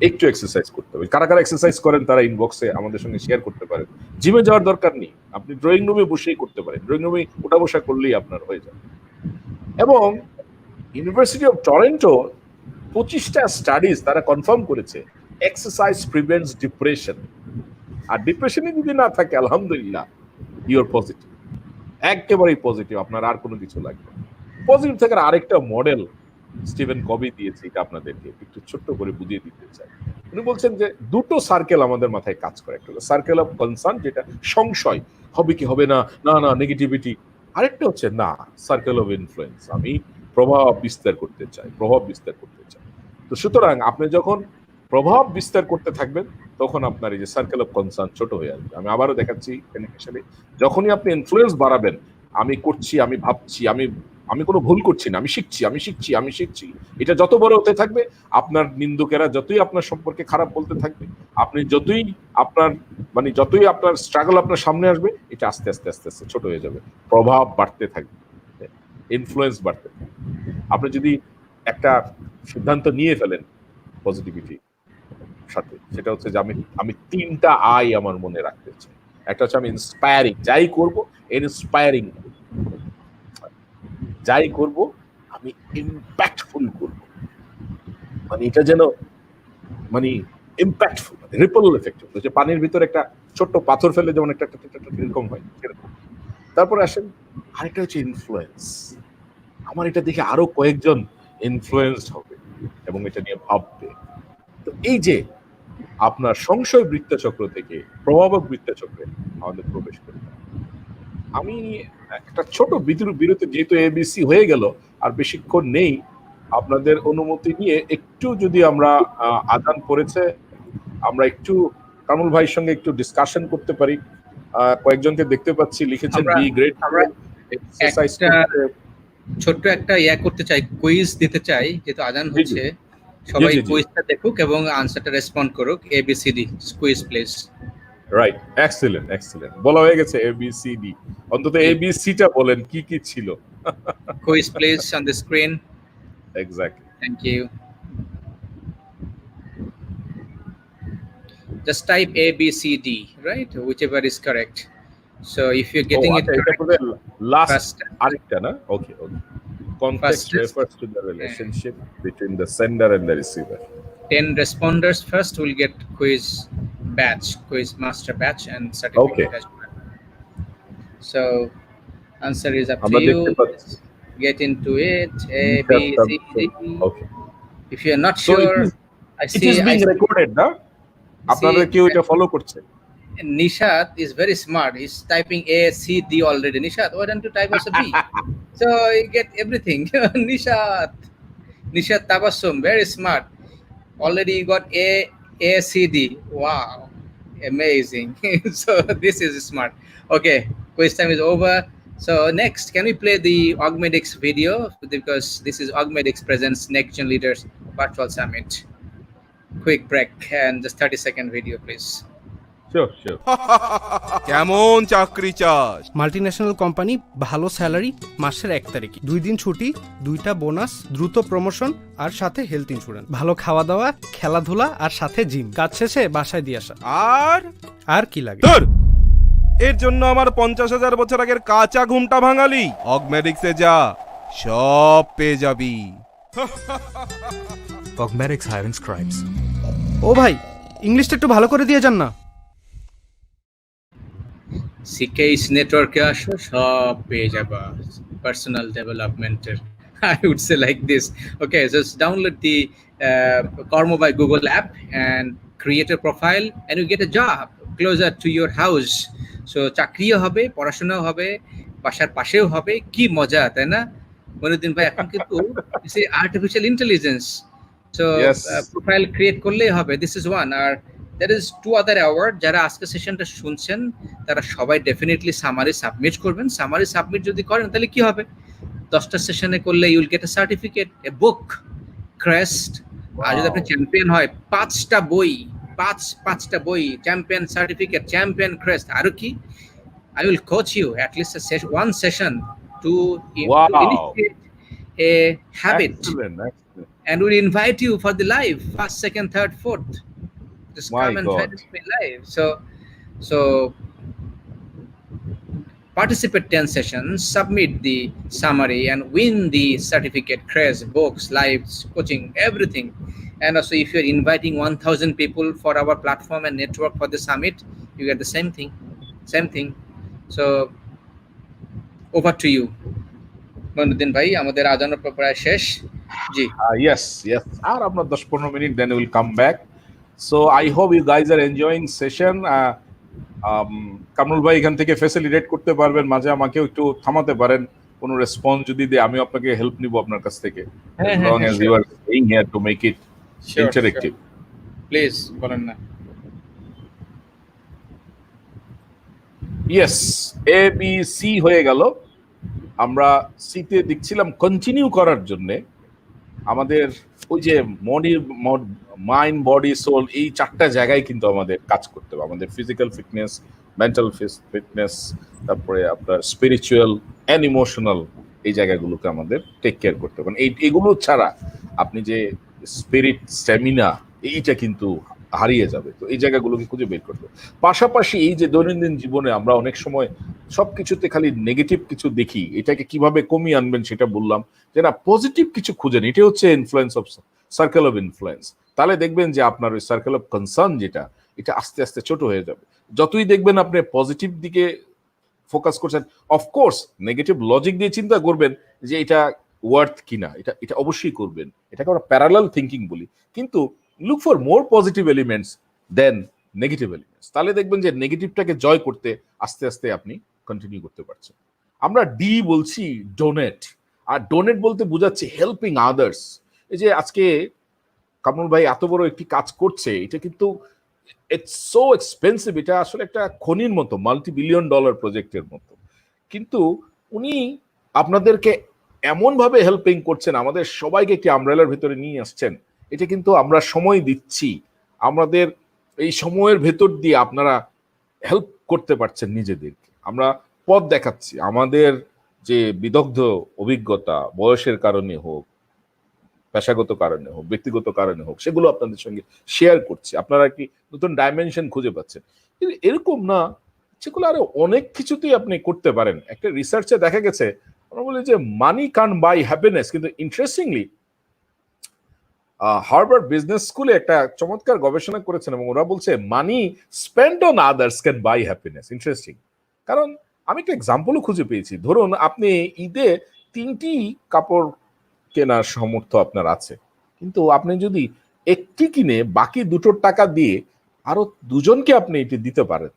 একটু এক্সারসাইজ করতে হবে। কারা কারা এক্সারসাইজ করেন তারা ইনবক্সে আমাদের সঙ্গে শেয়ার করতে পারেন। জিমে যাওয়ার দরকার নেই, আপনি ড্রয়িং রুমে বসেই করতে পারেন। ড্রয়িং রুমে উঠা বসা করলেই আপনার হয়ে যাবে। এবং ইউনিভার্সিটি অফ টরন্টো 25টা স্টাডিজ তারা কনফার্ম করেছে এক্সারসাইজ প্রিভেন্টস ডিপ্রেশন। আর ডিপ্রেশনে যদি না থাকে, আলহামদুলিল্লাহ, ইউর পজিটিভ, একেবারেই পজিটিভ, আপনার আর কোনো কিছু লাগবে। পজিটিভ থাকার আরেকটা মডেল স্টিভেন কবি দিয়েছে, এটা আপনাদেরকে একটু ছোট্ট করে বুঝিয়ে দিতে চাই। উনি বলছেন যে দুটো সার্কেল আমাদের মাথায় কাজ করে, একটা হলো সার্কেল অফ কনসার্ন, যেটা সংশয়, হবে কি হবে না, না না নেগেটিভিটি। আরেকটা হচ্ছে না, সার্কেল অফ ইনফ্লুয়েন্স, আমি প্রভাব বিস্তার করতে চাই, প্রভাব বিস্তার করতে চাই। তো সুতরাং আপনি যখন প্রভাব বিস্তার করতে থাকবেন, তখন আপনার এই যে সার্কেল অফ কনসার্ন ছোট হয়ে আসবে। আমি আবারও দেখাচ্ছি, যখনই আপনি ইনফ্লুয়েন্স বাড়াবেন, আমি করছি, আমি ভাবছি, আমি কোনো ভুল করছি না, আমি শিখছি, আমি শিখছি, আমি শিখছি, এটা যত বড় হতে থাকবে, আপনার নিন্দুকেরা যতই আপনার সম্পর্কে খারাপ বলতে থাকবে, আপনি যতই আপনার স্ট্রাগল আপনার সামনে আসবে, এটা আস্তে আস্তে আস্তে আস্তে ছোট হয়ে যাবে, প্রভাব বাড়তে থাকবে, ইনফ্লুয়েন্স বাড়তে থাকবে। আপনি যদি একটা সিদ্ধান্ত নিয়ে ফেলেন পজিটিভিটি সাথে, সেটা হচ্ছে যে আমি 3টা আই আমার মনে রাখতে চাই। একটা হচ্ছে আমি ইন্সপায়ারিং, যাই করবো ইন্সপায়ারিং, যাই করব আমি ইম্প্যাক্টফুল করব, মানে এটা যেন মানে ইম্প্যাক্টফুল, রিপল এফেক্ট, যে পানির ভিতরে একটা ছোট্ট পাথর ফেলে যেমন একটা এরকম হয় সেরকম। তারপরে আসেন আরেকটা হচ্ছে ইনফ্লুয়েন্স, আমার এটা দেখে আরো কয়েকজন ইনফ্লুয়েন্সড হবে এবং এটা নিয়ে ভাববে। তো এই যে আপনার সংশয় বৃত্তচক্র থেকে প্রভাবক বৃত্তচক্রে আমাদের প্রবেশ করতে হবে। আমি একটা ছোট বিরতি, যেহেতু এবিসি হয়ে গেল আর বেশিক্ষণ নেই, আপনাদের অনুমতি নিয়ে একটু যদি আমরা আজান পড়েছে, আমরা একটু কামরুল ভাইয়ের সঙ্গে একটু ডিসকাশন করতে পারি। কয়েকজনকে দেখতে পাচ্ছি লিখেছেন বি গ্রেট, এক্সারসাইজ ছোট্ট একটা করতে চাই, কুইজ দিতে চাই, যেহেতু আজান হচ্ছে, সবাই কুইজটা দেখুক এবং আনসারটা রেসপন্ড করুক। ABCD quiz please. Right, excellent excellent, বলা হয়ে গেছে এবিসিডি, অন্তত এবিসিটা বলেন কি কি ছিল। Quiz please on the screen. Exactly, thank you. Just type ABCD, right? Whichever is correct. So if you're getting it correct, last arekta na, okay. Context refers to the relationship between the sender and the receiver. 10 responders first will get quiz master batch and certificate as well. So answer is up to you. Let's get into it. A, B, C, D. Okay. If you're not sure, it is being recorded, na? আপনারা কেউ এটা follow করছে? Nishat is very smart. He's typing A, C, D already. Nishat, why don't you type also B? So you get everything. Nishat Tabassum, very smart. Already you got A, C, D. Wow, amazing. So this is smart. Okay, quiz time is over. So next, can we play the Augmedix video? Because this is Augmedix presents Next Gen Leaders Virtual Summit. Quick break and just 30-second video, please. Sure. কেমন চাকরি চাস? Multinational company, ভালো salary, মাসের 1 তারিখে 2 দিন ছুটি, 2টা bonus, দ্রুত প্রমোশন আর সাথে হেলথ ইন্স্যুরেন্স, ভালো খাওয়া দাওয়া, খেলাধুলা আর সাথে জিম, কাজ শেষে বাসায় দিয়ে আসা। আর কি লাগে? এর জন্য আমার 50,000 বছর আগের কাঁচা ঘুমটা ভাঙালি? অগমেডিক্সে যা, সব পেয়ে যাবি। Augmedix hiring scribes. ও ভাই, ইংলিশটা একটু ভালো করে দিয়ে যান না। CK's নেটওয়ার্কে আসো, সব পেয়ে যাবা পার্সোনাল ডেভেলপমেন্টের। I would say like this. Okay, just download the Kormo by Google app and create a profile and you get a job closer to your house. So চাকরিও হবে, পড়াশোনাও হবে, বাসার পাশেও হবে, কি মজা, তাই না? মইনুদ্দিন ভাই, এখন কিন্তু artificial intelligence, so profile create করলেই হবে। This is one. আর দ্যার ইজ 2 আদার অ্যাওয়ার্ড। যারা আজকে সেশনটা শুনছেন তারা সবাই ডেফিনেটলি সামারি সাবমিট করবেন। সামারি সাবমিট যদি করেন তাহলে কি হবে, 10টা সেশনে করলে you will get a certificate, a book, crest. আর যদি আপনি চ্যাম্পিয়ন হয়, 5টা বই, 5টা বই, চ্যাম্পিয়ন সার্টিফিকেট, চ্যাম্পিয়ন ক্রেস্ট, আর কি। I will coach you at least one session to initiate a habit. Excellent. And we'll invite you for the live, first, second, third, fourth. Just My come and God. join us for live. So participate 10 sessions, submit the summary, and win the certificate, crest, books, lives, coaching, everything. And also, if you're inviting 1,000 people for our platform and network for the summit, you get the same thing. So over to you, Moinuddin bhai. আমাদের আজানের প্রায় শেষ। জি। Yes. আর আপনার 10-15 minute, then we'll come back. So I hope you guys are enjoying session. Kamrul ভাই এখান থেকে facilitate করতে পারবেন, মাঝে আমাকেও একটু থামাতে পারেন, কোনো রেসপন্স যদি দেয় আমি আপনাকে হেল্প নিব আপনার কাছ থেকে, as long as you are staying here to make it interactive. Please বলেন না। ইয়েস, এ বি সি হয়ে গেল। আমরা সিতে দেখছিলাম কন্টিনিউ করার জন্য আমাদের ওই যে মাইন্ড, বডি, সোল, এই 4টা জায়গায় কিন্তু আমাদের কাজ করতে হবে। আমাদের ফিজিক্যাল ফিটনেস, মেন্টাল ফিটনেস, তারপরে আপনার স্পিরিচুয়াল অ্যান্ড ইমোশনাল, এই জায়গাগুলোকে আমাদের টেক কেয়ার করতে হবে। এগুলো ছাড়া আপনি যে স্পিরিট, স্ট্যামিনা, এইটা কিন্তু হারিয়ে যাবে। তো এই জায়গাগুলোকে খুঁজে বের করতে হবে। পাশাপাশি এই যে দৈনন্দিন জীবনে আমরা অনেক সময় সবকিছুতে খালি নেগেটিভ কিছু দেখি, এটাকে কিভাবে কমিয়ে আনবেন সেটা বললাম, যে না পজিটিভ কিছু খুঁজেন। এটা হচ্ছে influence of circle of influence. তাহলে দেখবেন যে আপনার ওই সার্কেল অফ কনসার্ন যেটা, এটা আস্তে আস্তে ছোট হয়ে যাবে। যতই দেখবেন আপনি পজিটিভ দিকে ফোকাস করছেন, অফকোর্স নেগেটিভ লজিক দিয়ে চিন্তা করবেন যে এটা ওয়ার্থ কিনা, এটা অবশ্যই করবেন, এটাকে আমরা প্যারালাল থিঙ্কিং বলি। কিন্তু look for more positive elements than negative elements. তাহলে দেখবেন যে নেগেটিভটাকে জয় করতে আস্তে আস্তে আপনি কন্টিনিউ করতে পারছেন। আমরা ডি বলছি ডোনেট, আর ডোনেট বলতে বোঝাচ্ছে হেল্পিং আদার্স। এই যে আজকে কামরুল ভাই এত বড় একটি কাজ করছে, এটা কিন্তু ইটস সো এক্সপেন্সিভ, এটা আসলে একটা খনির মতো, মাল্টি-বিলিয়ন ডলার প্রজেক্টের মতো। কিন্তু উনি আপনাদেরকে এমনভাবে হেল্পিং করছেন, আমাদের সবাইকে একটি আমব্রেলার ভিতরে নিয়ে আসছেন। এটা কিন্তু আমরা সময় দিচ্ছি, আমাদের এই সময়ের ভেতর দিয়ে আপনারা হেল্প করতে পারছেন নিজেদেরকে। আমরা পথ দেখাচ্ছি, আমাদের যে বিদগ্ধ অভিজ্ঞতা, বয়সের কারণে হোক, পেশাগত কারণে হোক, ব্যক্তিগত কারণে হোক, সেগুলো আপনাদের সঙ্গে শেয়ার করছি। আপনারা একটি নতুন ডাইমেনশন খুঁজে পাচ্ছেন। কিন্তু এরকম না, সেগুলো আরো অনেক কিছুতেই আপনি করতে পারেন। একটা রিসার্চে দেখা গেছে, আমরা বলি যে মানি কান বাই হ্যাপিনেস, কিন্তু ইন্টারেস্টিংলি হার্ভার্ড বিজনেস স্কুলে একটা চমৎকার গবেষণা করেছেন এবং ওরা বলছে money spend on others can buy happiness. Interesting, কারণ আমি একটা এক্সাম্পলও খুঁজে পেয়েছি। ধরুন আপনি ঈদে 3টি কাপড় কেনার সামর্থ্য আপনার আছে, কিন্তু আপনি যদি একটি কিনে বাকি 2টোর টাকা দিয়ে আরো 2জনকে আপনি এটি দিতে পারেন,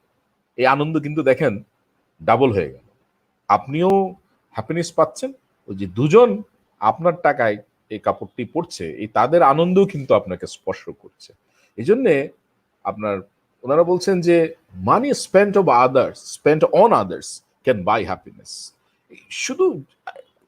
এই আনন্দ কিন্তু দেখেন ডাবল হয়ে গেল। আপনিও হ্যাপিনেস পাচ্ছেন, ওই যে 2জন আপনার টাকায় এই কাপড়টি পড়ছে, এই তাদের আনন্দও কিন্তু আপনাকে স্পর্শ করছে। এই জন্যে আপনার ওনারা বলছেন যে money spent on others can buy happiness. শুধু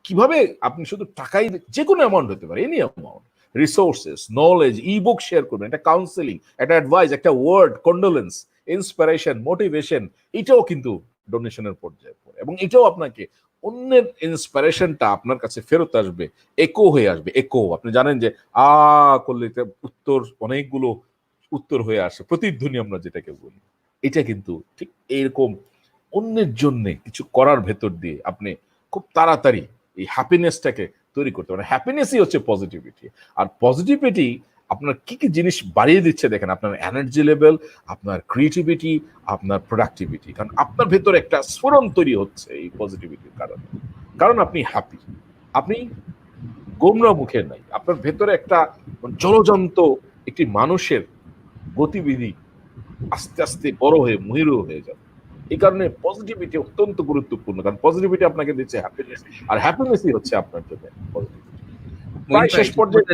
কিভাবে আপনি শুধু টাকাই, যে কোনো অ্যামাউন্ট হতে পারে, এনি অ্যামাউন্ট, রিসোর্সেস, নলেজ, ই বুক শেয়ার করবেন, একটা কাউন্সেলিং, একটা অ্যাডভাইস, একটা ওয়ার্ড, কন্ডোলেন্স, ইন্সপিরেশন, মোটিভেশন, এটাও কিন্তু ডোনেশনের পর্যায়ে পড়ে। এবং এটাও আপনাকে অন্যের ইন্সপিরেশনটা আপনার কাছে ফেরত আসবে, একো হয়ে আসবে। একো, আপনি জানেন যে করলে উত্তর, অনেকগুলো উত্তর হয়ে আসে, প্রতিধ্বনি আমরা যেটাকে বলি। এটা কিন্তু ঠিক এরকম অন্যের জন্য কিছু করার ভেতর দিয়ে আপনি খুব তাড়াতাড়ি এই হ্যাপিনেসটাকে তৈরি করতে পারেন। হ্যাপিনেসই হচ্ছে পজিটিভিটি। আর পজিটিভিটি আপনার কি কি জিনিস বাড়িয়ে দিচ্ছে দেখেন, আপনার এনার্জি লেভেল, আপনার ক্রিয়েটিভিটি, আপনার প্রোডাক্টিভিটি। কারণ আপনার ভেতরে একটা স্ফুরণ তৈরি হচ্ছে এই পজিটিভিটির কারণে, কারণ আপনি হ্যাপি, আপনি গোমরা মুখে নাই, আপনার ভেতরে একটা জলজন্ত একটি মানুষের গতিবিধি আস্তে আস্তে বড় হয়ে মহিরু হয়ে যাবে। এই কারণে পজিটিভিটি অত্যন্ত গুরুত্বপূর্ণ, কারণ পজিটিভিটি আপনাকে দিচ্ছে হ্যাপিনেস, আর হ্যাপিনেসই হচ্ছে আপনার জন্য পজিটিভিটি। প্রায় শেষ পর্যায়ে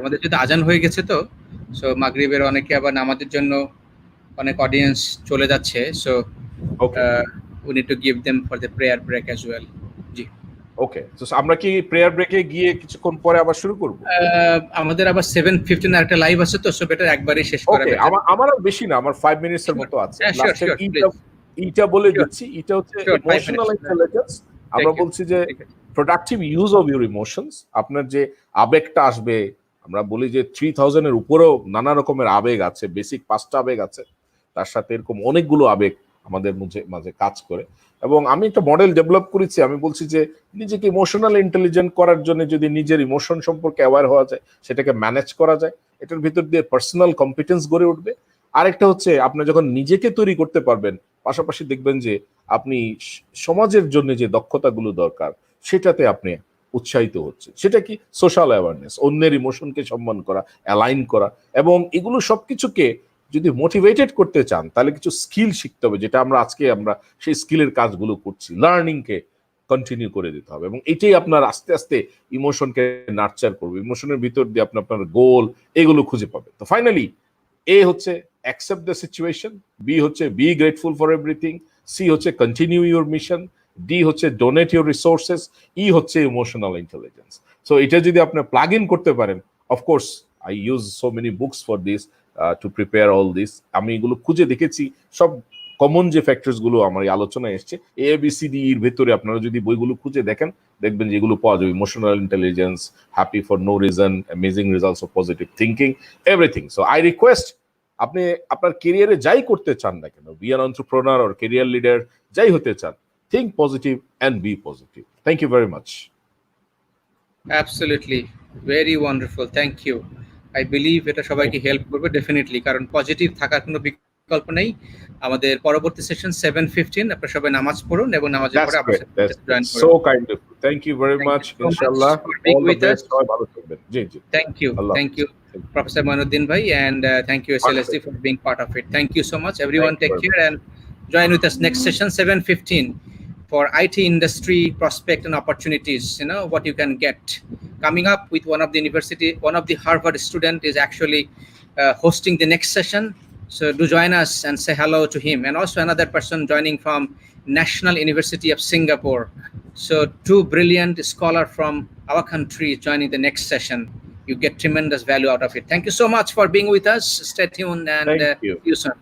আমাদের যদি আজান হয়ে গেছে, তো সো মাগরিবের অনেকে আবার নামাজের জন্য অনেক অডিয়েন্স চলে যাচ্ছে, so okay we need to give them for the prayer break as well. জি, ওকে, তো আমরা কি প্রেয়ার ব্রেকে গিয়ে কিছুক্ষণ পরে আবার শুরু করব? আমাদের আবার 7:15 একটা লাইভ আছে, তো সো বেটার একবারই শেষ করা ওকে, better. আমার আর বেশি না, আমার 5 মিনিটসের মতো আছে। হ্যাঁ, sure, লাস্টের sure, please. ইটা বলে Sure. দিচ্ছি, এটা হচ্ছে Sure, 5 ইমোশনাল minutes. ইন্টেলিজেন্স। আমরা Thank you. বলছি যে productive use of your emotions, আপনার যে আবেগটা আসবে, আমরা বলি যে 3000 এর উপরেও নানা রকমের আবেগ আছে, বেসিক 5টা আবেগ আছে, তার সাথে এরকম অনেকগুলো আবেগ আমাদের মাঝে কাজ করে। এবং আমি একটা মডেল ডেভেলপ করেছি, আমি বলছি যে নিজেকে ইমোশনাল ইন্টেলিজেন্ট করার জন্য যদি নিজের ইমোশন সম্পর্কে অ্যাওয়্যার হওয়া যায়, সেটাকে ম্যানেজ করা যায়, এটার ভিতর দিয়ে পার্সোনাল কম্পিটেন্স গড়ে উঠবে। আরেকটা হচ্ছে আপনি যখন নিজেকে তৈরি করতে পারবেন, পাশাপাশি দেখবেন যে আপনি সমাজের জন্য যে দক্ষতাগুলো দরকার সেটাতে আপনি উৎসাহিত হচ্ছে। সেটা কি? সোশ্যাল অ্যাওয়ারনেস, অন্যের ইমোশনকে সম্মান করা, অ্যালাইন করা, এবং এগুলো সবকিছুকে যদি মোটিভেটেড করতে চান তাহলে কিছু স্কিল শিখতে হবে, যেটা আমরা সেই স্কিলের কাজগুলো করছি। লার্নিংকে কন্টিনিউ করে দিতে হবে, এবং এটাই আপনার আস্তে আস্তে ইমোশনকে নার্চার করবে। ইমোশনের ভিতর দিয়ে আপনি আপনার গোল এগুলো খুঁজে পাবে। তো ফাইনালি এ হচ্ছে অ্যাকসেপ্ট দ্য সিচুয়েশন, বি হচ্ছে be grateful for everything, C হচ্ছে কন্টিনিউ ইউর মিশন, ডি হচ্ছে ডোনেট ইউর রিসোর্সেস, ই হচ্ছে ইমোশনাল ইন্টেলিজেন্স। সো এটা যদি আপনি প্লাগ ইন করতে পারেন, of course I use so many books for this to prepare all this. আমি এগুলো খুঁজে দেখেছি, সব কমন যে ফ্যাক্টরস গুলো আমার এই আলোচনায় এসছে, ABCD এর ভেতরে আপনারা যদি বইগুলো খুঁজে দেখেন, দেখবেন যে এগুলো পাওয়া যাবে। Emotional intelligence, happy for no reason, amazing results of positive thinking, everything. So I request, আপনি আপনার কেরিয়ারে যাই করতে চান না কেন, be an entrepreneur or career leader, যাই হতে চান, think positive and be positive. Thank you very much. Absolutely, very wonderful, thank you. I believe এটা সবাইকে হেল্প করবে ডেফিনেটলি, কারণ পজিটিভ থাকার কোনো বিকল্প নেই। আমাদের পরবর্তী সেশন 7:15, আপনারা সবাই নামাজ পড়ুন এবং নামাজের পরে That's আবার great. That's জয়েন so করুন। kind of you. Thank you very Thank much. you so much Inshallah, for being all the with us. best. সবাই ভালো থাকবেন। জি জি। Allah. Thank you, Professor Moinuddin bhai, and thank you SLSD for being part of it. Thank you so much, everyone. Thank you Take care and join with us next session 7:15 for IT industry prospect and opportunities. You know what you can get. Coming up with one of the Harvard student is actually hosting the next session. So do join us and say hello to him, and also another person joining from National University of Singapore. So two brilliant scholars from our country joining the next session. You get tremendous value out of it. Thank you so much for being with us. Stay tuned and Thank you. see you soon.